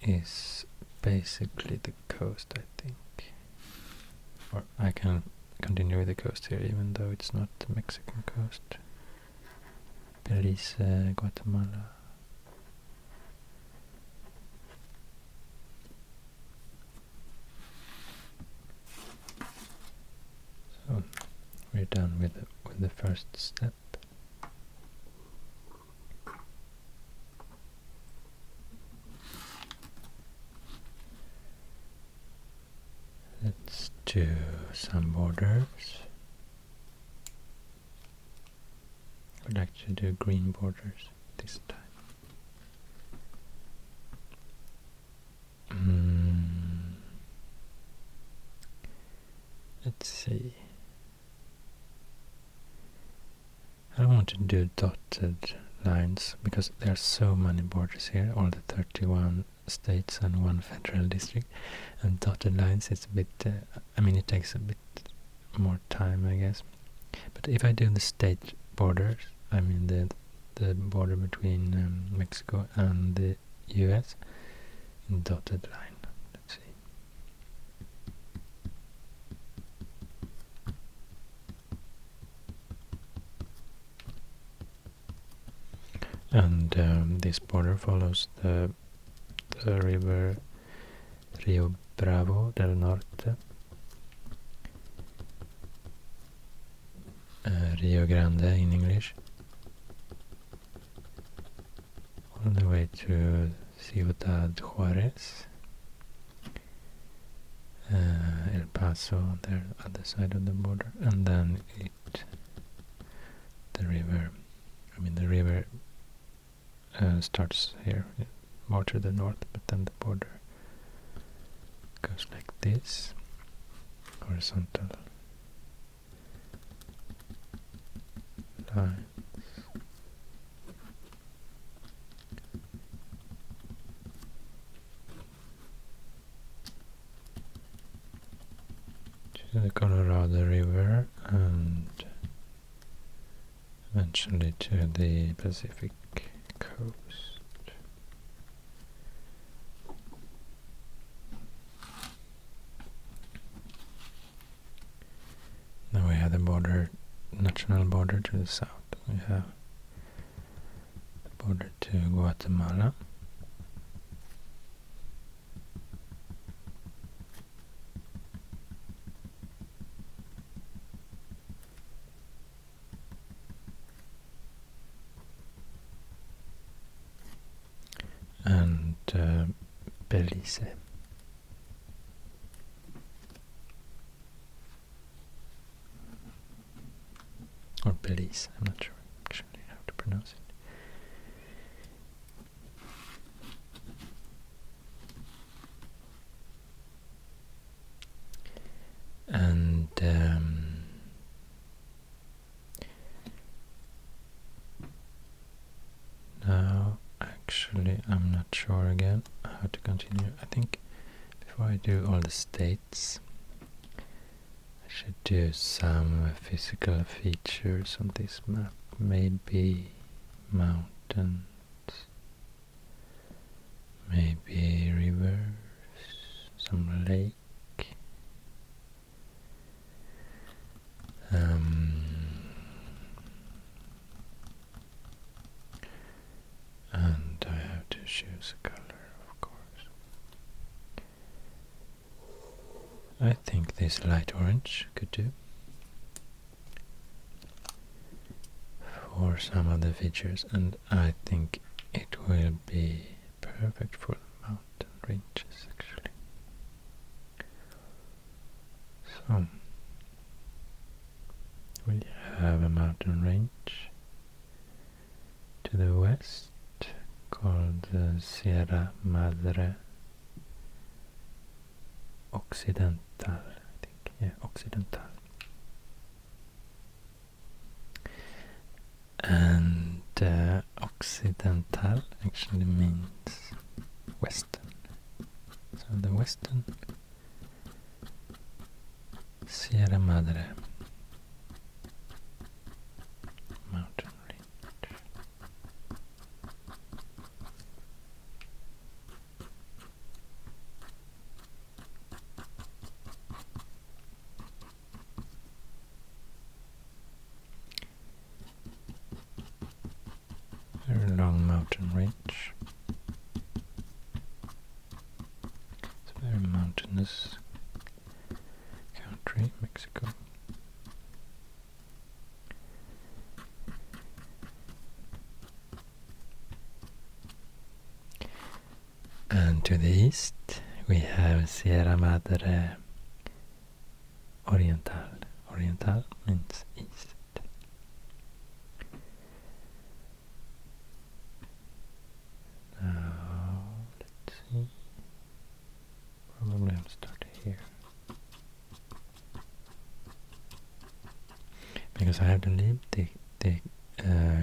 is basically the coast, I think. Or I can continue with the coast here, even though it's not the Mexican coast. Belize, Guatemala. So we're done with the first step. Let's do some borders. I'd like to do green borders this time. Let's see. I don't want to do dotted lines because there are so many borders here, all the 31 states and one federal district, and dotted lines is a bit, it takes a bit more time, I guess. But if I do the state borders, I mean the border between Mexico and the US in dotted line. Let's see. And this border follows the river Rio Bravo del Norte, Rio Grande in English, all the way to Ciudad Juarez, El Paso on the other side of the border, and then the river starts here more to the north, but then the border goes like this, horizontal lines. To the Colorado River and eventually to the Pacific coast. Now we have the border, national border to the south. We have the border to Guatemala. And Belize. Or Belize, I'm not sure actually how to pronounce it. And now actually I'm not sure again how to continue. I think before I do all the states, I should do some physical features on this map. Maybe mountains, maybe rivers, some lake. And I have to choose a color, of course. I think this light orange could do for some of the features, and I think it will be perfect for mountain ranges actually. So we have a mountain range to the west called Sierra Madre Occidental, I think. Yeah, Occidental. And Occidental actually means western. So the western Sierra Madre mountain range. Very long mountain range. It's a very mountainous country, Mexico. And to the east we have Sierra Madre Oriental. Oriental means east. Now, let's see. Probably I'll start here. Because I have to leave the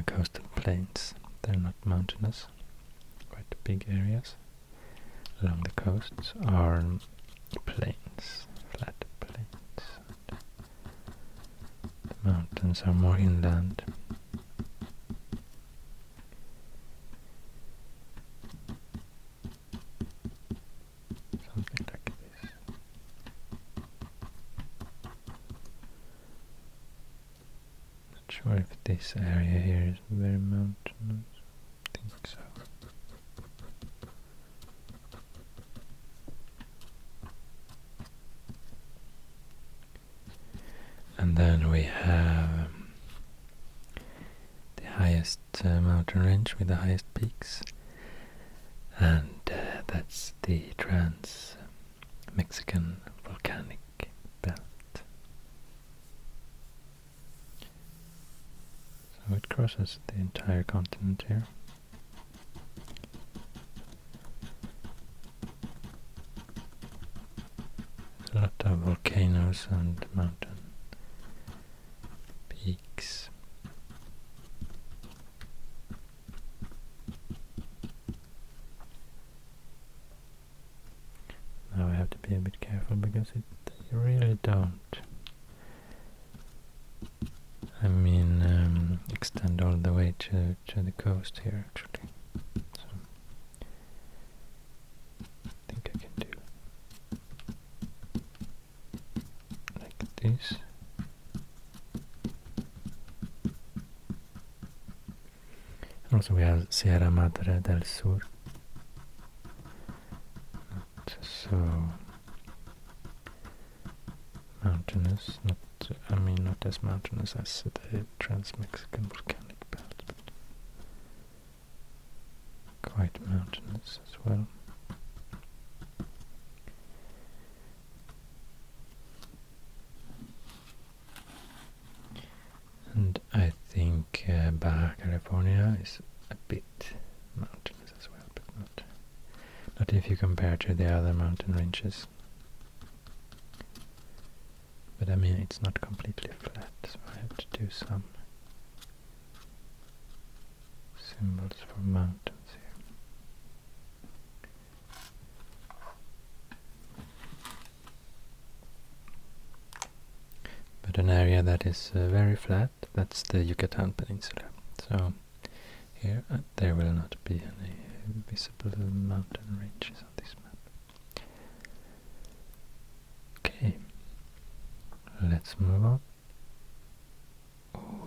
coastal plains. They're not mountainous. Quite big areas along the coasts are plains, flat plains. The mountains mountains are more inland. Something like this. Not sure if this area here is very mountainous. I think so. And then we have the highest mountain range with the highest peaks, and that's the Trans-Mexican Volcanic Belt. So it crosses the entire continent here. There's a lot of volcanoes and mountain peaks. Now I have to be a bit careful because you really don't, extend all the way to the coast here actually. So I think I can do like this. Also we have Sierra Madre del Sur. Not so mountainous, not as mountainous as the Trans-Mexican Volcanic Belt, but quite mountainous as well. And I think Baja California is a bit mountainous as well, but not if you compare to the other mountain ranges. But it's not completely flat, so I have to do some symbols for mountains here. But an area that is very flat, that's the Yucatan Peninsula. So here there will not be any visible mountain ranges on this map. Okay. Let's move on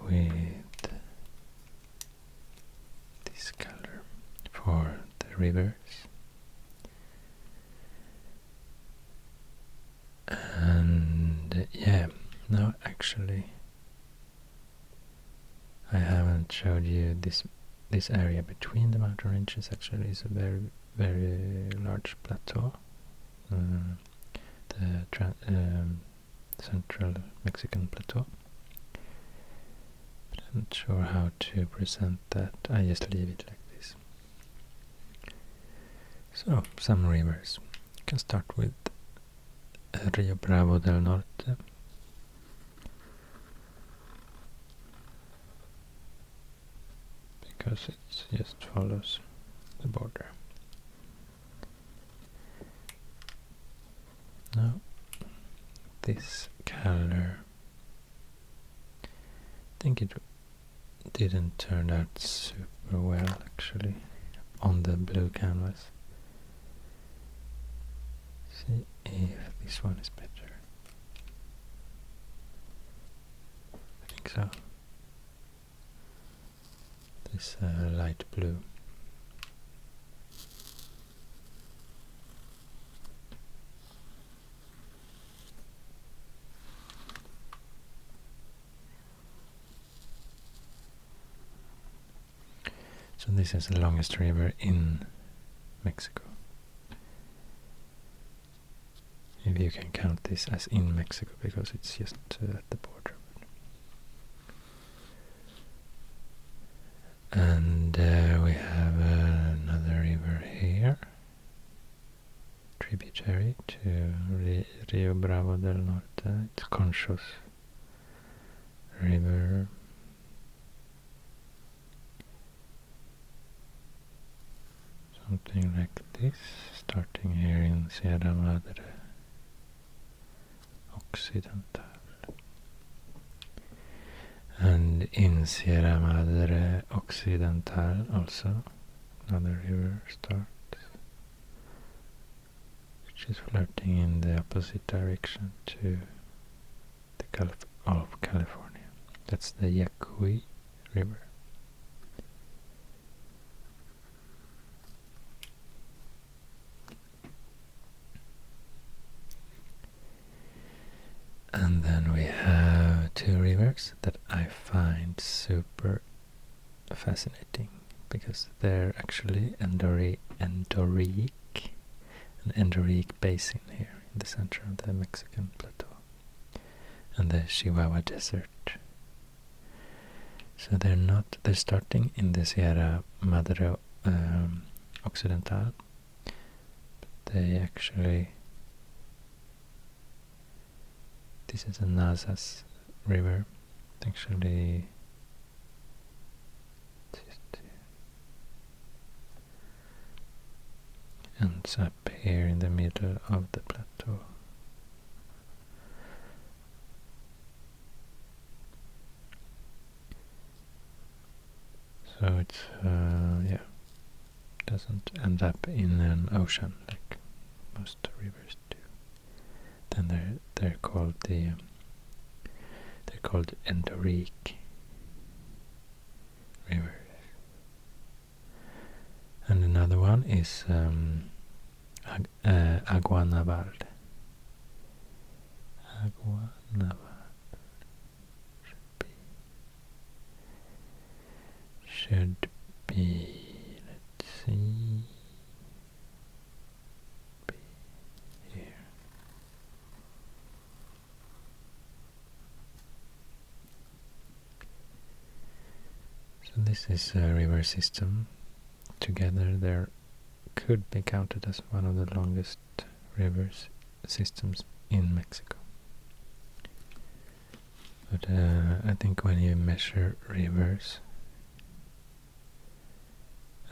with this color for the rivers. And no, actually I haven't showed you this area between the mountain ranges. Actually is a very, very large plateau. Central Mexican Plateau. But I'm not sure how to present that. I just leave it like this. So, some rivers. You can start with Rio Bravo del Norte. Because it just follows the border. Now, this color, I think it didn't turn out super well actually on the blue canvas. See if this one is better. I think so. This light blue. So this is the longest river in Mexico. If you can count this as in Mexico, because it's just at the border. And we have another river here, tributary to Rio Bravo del Norte. It's Conchos River. Something like this, starting here in Sierra Madre Occidental. And in Sierra Madre Occidental also another river starts, which is flirting in the opposite direction to the Gulf of California. That's the Yaqui River. And then we have two rivers that I find super fascinating because they're actually endorheic, an endorheic basin here in the center of the Mexican plateau and the Chihuahua Desert. So they're starting in the Sierra Madre Occidental, but they actually, this is a Nazas river, actually ends up here in the middle of the plateau. So it's doesn't end up in an ocean like most rivers do. Then they're called endorheic rivers. And another one is Agua Naval. Agua Naval should be, let's see, be here. So this is a river system. Together there could be counted as one of the longest river systems in Mexico. But I think when you measure rivers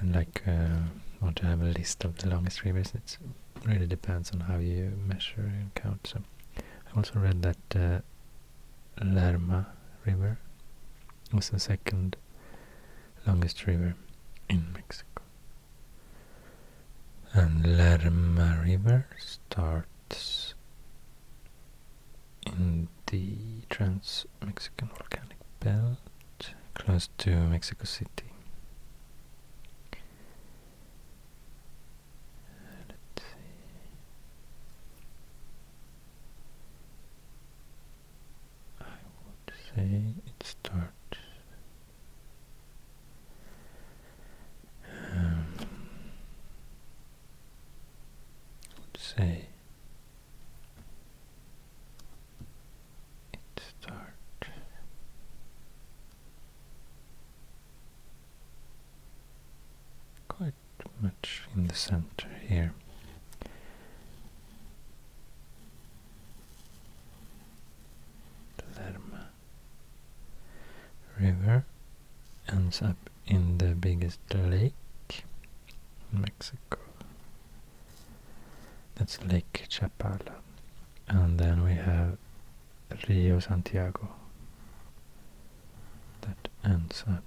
and want to have a list of the longest rivers, it really depends on how you measure and count. So I also read that Lerma River was the second longest river in Mexico. And Lerma River starts in the Trans-Mexican Volcanic Belt close to Mexico City. Let's see. I would say it starts say it starts quite much in the center here. The Lerma River ends up in the biggest lake in Mexico. That's Lake Chapala. And then we have Rio Santiago that ends up,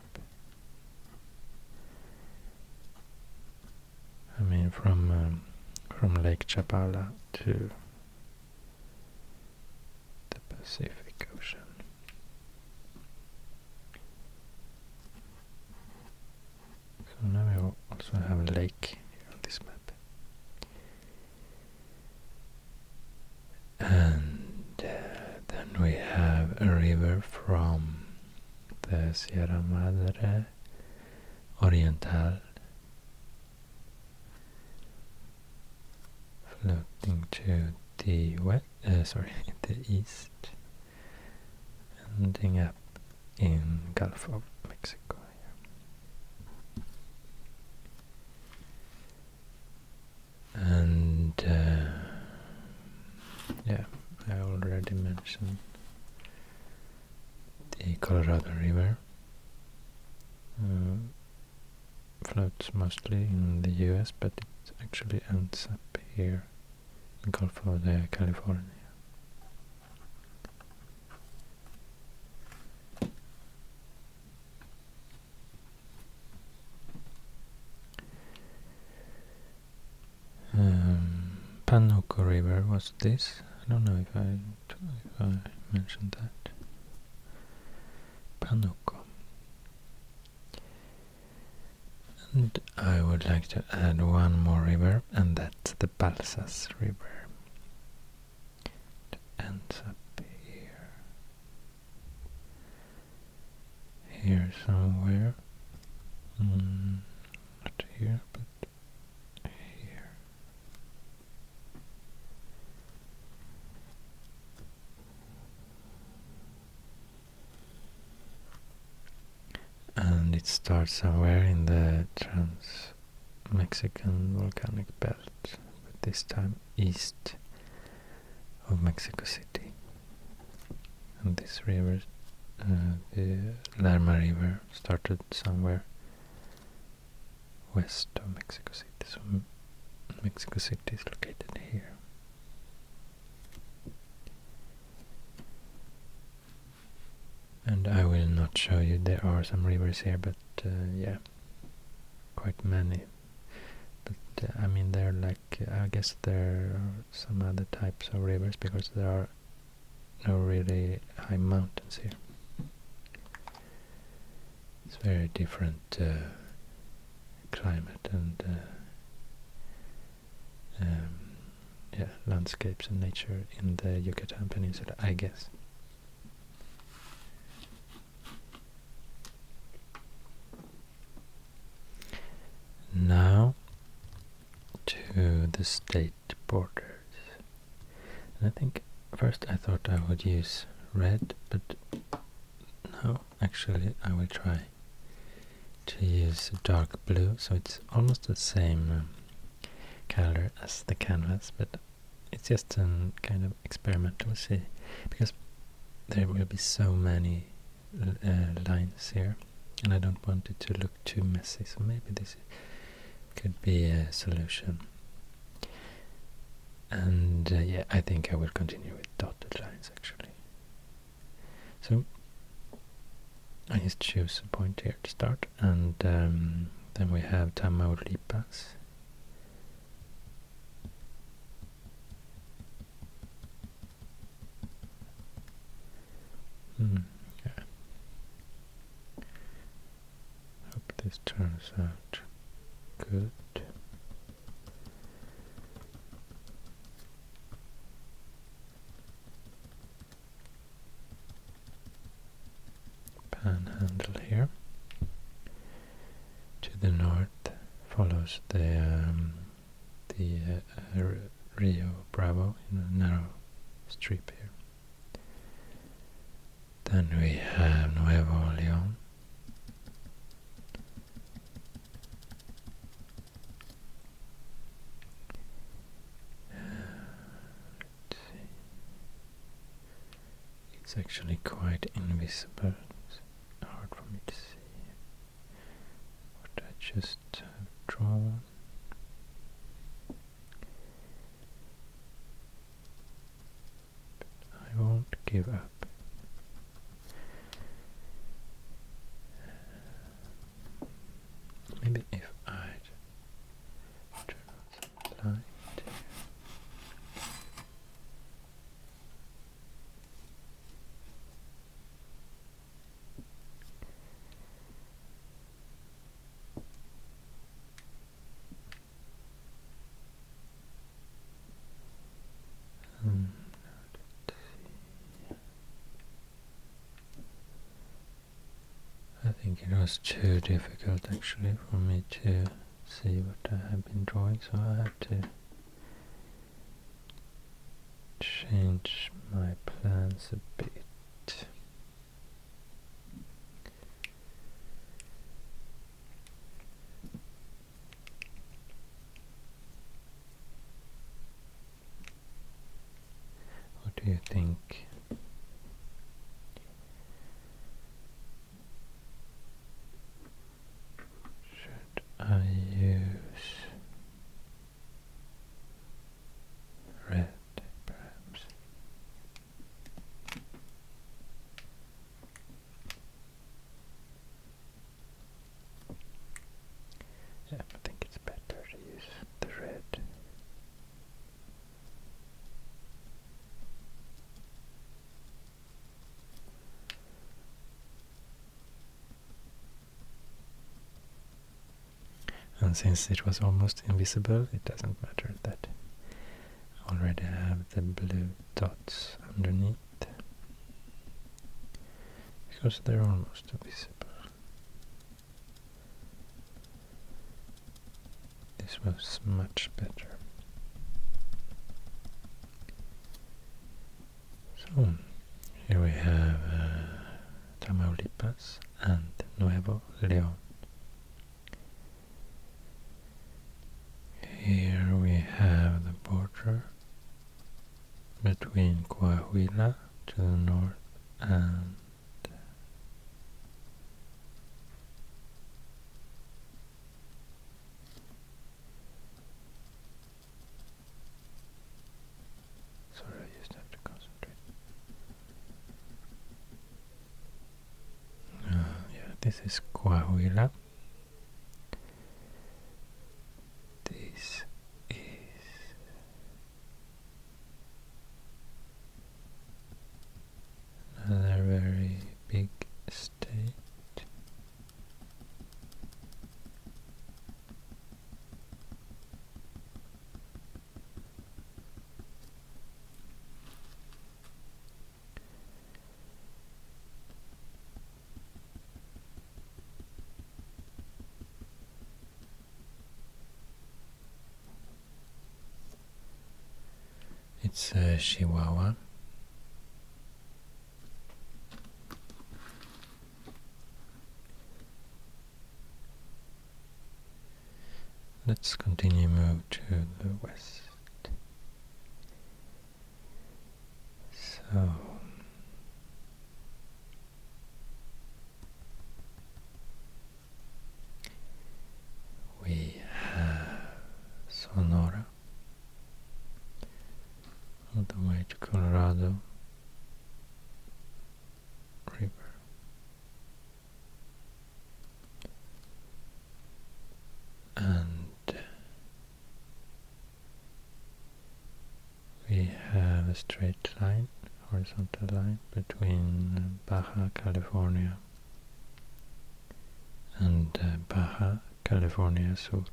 I mean, from Lake Chapala to the Pacific Ocean. So now we also have a lake here on this map. And then we have a river from the Sierra Madre Oriental floating to the the east, ending up in Gulf of Mexico here. And I already mentioned the Colorado River. Floats mostly in the US, but it actually ends up here in the Gulf of California. river was this. I don't know if I mentioned that. Panuco. And I would like to add one more river, and that's the Balsas River. It ends up here. Here somewhere. Not here, but here. And it starts somewhere in the Trans-Mexican volcanic belt, but this time east of Mexico City. And this river, the Lerma River, started somewhere west of Mexico City. So Mexico City is located here. And I will not show you, there are some rivers here, but yeah, quite many. But I mean, they're like, I guess there are some other types of rivers, because there are no really high mountains here. It's very different climate and yeah, landscapes and nature in the Yucatan Peninsula, I guess. Now to the state borders. And I think first I thought I would use red, but no, actually I will try to use dark blue, so it's almost the same color as the canvas, but it's just a kind of experiment. We'll see, because there will be so many lines here, and I don't want it to look too messy, so maybe this could be a solution. And yeah, I think I will continue with dotted lines actually. So I just choose a point here to start, and then we have Tamaulipas. Yeah. Hope this turns out good. Panhandle here. To the north follows the Rio Bravo in a narrow strip here. Then we have Nuevo León. It's actually quite invisible. It's hard for me to see what I just have drawn. But I won't give up. Maybe if I turn on some light. I think it was too difficult actually for me to see what I have been drawing, so I have to change my plans a bit. What do you think? Should I use red, perhaps? And since it was almost invisible, it doesn't matter that I already have the blue dots underneath, because they're almost invisible. This was much better. So, here we have Tamaulipas and Nuevo León. Here we have the border between Coahuila to the north and sorry, I just have to concentrate. Yeah, this is Coahuila. This is another very big state. It's Chihuahua. Let's continue move to the west. So we have Sonora all the way to Colorado River. And we have a straight line, horizontal line, between Baja California and Baja California Sur.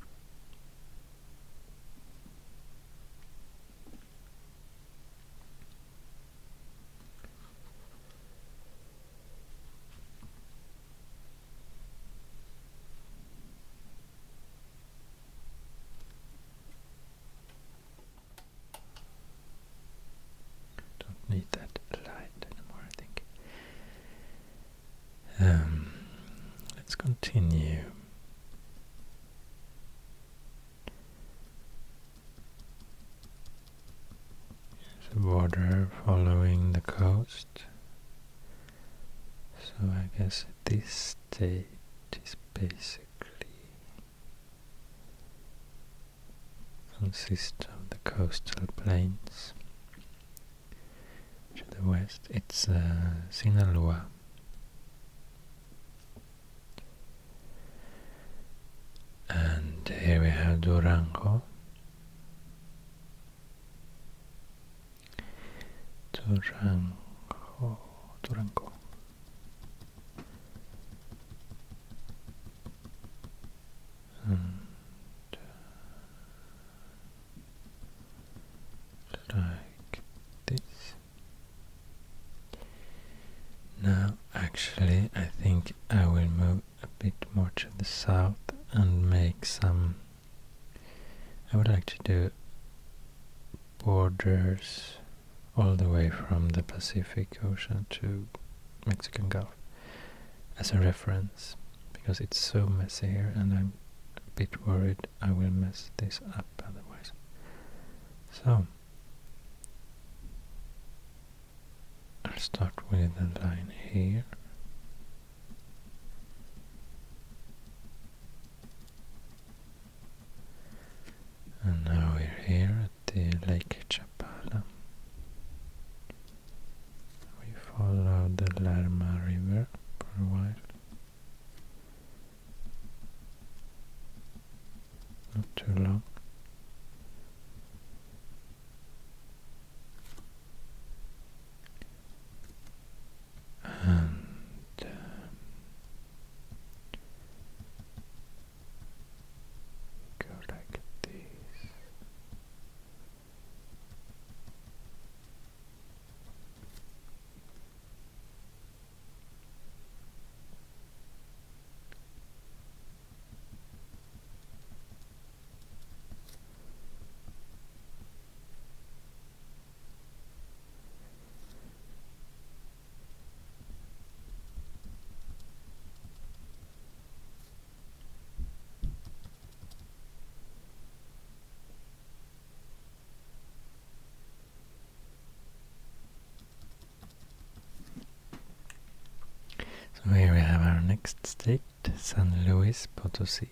Need that light anymore, I think. Let's continue. Here's a border following the coast. So I guess this state is basically consists of the coastal plains. To the west, it's Sinaloa. And here we have Durango. Durango. And like this. Now, actually, I think I will move a bit more to the south and make some. I would like to do borders all the way from the Pacific Ocean to Mexican Gulf as a reference, because it's so messy here and I'm a bit worried I will mess this up otherwise. So I'll start with a line here. And now we're here at the Lake Chapala. We follow the Lerma River for a while. Not too long. And So here we have our next state, San Luis Potosí.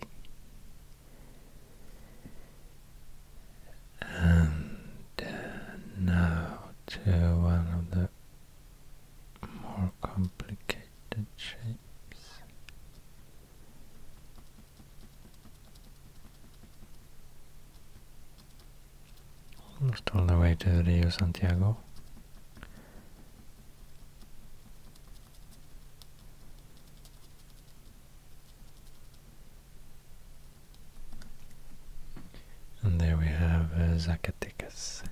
And now to one of the more complicated shapes. Almost all the way to Rio Santiago. And there we have Zacatecas.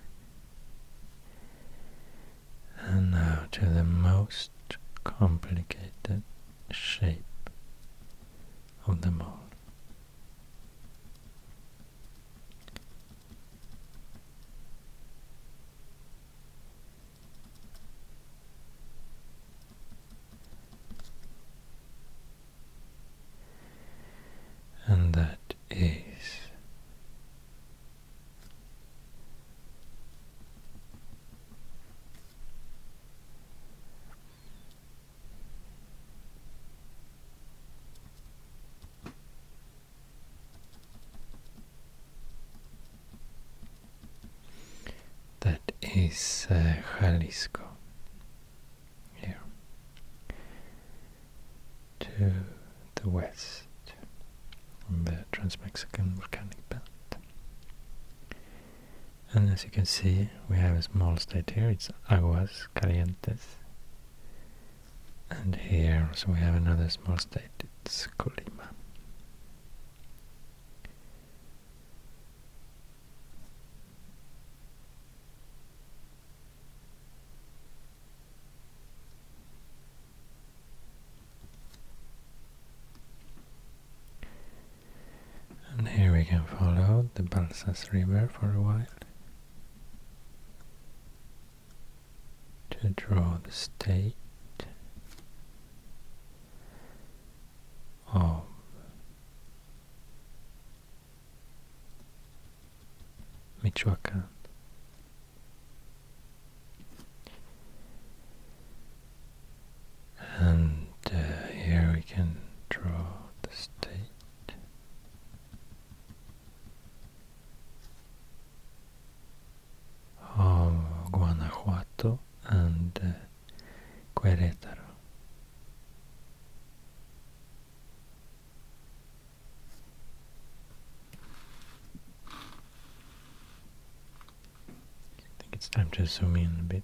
And now to the most complicated shape of them all. And that is Jalisco, here to the west from the Trans-Mexican volcanic belt. And as you can see, we have a small state here, it's Aguas Calientes. And here also we have another small state, it's Colima. And here we can follow the Balsas River for a while to draw the state of Michoacán. And here we can draw the state of Guanajuato and Querétaro. I think it's time to zoom in a bit.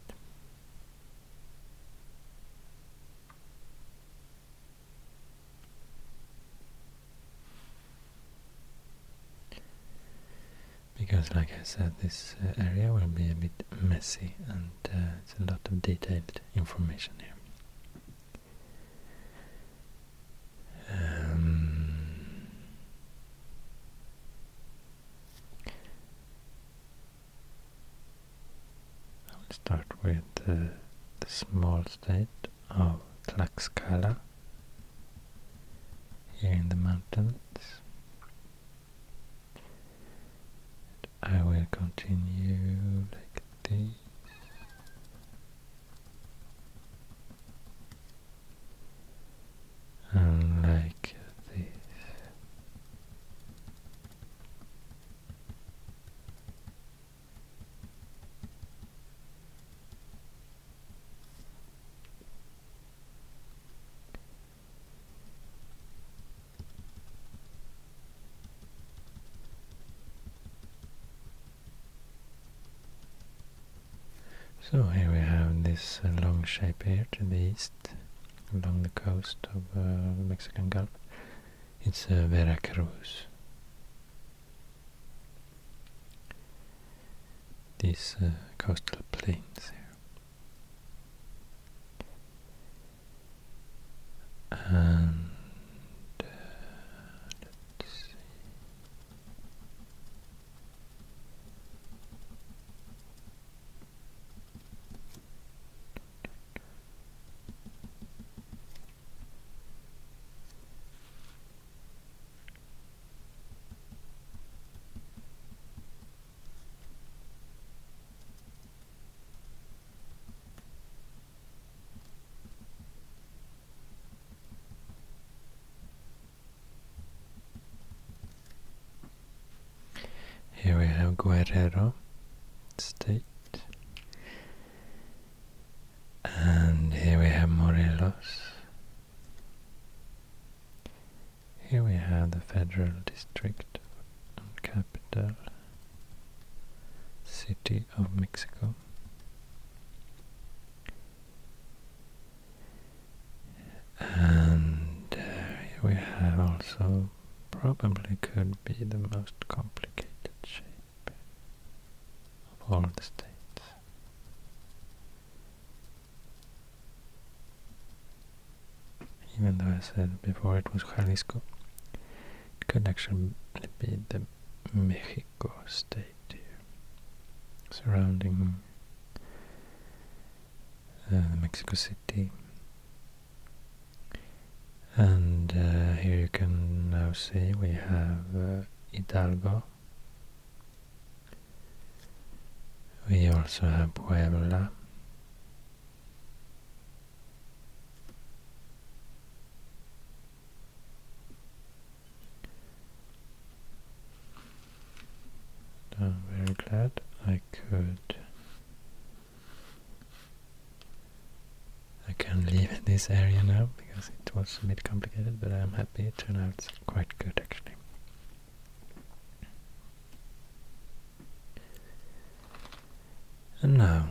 Because, like I said, this area will be a bit messy and it's a lot of detailed information here. I will start with the small state of Tlaxcala here in the mountains. I will continue like this. And like this. So here we have this long shape here to the east, along the coast of the Mexican Gulf. It's Veracruz. These coastal plains here. And let's see. have Guerrero state. And here we have Morelos. Here we have the federal district and capital city of Mexico. And here we have also probably could be the most complicated shape of all the states. Even though I said before it was Jalisco, it could actually be the Mexico state here, surrounding Mexico City. And here you can now see we have Hidalgo. We also have Puebla. I'm very glad I can leave this area now because it was a bit complicated, but I'm happy it turned out quite good actually. And now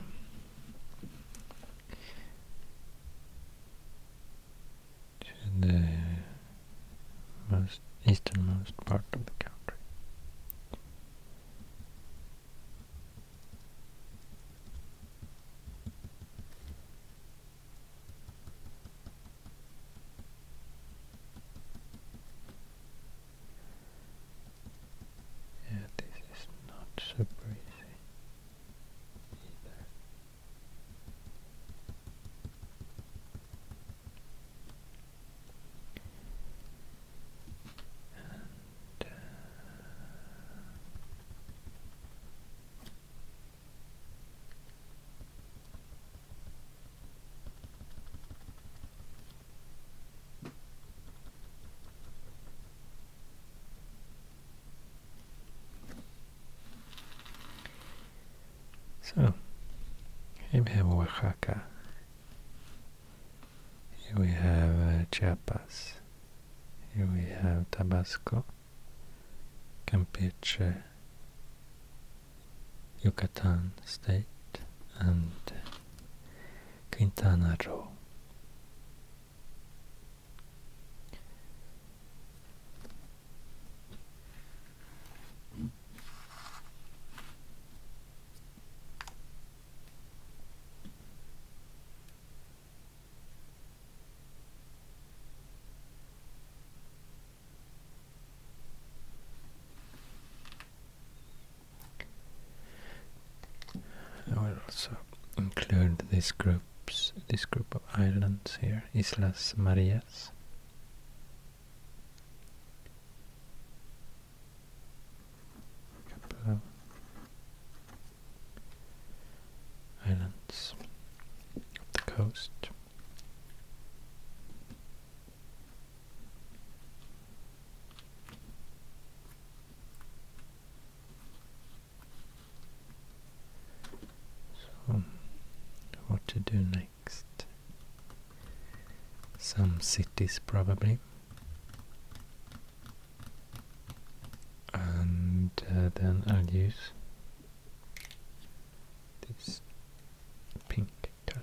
to the most easternmost part of the country. Super easy either. And, so, here we have Oaxaca, here we have Chiapas, here we have Tabasco, Campeche, Yucatan state, and Quintana Roo. I will also include this group of islands here, Islas Marias. A couple of islands up the coast. What to do next? Some cities probably, and then I'll use this pink color.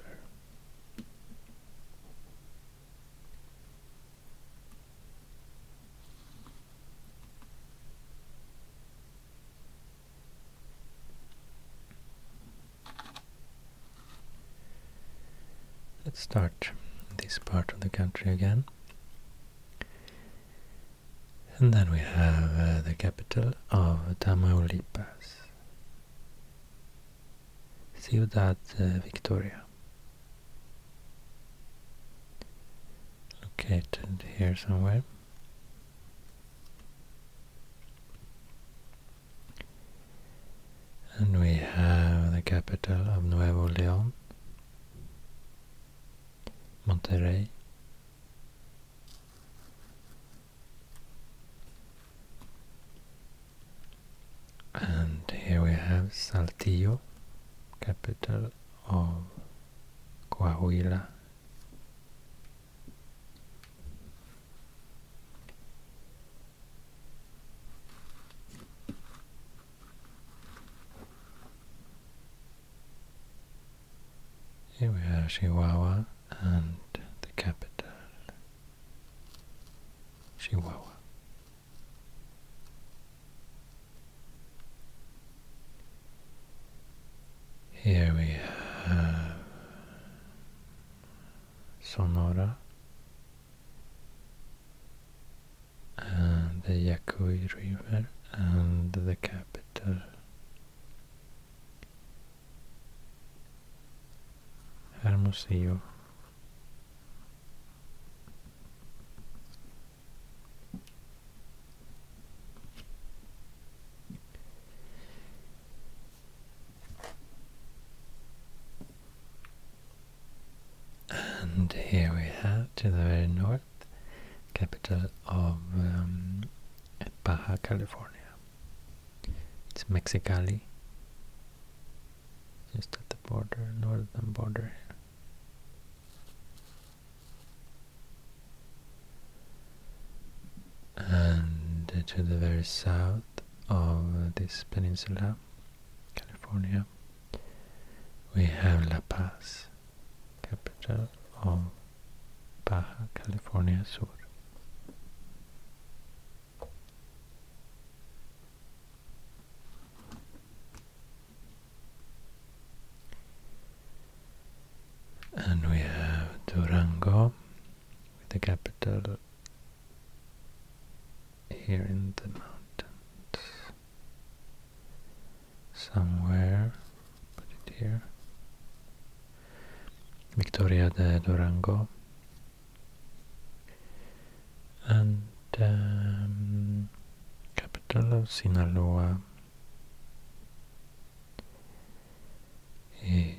Let's start this part of the country again. And then we have the capital of Tamaulipas, Ciudad Victoria, located here somewhere. And we have the capital of Nuevo León, Monterrey. And here we have Saltillo, capital of Coahuila. Here we have Chihuahua and the capital, Chihuahua. Here we have Sonora and the Yaqui River and the capital, Hermosillo. And here we have, to the very north, capital of Baja California. It's Mexicali, just at the border, northern border here. And to the very south of this peninsula, California, we have La Paz, capital of Baja California Sur. And we have Durango, with the capital here in the mountains. Somewhere, put it here. Victoria de Durango. And capital of Sinaloa is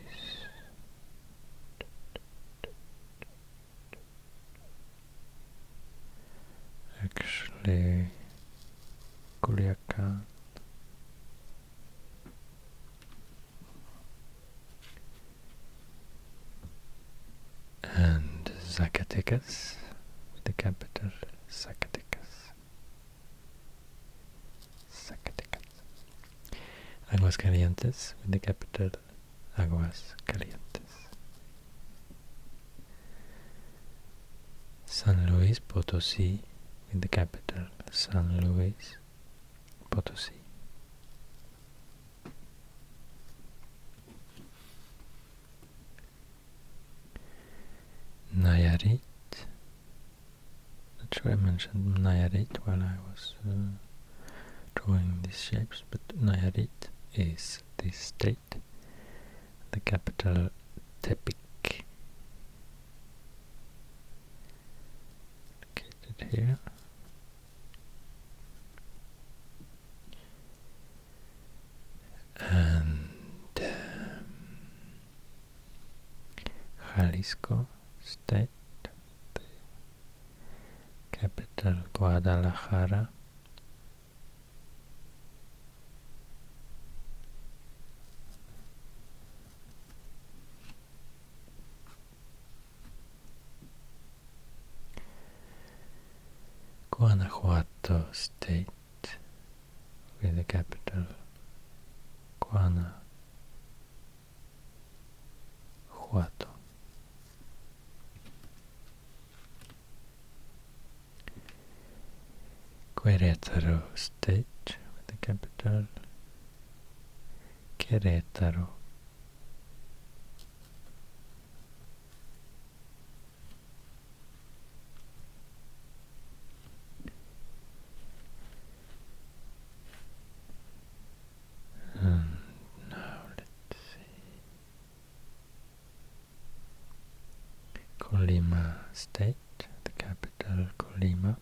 actually Culiacan. And Zacatecas, with the capital Zacatecas. Aguascalientes, with the capital Aguascalientes. San Luis Potosí, with the capital San Luis Potosí. Nayarit. Not sure I mentioned Nayarit while I was drawing these shapes, but Nayarit is this state, the capital Tepic, located here. And Jalisco State, the capital Guadalajara. Guanajuato State, with the capital Guanajuato. Querétaro State, with the capital Querétaro. And now let's see. Colima State, the capital Colima.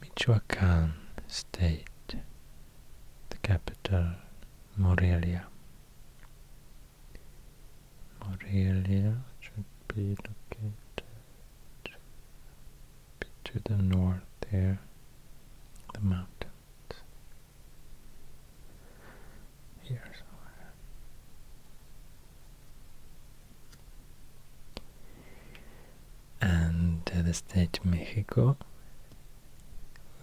Michoacán State, the capital Morelia. Morelia should be located to the north there. the state Mexico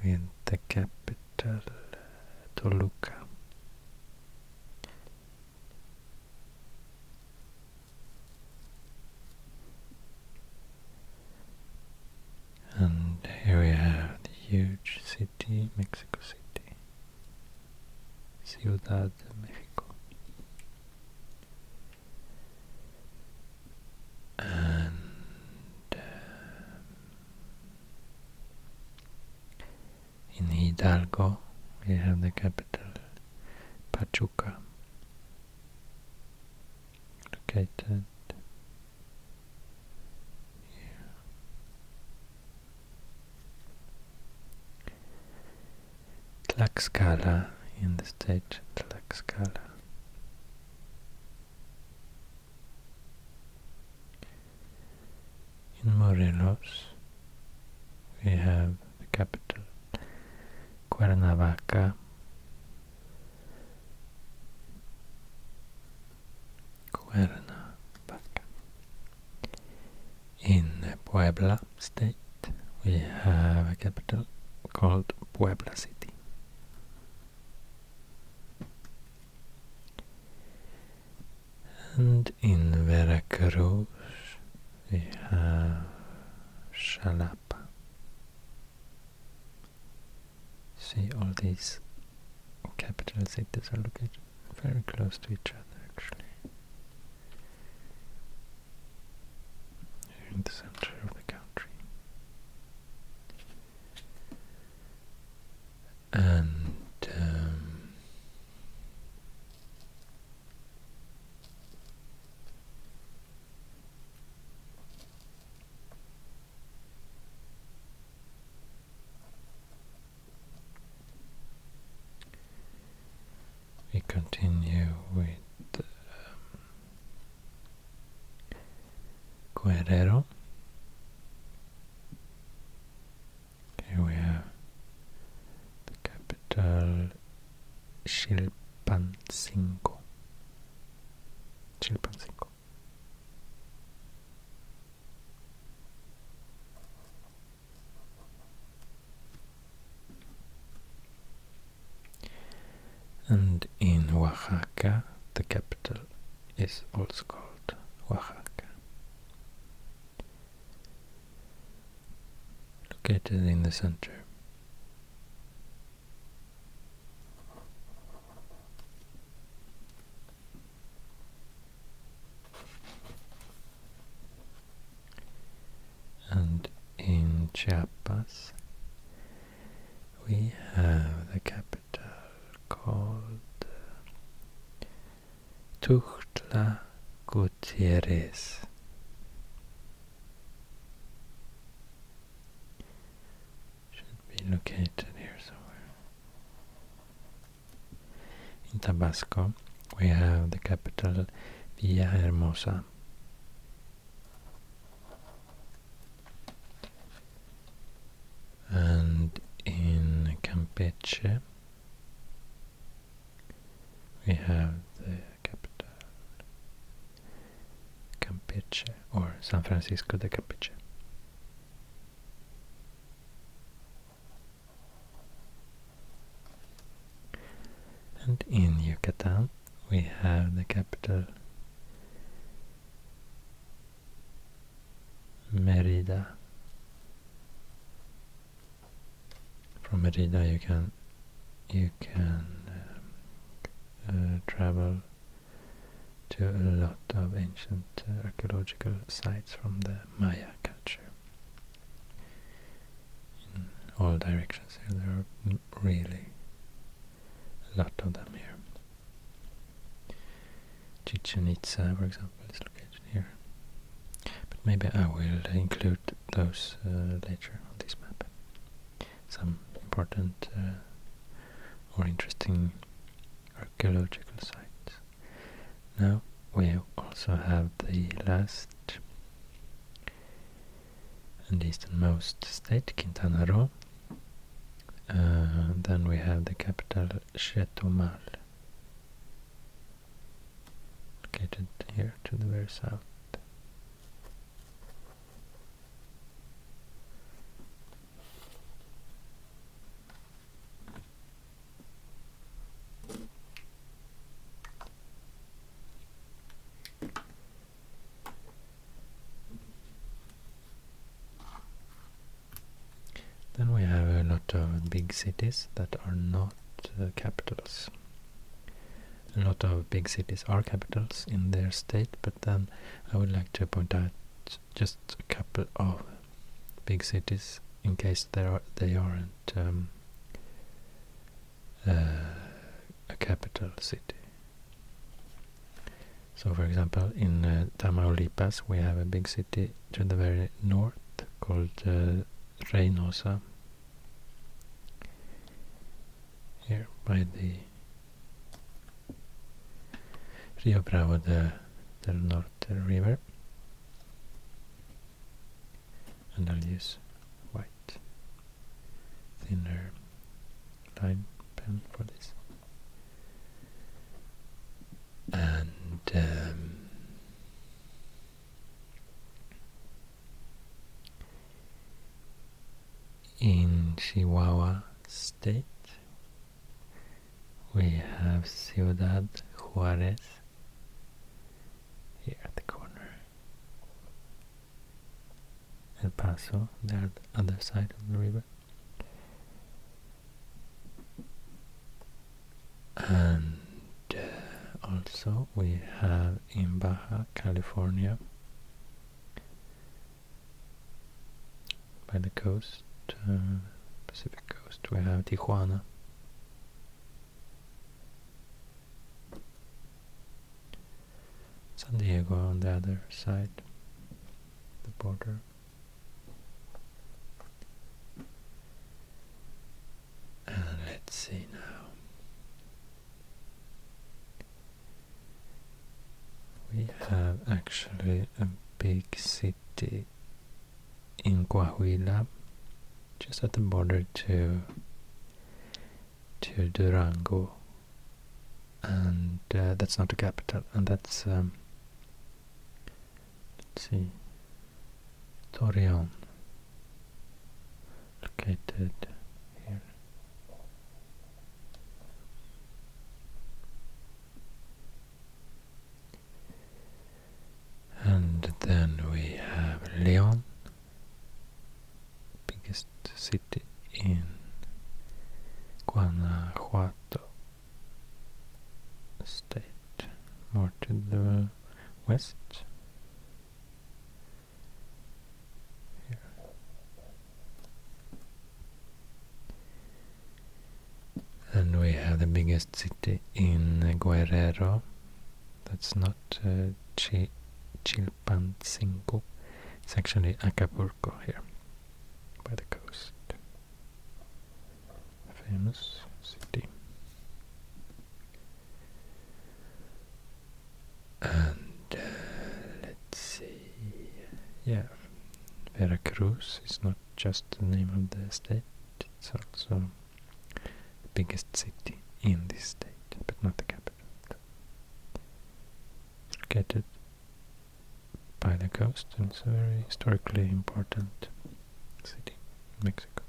with the capital Toluca. And here we have the huge city, Mexico City, Ciudad de Mexico. And in Hidalgo we have the capital Pachuca, located here. Tlaxcala in the state Tlaxcala. In Morelos we have the capital Cuernavaca. In Puebla state we have a capital called Puebla City. And in Veracruz we have Xalapa. See, all these capital cities are located very close to each other actually. Here in the center of the country. And we continue with Guerrero. Here we have the capital Chilpancingo. And in Oaxaca, the capital is also called Oaxaca. Located in the center. And in Chiapas, we have the capital called Tuxtla Gutierrez. Should be located here somewhere. In Tabasco, we have the capital Villahermosa. And in Campeche, we have the capital Campeche, or San Francisco de Campeche. And in Yucatan we have the capital Merida. From Merida you can travel to a lot of ancient archaeological sites from the Maya culture in all directions. Here there are really a lot of them here. Chichen Itza, for example, is located here. But maybe I will include those later on this map. Some important or interesting archaeological sites. Now we also have the last and easternmost state, Quintana Roo. Then we have the capital Chetumal, located here to the very south. of big cities that are not capitals. A lot of big cities are capitals in their state, but then I would like to point out just a couple of big cities in case they aren't a capital city. So for example, in Tamaulipas we have a big city to the very north called Reynosa, here by the Rio Bravo del Norte river, and I'll use white thinner line pen for this. And in Chihuahua state we have Ciudad Juarez here at the corner. El Paso, the other side of the river. And also we have in Baja California, by the coast, Pacific coast, we have Tijuana. San Diego on the other side, the border. And let's see now. We have actually a big city in Coahuila, just at the border to Durango, and that's not the capital, and that's let's see, Torreon, located here. And then we have Leon, biggest city in Guanajuato state, more to the west. Here. And we have the biggest city in Guerrero. That's not Chilpancingo. It's actually Acapulco here by the coast. Famous city. And let's see. Yeah, Veracruz is not just the name of the state, it's also the biggest city in this state, but not the capital. It's located by the coast, and it's a very historically important city in Mexico.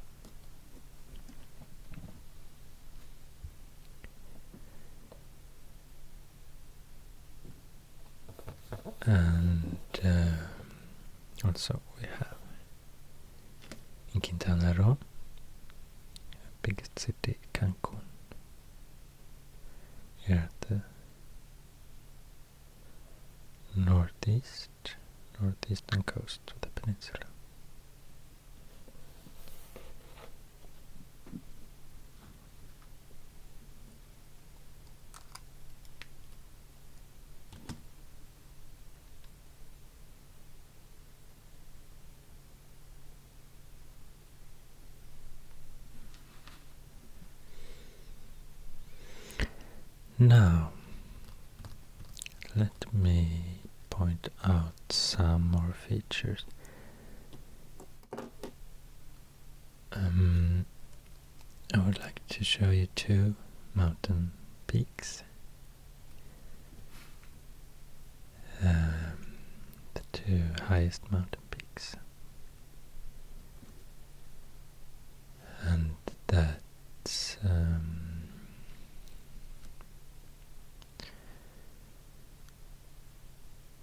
And also we have in Quintana Roo, biggest city, Cancun, here at the northeastern coast of the peninsula. Now, let me point out some more features. I would like to show you two mountain peaks. The two highest mountain peaks. And that's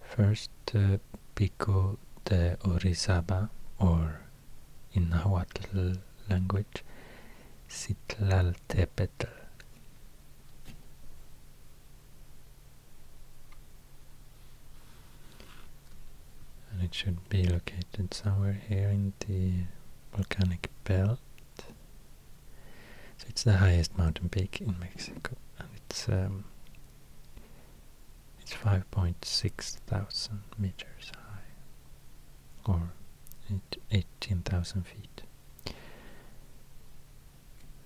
first, Pico de Orizaba, or in Nahuatl language, Sitlaltepetl. And it should be located somewhere here in the volcanic belt. So it's the highest mountain peak in Mexico, and it's 5.6 thousand meters high, or 18,000 feet.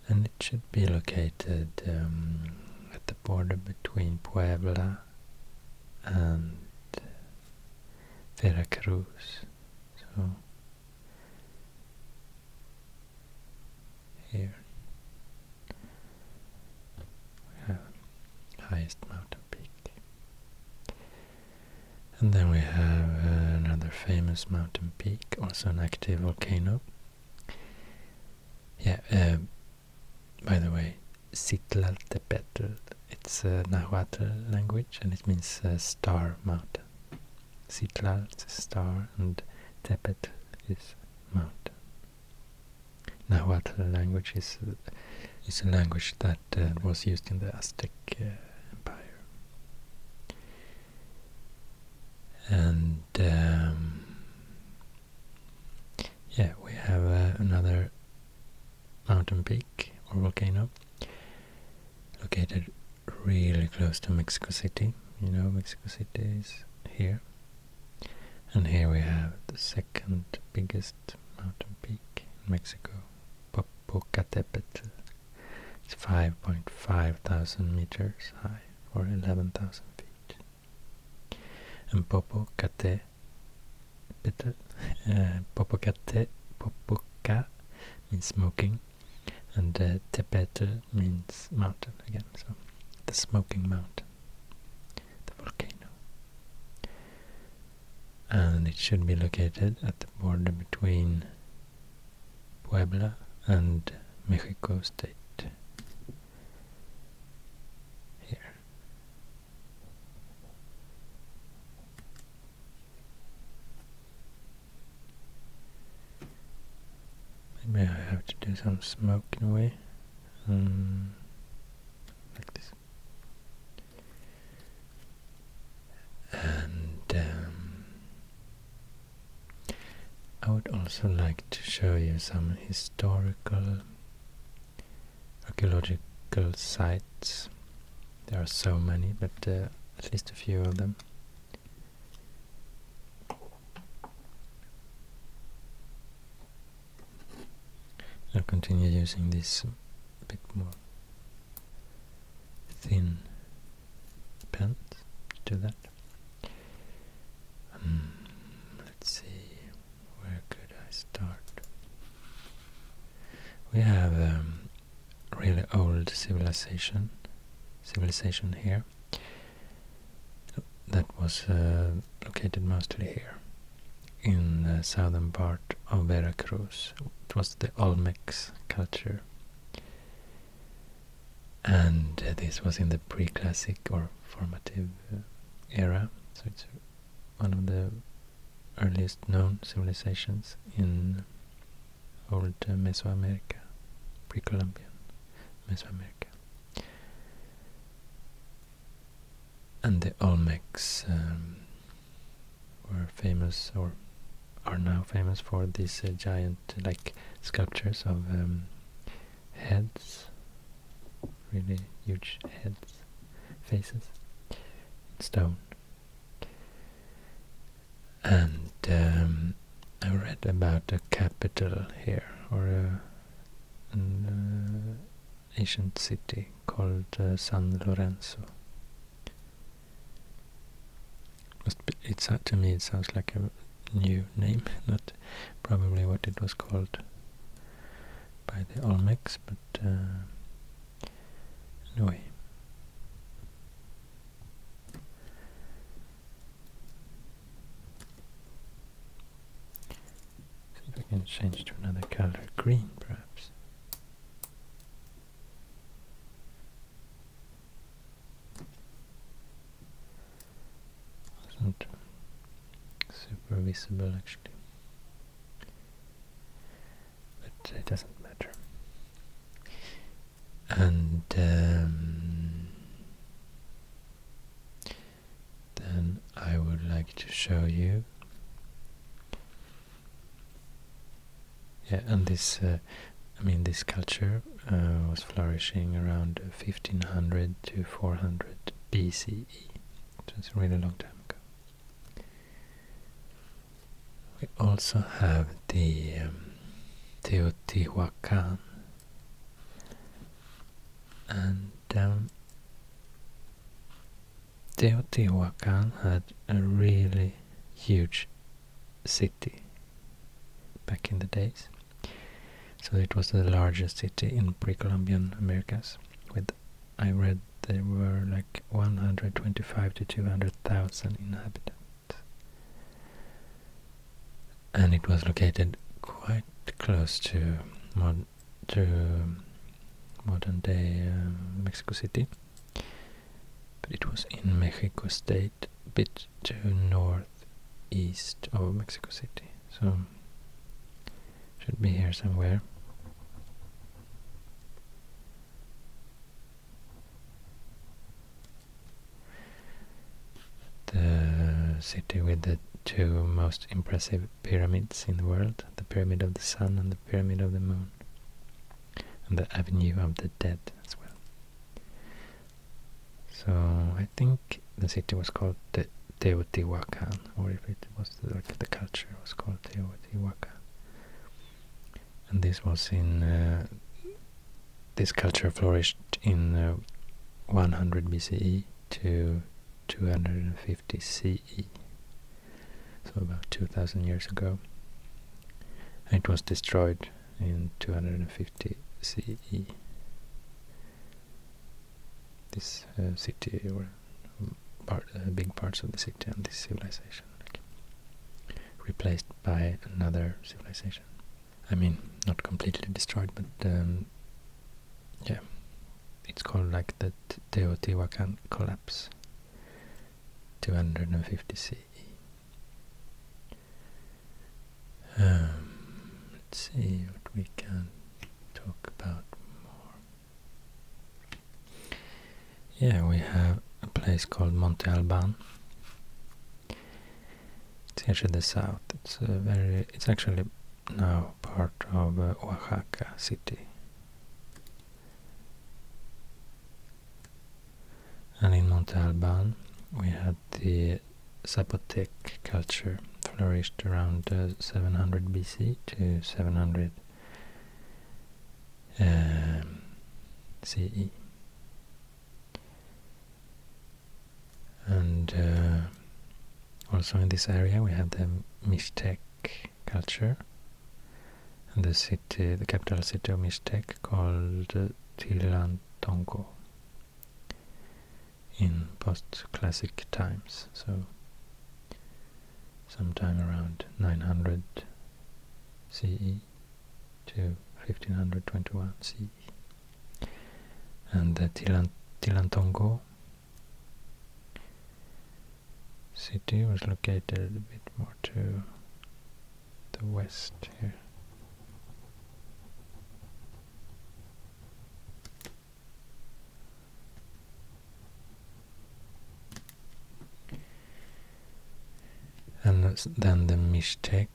And it should be located at the border between Puebla and Veracruz. So here we have highest mountain peak. And then we have another famous mountain peak, also an active volcano. Yeah, by the way, Sitlaltepetl, it's a Nahuatl language, and it means star mountain. Citlal is star, and Tepetl is mountain. Nahuatl language is a language that was used in the Aztec Empire. And yeah, we have another mountain peak or volcano located really close to Mexico City. You know, Mexico City is here. And here we have the second biggest mountain peak in Mexico, Popocatépetl. It's 5.5 thousand meters high, or 11,000 feet. And Popocatépetl, Popoca means smoking, and Tepetl means mountain again, so the smoking mountain, the volcano. And it should be located at the border between Puebla and Mexico State. Here. Maybe I have to do some smoke in a way. Like this. And I would also like to show you some historical archaeological sites. There are so many, but at least a few of them. I'll continue using this a bit more thin pen to do that. Let's see, where could I start? We have a really old civilization here that was located mostly here in the southern part of Veracruz. It was the Olmecs culture, and this was in the pre-classic or formative era, so it's one of the earliest known civilizations in old Mesoamerica, pre-Columbian Mesoamerica. And the Olmecs were famous, or are now famous, for these giant like sculptures of heads, really huge heads, faces, in stone. And I read about a capital here, or an ancient city called San Lorenzo. To me it sounds like a new name, not probably what it was called by the Olmecs, but anyway. See if I can change to another color, green perhaps. Wasn't super visible actually, but it doesn't matter. And then I would like to show you. Yeah, and this, this culture was flourishing around 1500 to 400 BCE. So it's a really long time ago. We also have the Teotihuacan, and Teotihuacan had a really huge city back in the days. So it was the largest city in pre-Columbian Americas. I read there were like 125 to 200,000 inhabitants. And it was located quite close to modern day Mexico City. But it was in Mexico State, a bit to northeast of Mexico City. So should be here somewhere. The city with the two most impressive pyramids in the world, the Pyramid of the Sun and the Pyramid of the Moon, and the Avenue of the Dead as well. So I think the city was called Teotihuacan, or if it was the culture was called Teotihuacan. And this was in this culture flourished in 100 BCE to 250 CE, so about 2,000 years ago. And it was destroyed in 250 CE. This city, or big parts of the city and this civilization, replaced by another civilization. I mean, not completely destroyed, but yeah, it's called like the Teotihuacan collapse, 250 CE. Let's see what we can talk about more. Yeah, we have a place called Monte Alban. It's here to the south. It's actually now part of Oaxaca city. And in Monte Alban we had the Zapotec culture, flourished around 700 BC to 700 CE. And also in this area we have the Mixtec culture, and the capital city of Mixtec called Tilantongo in post-classic times, so sometime around 900 CE to 1521 CE. And the Tilantongo city was located a bit more to the west here. And then the Mixtec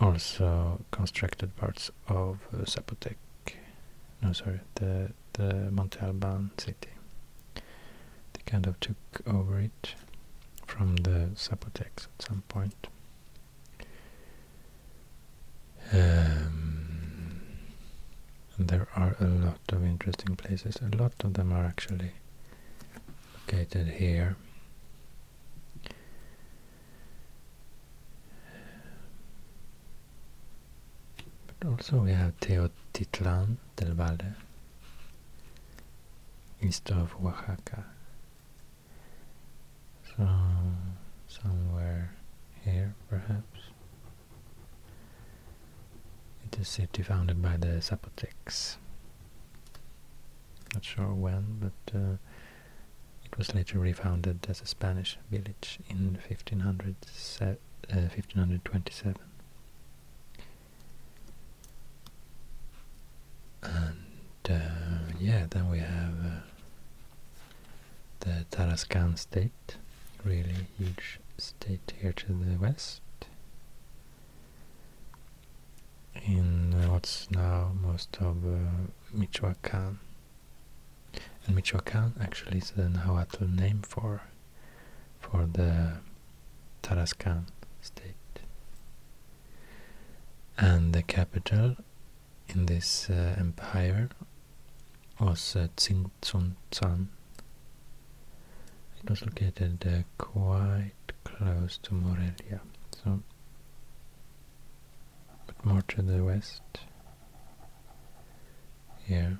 also constructed parts of Zapotec. No, sorry, the Monte Alban city. They kind of took over it from the Zapotecs at some point. And there are a lot of interesting places. A lot of them are actually located here. But also we have Teotitlan del Valle, east of Oaxaca. So somewhere here, perhaps. It is a city founded by the Zapotecs. Not sure when, but it was later refounded as a Spanish village in 1527. And yeah, then we have the Tarascan state, really huge state here to the west, in what's now most of Michoacan. And Michoacan actually is the Nahuatl name for the Tarascan state. And the capital in this empire was Tzintzuntzan. It was located quite close to Morelia, so but more to the west. Here,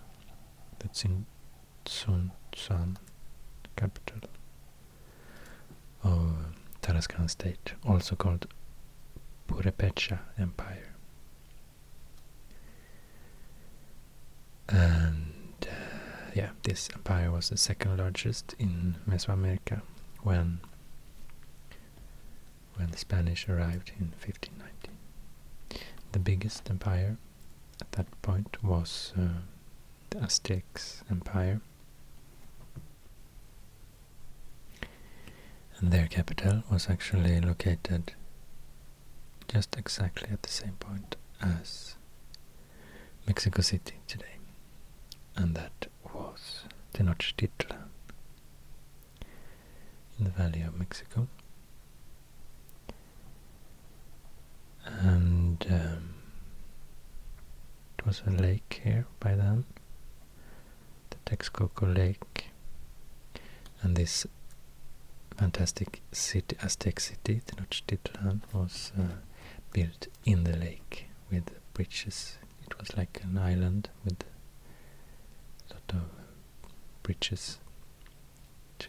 the Tzintzuntzan capital of Tarascan state, also called Purepecha Empire. And yeah, this empire was the second largest in Mesoamerica when the Spanish arrived in 1519. The biggest empire at that point was the Aztecs Empire, and their capital was actually located just exactly at the same point as Mexico City today, and that was Tenochtitlan in the Valley of Mexico. And it was a lake here by then, the Texcoco Lake, and this fantastic city, Aztec city, Tenochtitlan, was built in the lake with bridges. It was like an island with a lot of bridges to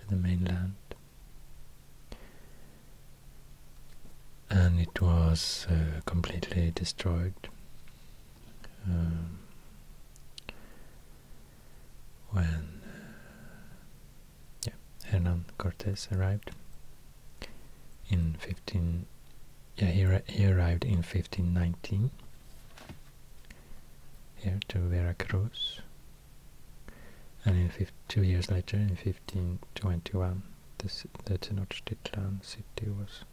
the mainland. And it was completely destroyed when Hernan Cortés arrived in he arrived in 1519 here to Veracruz, and 2 years later, in 1521, the Tenochtitlan city was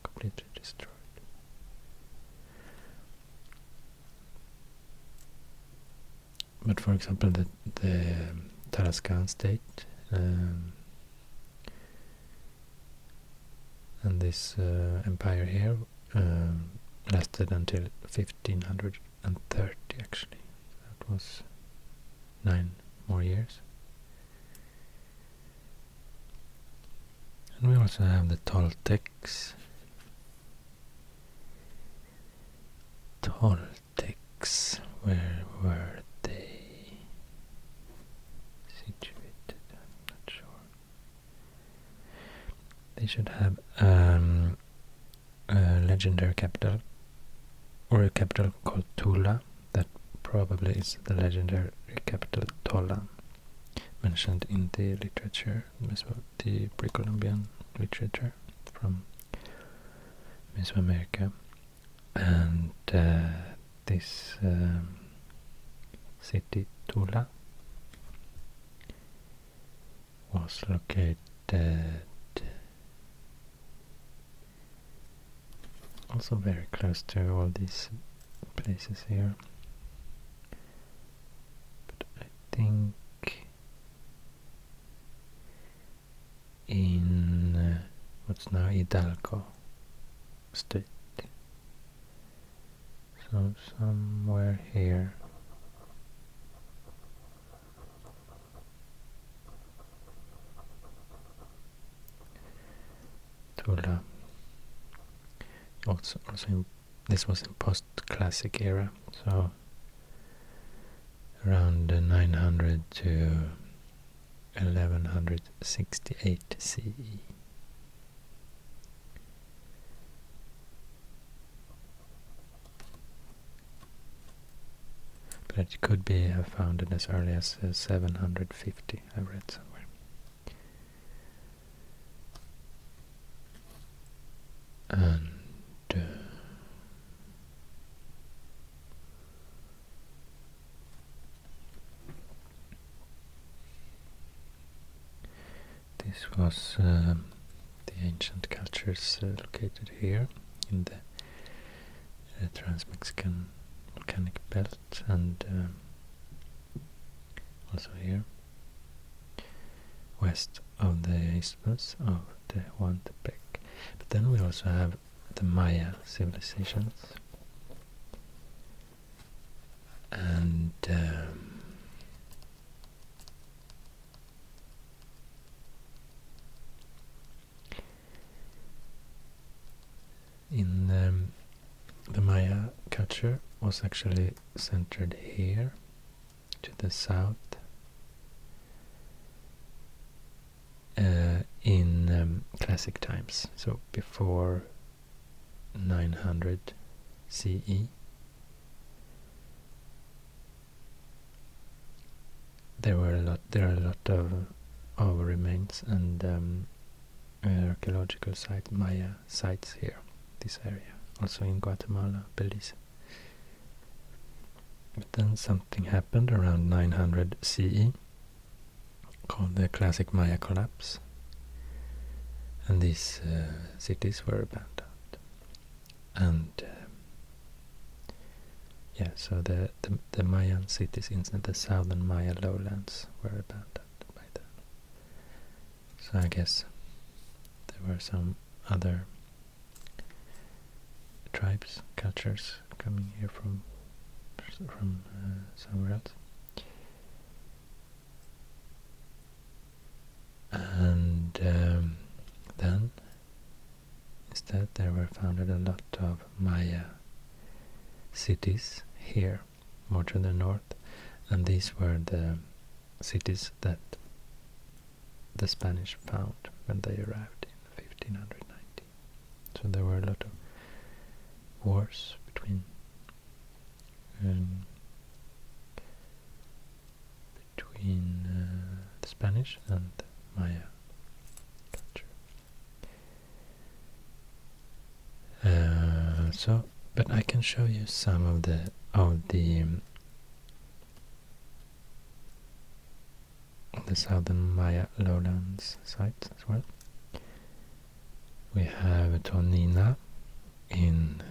completely destroyed. But for example, the Tarascan state and this empire here lasted until 1530 actually. That was 9 more years. And we also have the Toltecs. Toltecs, where were they situated? I'm not sure. They should have a legendary capital, or a capital called Tula, that probably is the legendary capital Tolan, mentioned in the literature, the pre-Columbian literature from Mesoamerica. And this city, Tula, was located also very close to all these places here. But I think in what's now Hidalgo state. So somewhere here. Tula. Also this was in post-classic era, so around 900 to 1168 CE. But it could be founded as early as 750, I read somewhere. And This was the ancient cultures located here in the Trans-Mexican volcanic belt, and also here west of the isthmus of the Tehuantepec. But then we also have the Maya civilizations, and in the Maya culture was actually centered here to the south in classic times, so before 900 CE. There are a lot of remains and archaeological Maya sites here, this area, also in Guatemala, Belize. But then something happened around 900 CE called the classic Maya collapse, and these cities were abandoned. And yeah, so the Mayan cities in the southern Maya lowlands were abandoned by them. So I guess there were some other tribes, cultures coming here from somewhere else. And then instead there were founded a lot of Maya cities here, more to the north, and these were the cities that the Spanish found when they arrived in 1590. So there were a lot of wars between the Spanish and Maya culture. But I can show you some of the southern Maya lowlands sites as well. We have Tonina in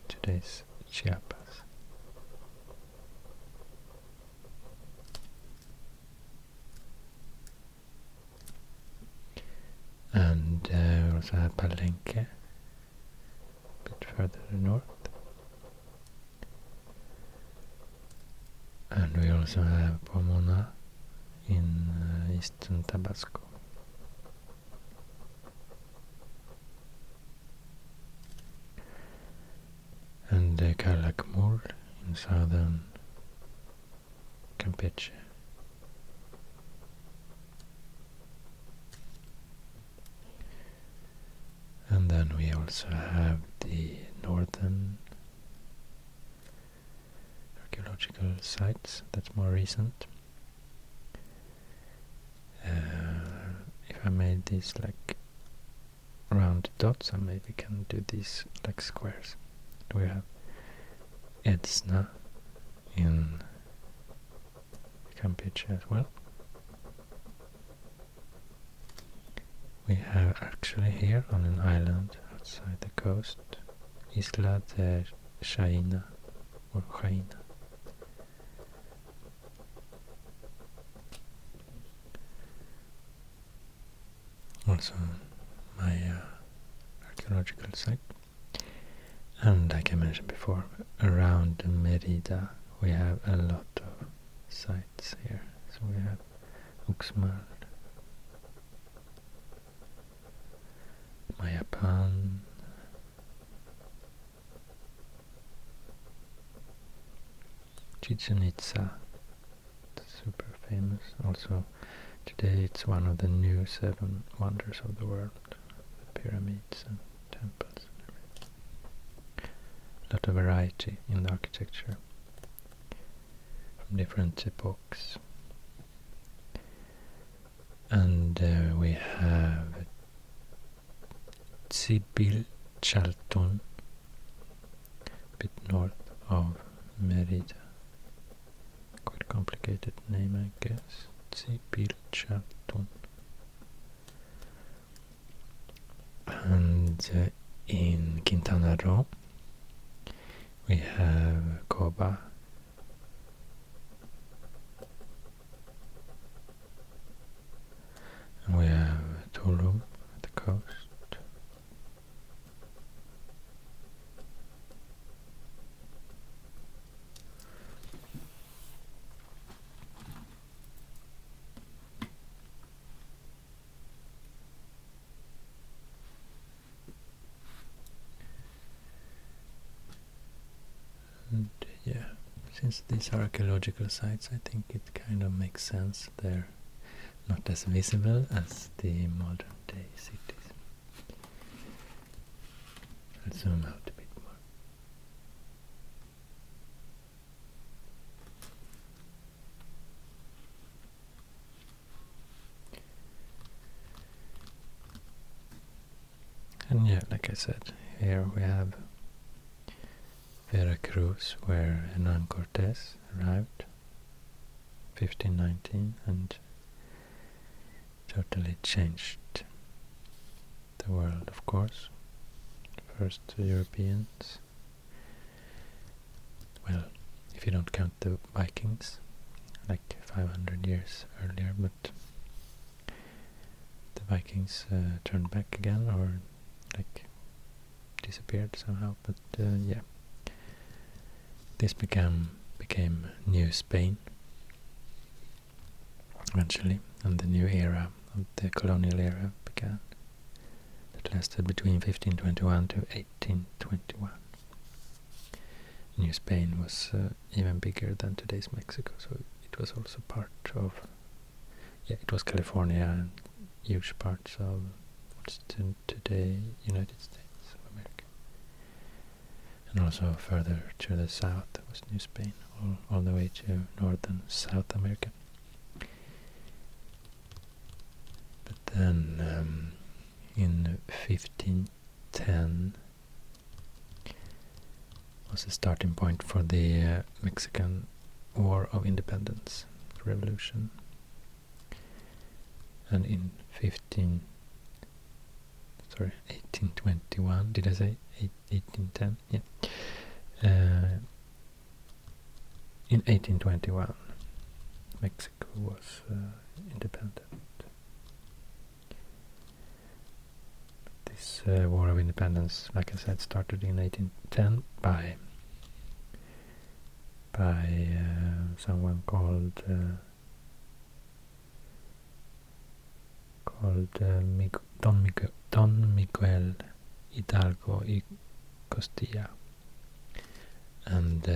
today's Chiapas. And we also have Palenque, a bit further north. And we also have Pomona in eastern Tabasco. And Calakmul in southern Campeche. And then we also have the northern archaeological sites that's more recent. If I made these like round dots, I maybe can do these like squares. We have Edsna in Campeche as well. We have actually here on an island outside the coast, Isla de Chaina, or Chaina. Also Maya archaeological site. And like I mentioned before, around Merida we have a lot of sites here. So we have Uxmal, Mayapan, Chichen Itza, super famous. Also today it's one of the new 7 wonders of the world, the pyramids and temples and everything. A lot of variety in the architecture from different epochs. And we have Tsibil Chalton, a bit north of Merida. Quite complicated name, I guess. Tsibil Chalton. And in Quintana Roo we have Coba, and we have Tulum at the coast. And yeah, since these are archaeological sites, I think it kind of makes sense. They're not as visible as the modern day cities. I'll zoom out a bit more. And yeah, like I said, here we have Veracruz, where Hernan Cortés arrived, 1519, and totally changed the world, of course. First Europeans, well, if you don't count the Vikings, like 500 years earlier, but the Vikings turned back again, or like disappeared somehow, but yeah. This became New Spain eventually, and the new era of the colonial era began. That lasted between 1521 to 1821. New Spain was even bigger than today's Mexico, so it was also part of, yeah, it was California and huge parts of what's today United States of America. And also further to the south was New Spain, all the way to northern South America. But then in 1510 was the starting point for the Mexican War of Independence, Revolution. And in 1821, did I say 1810? Yeah. In 1821, Mexico was independent. This War of Independence, like I said, started in 1810 by someone called Don Miguel Hidalgo y Costilla, and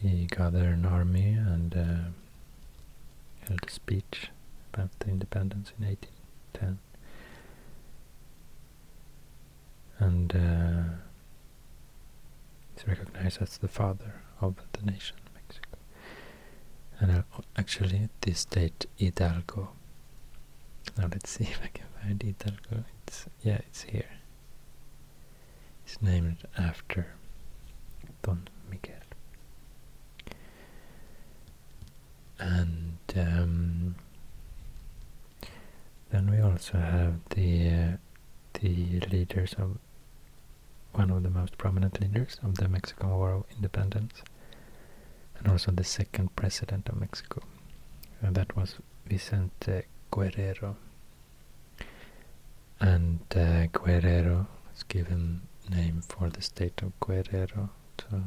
he gathered an army and held a speech about the independence in 1810, and he's recognized as the father of the nation Mexico. And actually this state Hidalgo, now let's see if I can find Hidalgo. It's here. It's named after Don Miguel. And then we also have the leaders of one of the most prominent leaders of the Mexican War of Independence, and also the second president of Mexico, and that was Vicente Guerrero. And Guerrero is given name for the state of Guerrero, so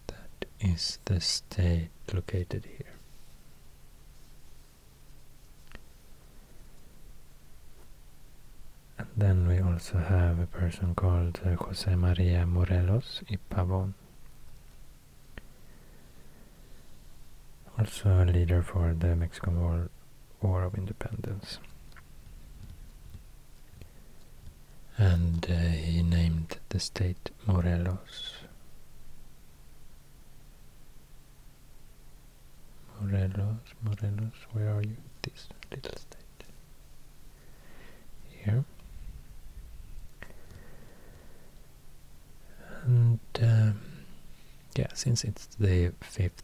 that is the state located here. And then we also have a person called José María Morelos y Pavón, also a leader for the Mexican War of Independence. And he named the state Morelos. Morelos, where are you? This little state. Here. And yeah, since it's the 5th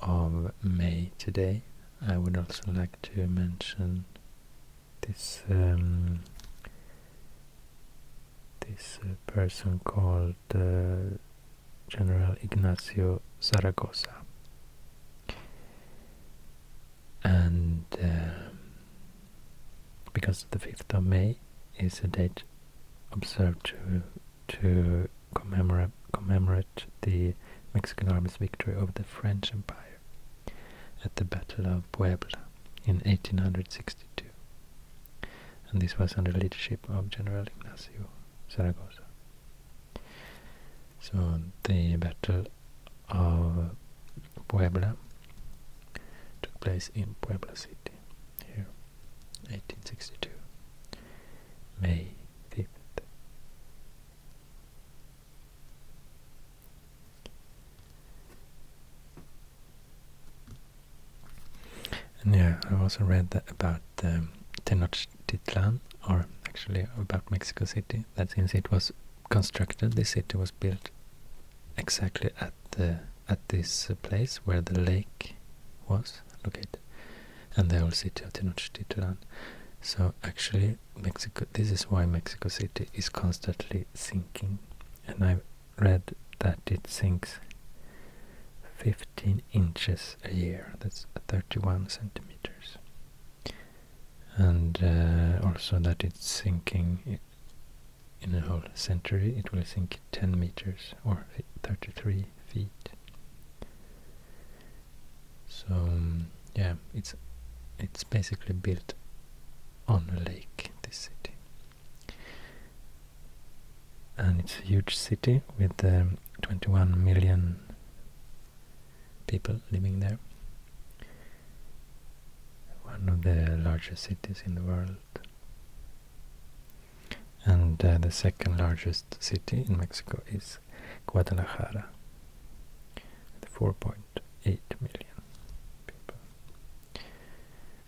of May today, I would also like to mention this person called General Ignacio Zaragoza, and because the 5th of May is a date observed to commemorate the Mexican army's victory over the French Empire at the Battle of Puebla in 1862. And this was under the leadership of General Ignacio Zaragoza. So the Battle of Puebla took place in Puebla City, here, 1862, May 5th. And yeah, I also read that about Tenochtitlan, or actually about Mexico City, that since it was constructed, the city was built exactly at this place where the lake was located, and the old city of Tenochtitlan. So actually, this is why Mexico City is constantly sinking, and I read that it sinks 15 inches a year. That's 31 centimeters. And also that it's sinking in a whole century. It will sink 10 meters or 33 feet. So yeah, it's basically built on a lake, this city. And it's a huge city with 21 million people living there. One of the largest cities in the world. And the second largest city in Mexico is Guadalajara, with 4.8 million people.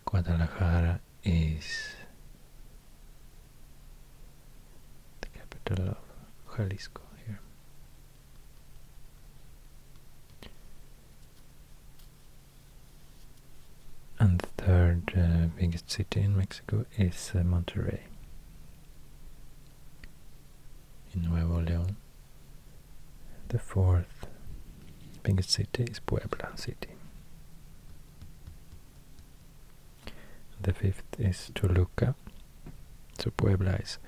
Guadalajara is the capital of Jalisco here. And the third biggest city in Mexico is Monterrey, in Nuevo León. The fourth biggest city is Puebla City. The fifth is Toluca. So Puebla is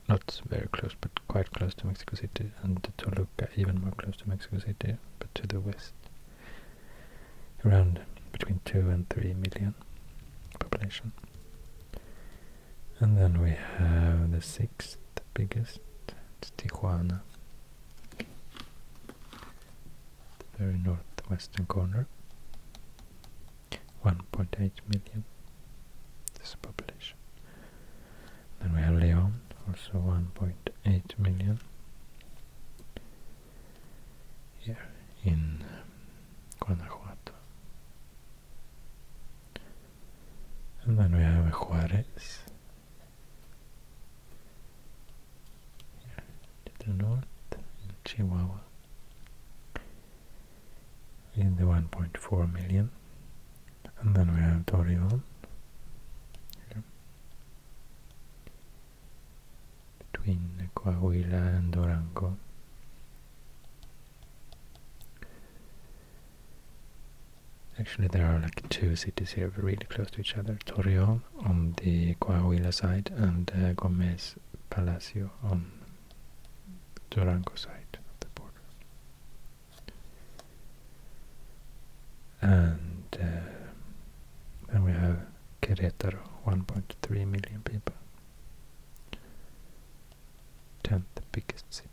not very close, but quite close to Mexico City, and Toluca even more close to Mexico City, but to the west. Around between 2 and 3 million population. And then we have the sixth biggest, it's Tijuana, the very northwestern corner, 1.8 million, this population. Then we have León, also 1.8 million, here in Guanajuato. And then we have Juárez, here to the north, in Chihuahua, in the 1.4 million. And then we have Torreón, here, between Coahuila and Durango. Actually, there are like two cities here really close to each other. Torreón on the Coahuila side and Gómez Palacio on Durango side of the border. And then we have Querétaro, 1.3 million people. 10th biggest city.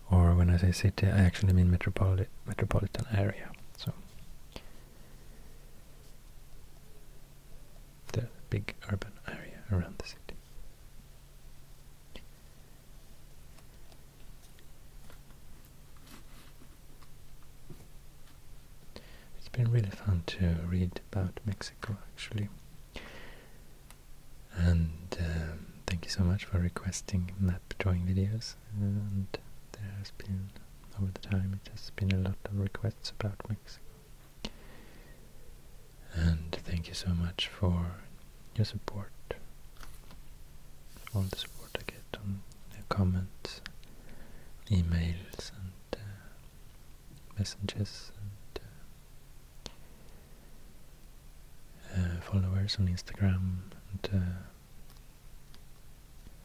Or when I say city, I actually mean metropolitan area. So the big urban area around the city. It's been really fun to read about Mexico, actually. And thank you so much for requesting map drawing videos. And there has been over the time. It has been a lot of requests about Mexico. And thank you so much for your support, all the support I get on comments, emails and messages and followers on Instagram and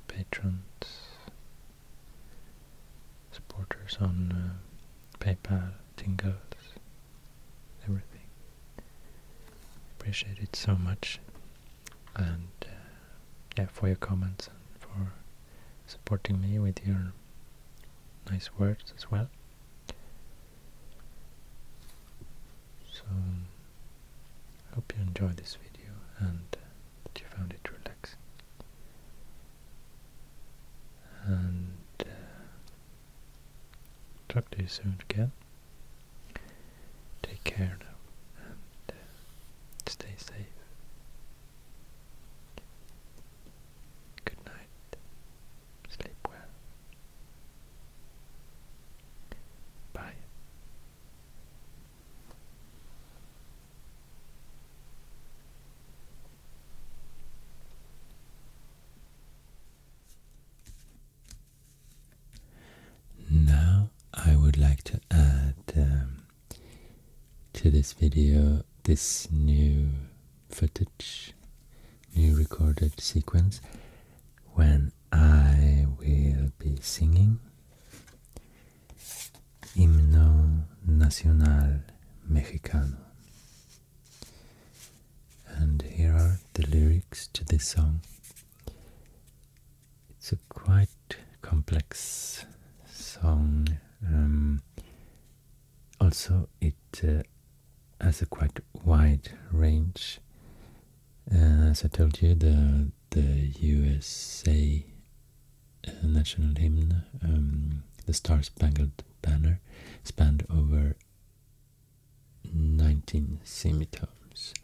patrons, supporters on PayPal, Tingles, everything. Appreciate it so much, and yeah, for your comments and for supporting me with your nice words as well. So I hope you enjoyed this video and that you found it relaxing. And talk to you soon again. Take care now and stay safe. Good night. Sleep well. Bye. Now I would like to add to this video this new footage, new recorded sequence when I will be singing Himno Nacional Mexicano. And here are the lyrics to this song. It's a quite complex song. Also, it has a quite wide range. As I told you, the USA national hymn, the Star Spangled Banner, spanned over 19 semitones,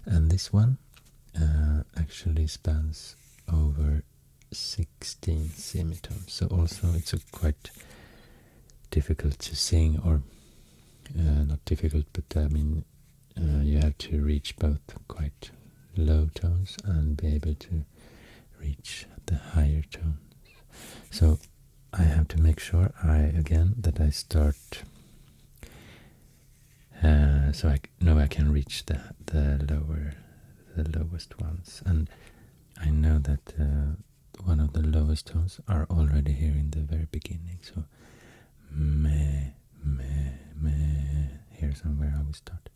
and this one actually spans over 16 semitones. So also it's a quite difficult to sing, or not difficult, but I mean you have to reach both quite low tones and be able to reach the higher tones. So I have to make sure that I start so I know I can reach the lowest ones, and I know that one of the lowest tones are already here in the very beginning. So me, here somewhere I will start.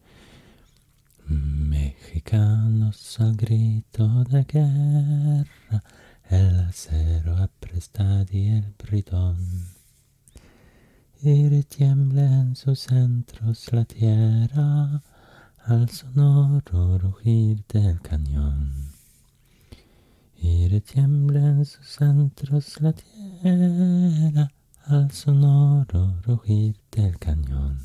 Mexicanos al grito de guerra, el acero aprestadi el bridón, y retiembla en sus centros la tierra al sonoro rugir del cañón. Y retiembla en sus centros la tierra al sonoro rugir del cañón.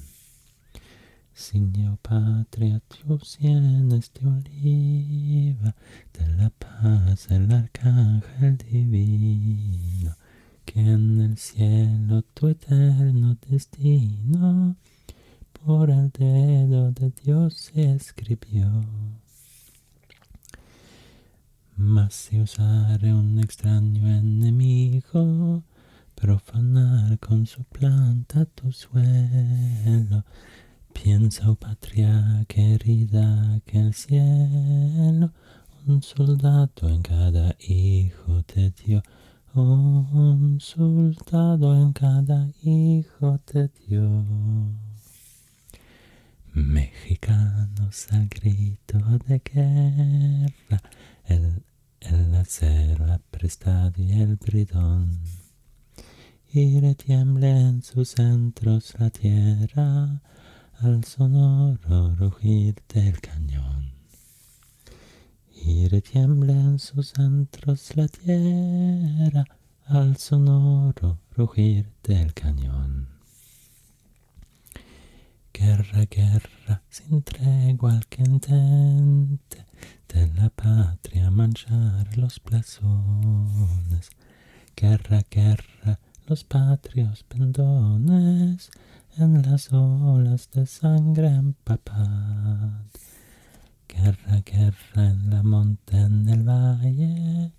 Signio patria, tu sienes de oliva, de la paz el arcángel divino, que en el cielo tu eterno destino por el dedo de Dios se escribió. Mas si usare un extraño enemigo profanar con su planta tu suelo, piensa, oh patria querida, que el cielo un soldado en cada hijo te dio, un soldado en cada hijo te dio. Mexicanos al grito de guerra, el acero aprestado y el bridón, y retiembla en sus centros la tierra al sonoro rugir del cañón. Y retiembla en sus centros la tierra al sonoro rugir del cañón. Guerra, guerra, sin tregua al que intente de la patria manchar los blasones. Guerra, guerra, los patrios pendones en las olas de sangre empapad. Guerra, guerra en la monte, en el valle,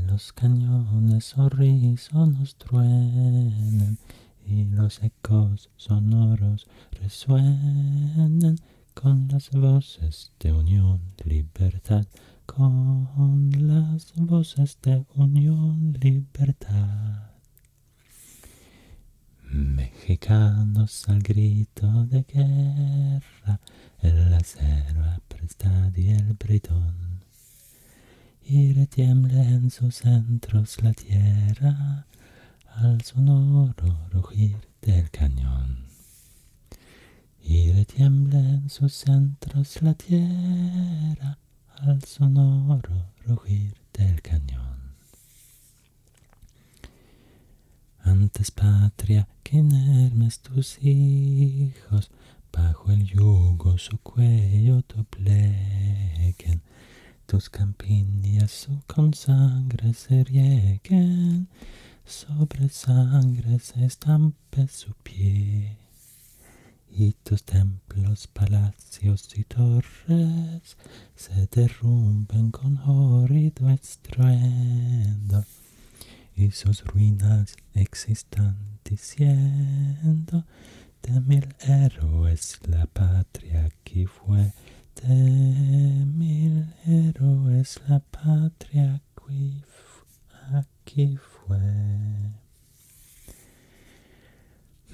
los cañones horrísonos truenen y los ecos sonoros resuenen con las voces de unión, libertad, con las voces de unión, libertad. Mexicanos al grito de guerra, el acero apresta y el bridón, y retiembla en sus centros la tierra al sonoro rugir del cañón. Y retiembla en sus centros la tierra al sonoro rugir del cañón. Antes, patria, que inermes tus hijos bajo el yugo su cuello dobleguen, tus campiñas con sangre se rieguen, sobre sangre se estampe su pie, y tus templos, palacios y torres se derrumben con horrido estruendo, y sus ruinas existan diciendo: de 1000 héroes la patria aquí fue, de 1000 héroes la patria aquí fue.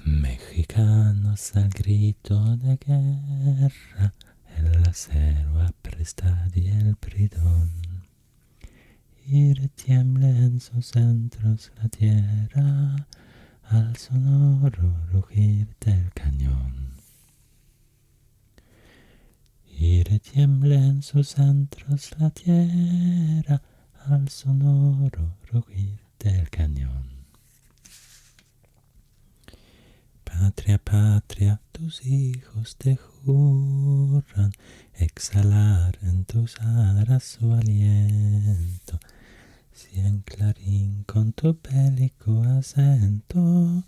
Mexicanos al grito de guerra, el acero apresta y el bridón, y retiembla en sus centros la tierra al sonoro rugir del cañón. Y retiembla en sus centros la tierra al sonoro rugir del cañón. Patria, patria, tus hijos te juran exhalar en tus aras su aliento, si en clarín con tu bélico acento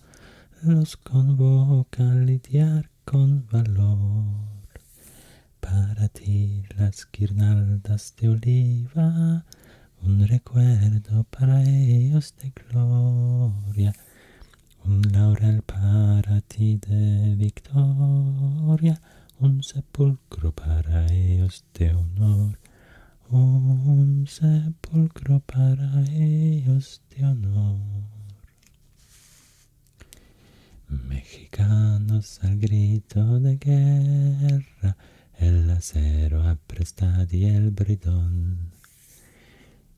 los convoca a lidiar con valor. Para ti las guirnaldas de oliva, un recuerdo para ellos de gloria, un laurel para ti de victoria, un sepulcro para ellos de honor, un sepulcro para ellos de honor. Mexicanos al grito de guerra, el acero apresta y el bridón,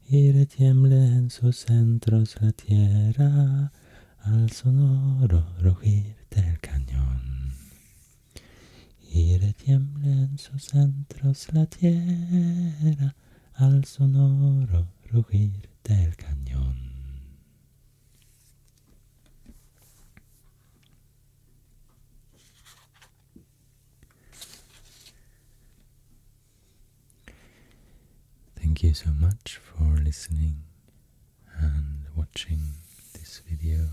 y retiembla en sus centros la tierra al sonoro rugir del cañón. Y retiembla en sus centros la tierra al sonoro rugir del cañón. Thank you so much for listening and watching this video.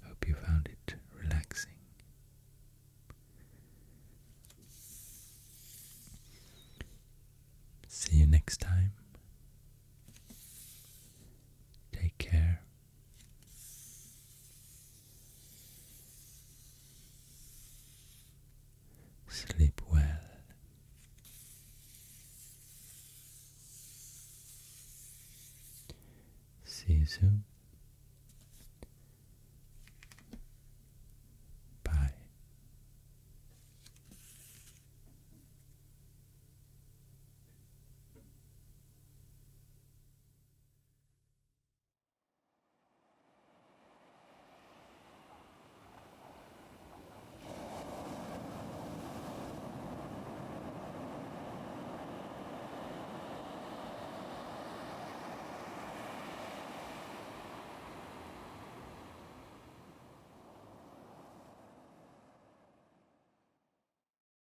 Hope you found it relaxing. See you next time. Take care. Sleep well. See you soon.